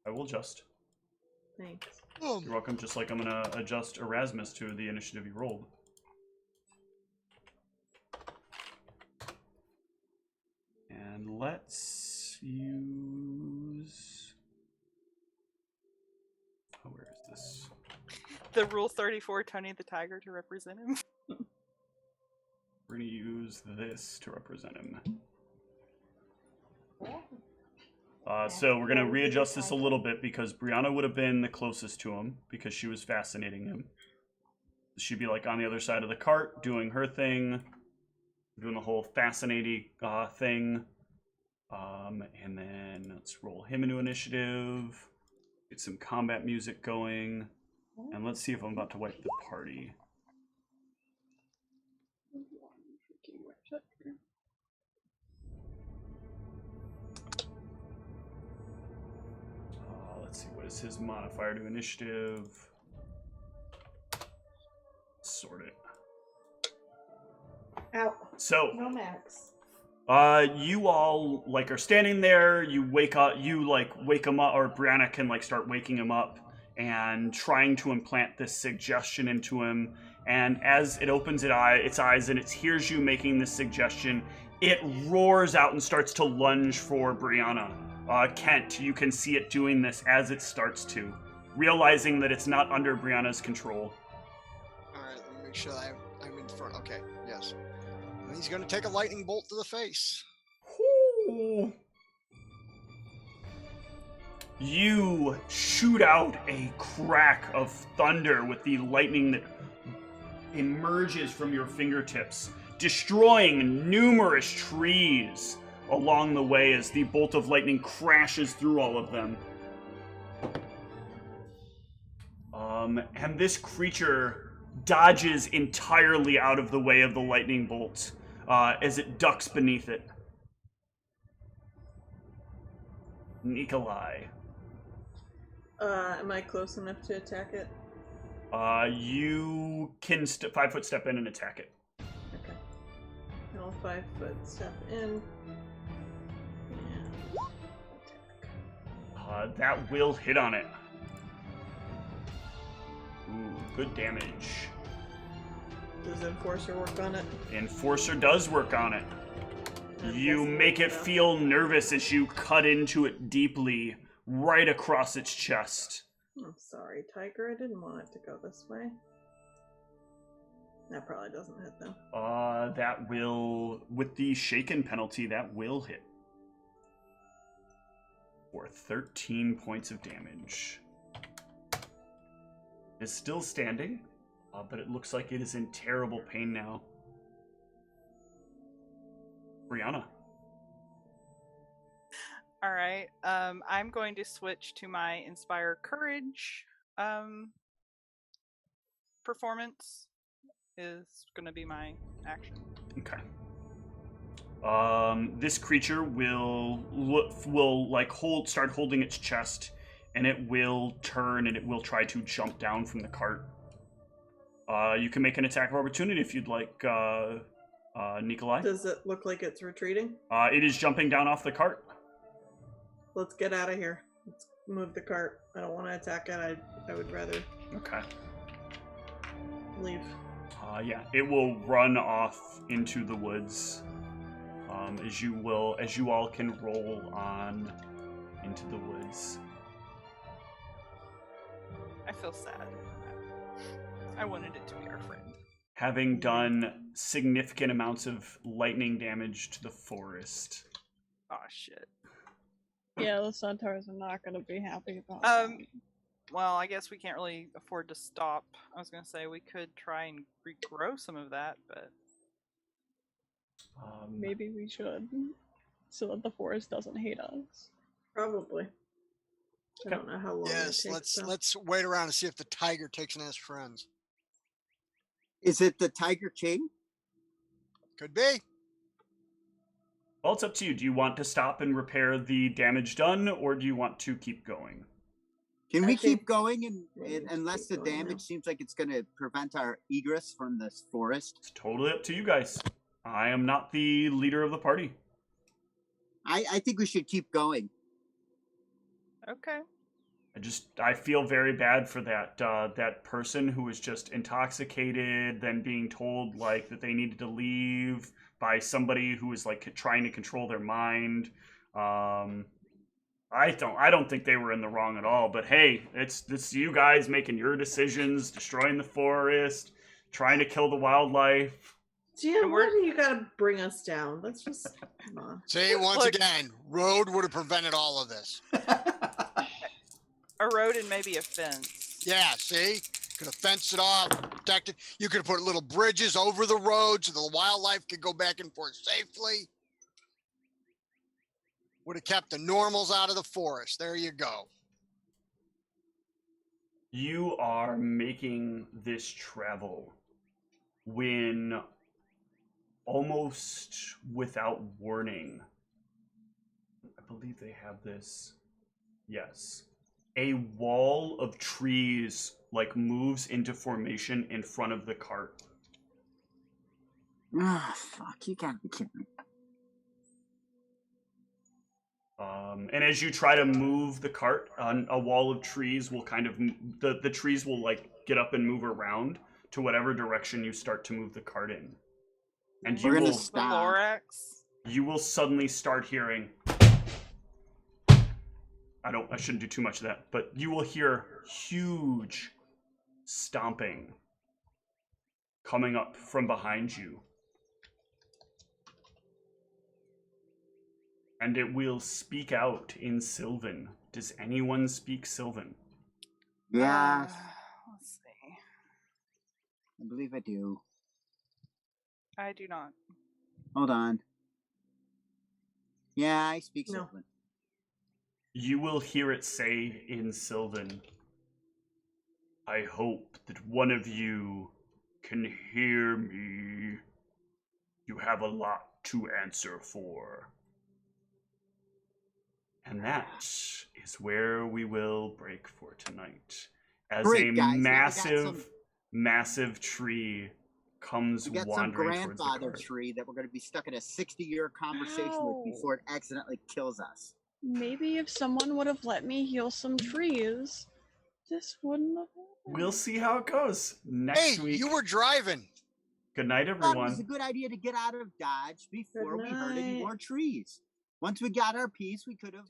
I will adjust. Thanks. You're welcome, just like I'm going to adjust Erasmus to the initiative you rolled. And let's use... Oh, where is this? The Rule 34 Tony the Tiger to represent him. We're going to use this to represent him. So we're going to readjust this a little bit because Brianna would have been the closest to him because she was fascinating him. She'd be like on the other side of the cart doing her thing, doing the whole fascinating thing. And then let's roll him into initiative, get some combat music going, and let's see if I'm about to wipe the party. Let's see, what is his modifier to initiative? Sort it. Ow. So, No max. you all like are standing there. You wake up. You like wake him up, or Brianna can like start waking him up and trying to implant this suggestion into him. And as it opens its eyes and it hears you making this suggestion, it roars out and starts to lunge for Brianna. Kent, you can see it doing this as it starts to, realizing that it's not under Brianna's control. All right, let me make sure I'm in front. Okay, yes. And he's going to take a lightning bolt to the face. Ooh. You shoot out a crack of thunder with the lightning that emerges from your fingertips, destroying numerous trees along the way as the bolt of lightning crashes through all of them. And this creature dodges entirely out of the way of the lightning bolt as it ducks beneath it. Nikolai. Am I close enough to attack it? You can 5-foot step in and attack it. Okay. I'll 5-foot step in. And attack. That will hit on it. Ooh, good damage. Does Enforcer work on it? Enforcer does work on it. I'm You guessing make it so. feel nervous as you cut into it deeply, right across its chest. I'm sorry, Tiger. I didn't want it to go this way. That probably doesn't hit though. That will, with the shaken penalty, that will hit. For 13 points of damage. It's still standing, but it looks like it is in terrible pain now. Brianna. All right. I'm going to switch to my Inspire Courage performance. Is going to be my action. Okay. This creature will start holding its chest, and it will turn and it will try to jump down from the cart. You can make an attack of opportunity if you'd like, Nikolai. Does it look like it's retreating? It is jumping down off the cart. Let's get out of here. Let's move the cart. I don't want to attack it. I would rather Okay. leave. Yeah, it will run off into the woods. As you all can roll on into the woods. I feel sad. I wanted it to be our friend. Having done significant amounts of lightning damage to the forest. Oh shit. Yeah, the centaurs are not going to be happy about Well, I guess we can't really afford to stop. I was gonna say we could try and regrow some of that, but maybe we should, so that the forest doesn't hate us. Probably. I don't know how long Yes, it takes. let's wait around and see if the tiger takes in his friends. Is it the Tiger King? Could be. Well, it's up to you. Do you want to stop and repair the damage done, or do you want to keep going? Can I we think keep going maybe unless the keep going damage now. seems like it's going to prevent our egress from this forest? It's totally up to you guys. I am not the leader of the party. I think we should keep going. okay. I feel very bad for that person who was just intoxicated, then being told like that they needed to leave by somebody who was like trying to control their mind. I don't think they were in the wrong at all. But hey, it's you guys making your decisions, destroying the forest, trying to kill the wildlife. Jim, why do you gotta bring us down? Let's just come on. See, once Look. again, road would have prevented all of this. A road and maybe a fence. Yeah, see? Could have fenced it off, protected. You could have put little bridges over the road so the wildlife could go back and forth safely. Would have kept the normals out of the forest. There you go. You are making this travel when almost without warning, I believe they have this. Yes. A wall of trees like moves into formation in front of the cart. Ah, fuck, you gotta be kidding me. And as you try to move the cart, a wall of trees will kind of the trees will like get up and move around to whatever direction you start to move the cart in. And We're gonna The stop. Lorax. you will suddenly start hearing. I shouldn't do too much of that, but you will hear huge stomping coming up from behind you. And it will speak out in Sylvan. Does anyone speak Sylvan? Yeah, Let's see. I believe I do. I do not. Hold on. Yeah, I speak No. Sylvan. You will hear it say in Sylvan, I hope that one of you can hear me. You have a lot to answer for. And that is where we will break for tonight. As Great, a guys. massive tree comes We got some wandering towards the grandfather cart. tree that we're going to be stuck in a 60-year conversation with before it accidentally kills us. Maybe if someone would have let me heal some trees, this wouldn't have happened. We'll see how it goes next week. You were driving. Good night, I thought it everyone. was a good idea to get out of Dodge before Good we hurt any night. more trees. Once we got our piece, we could have...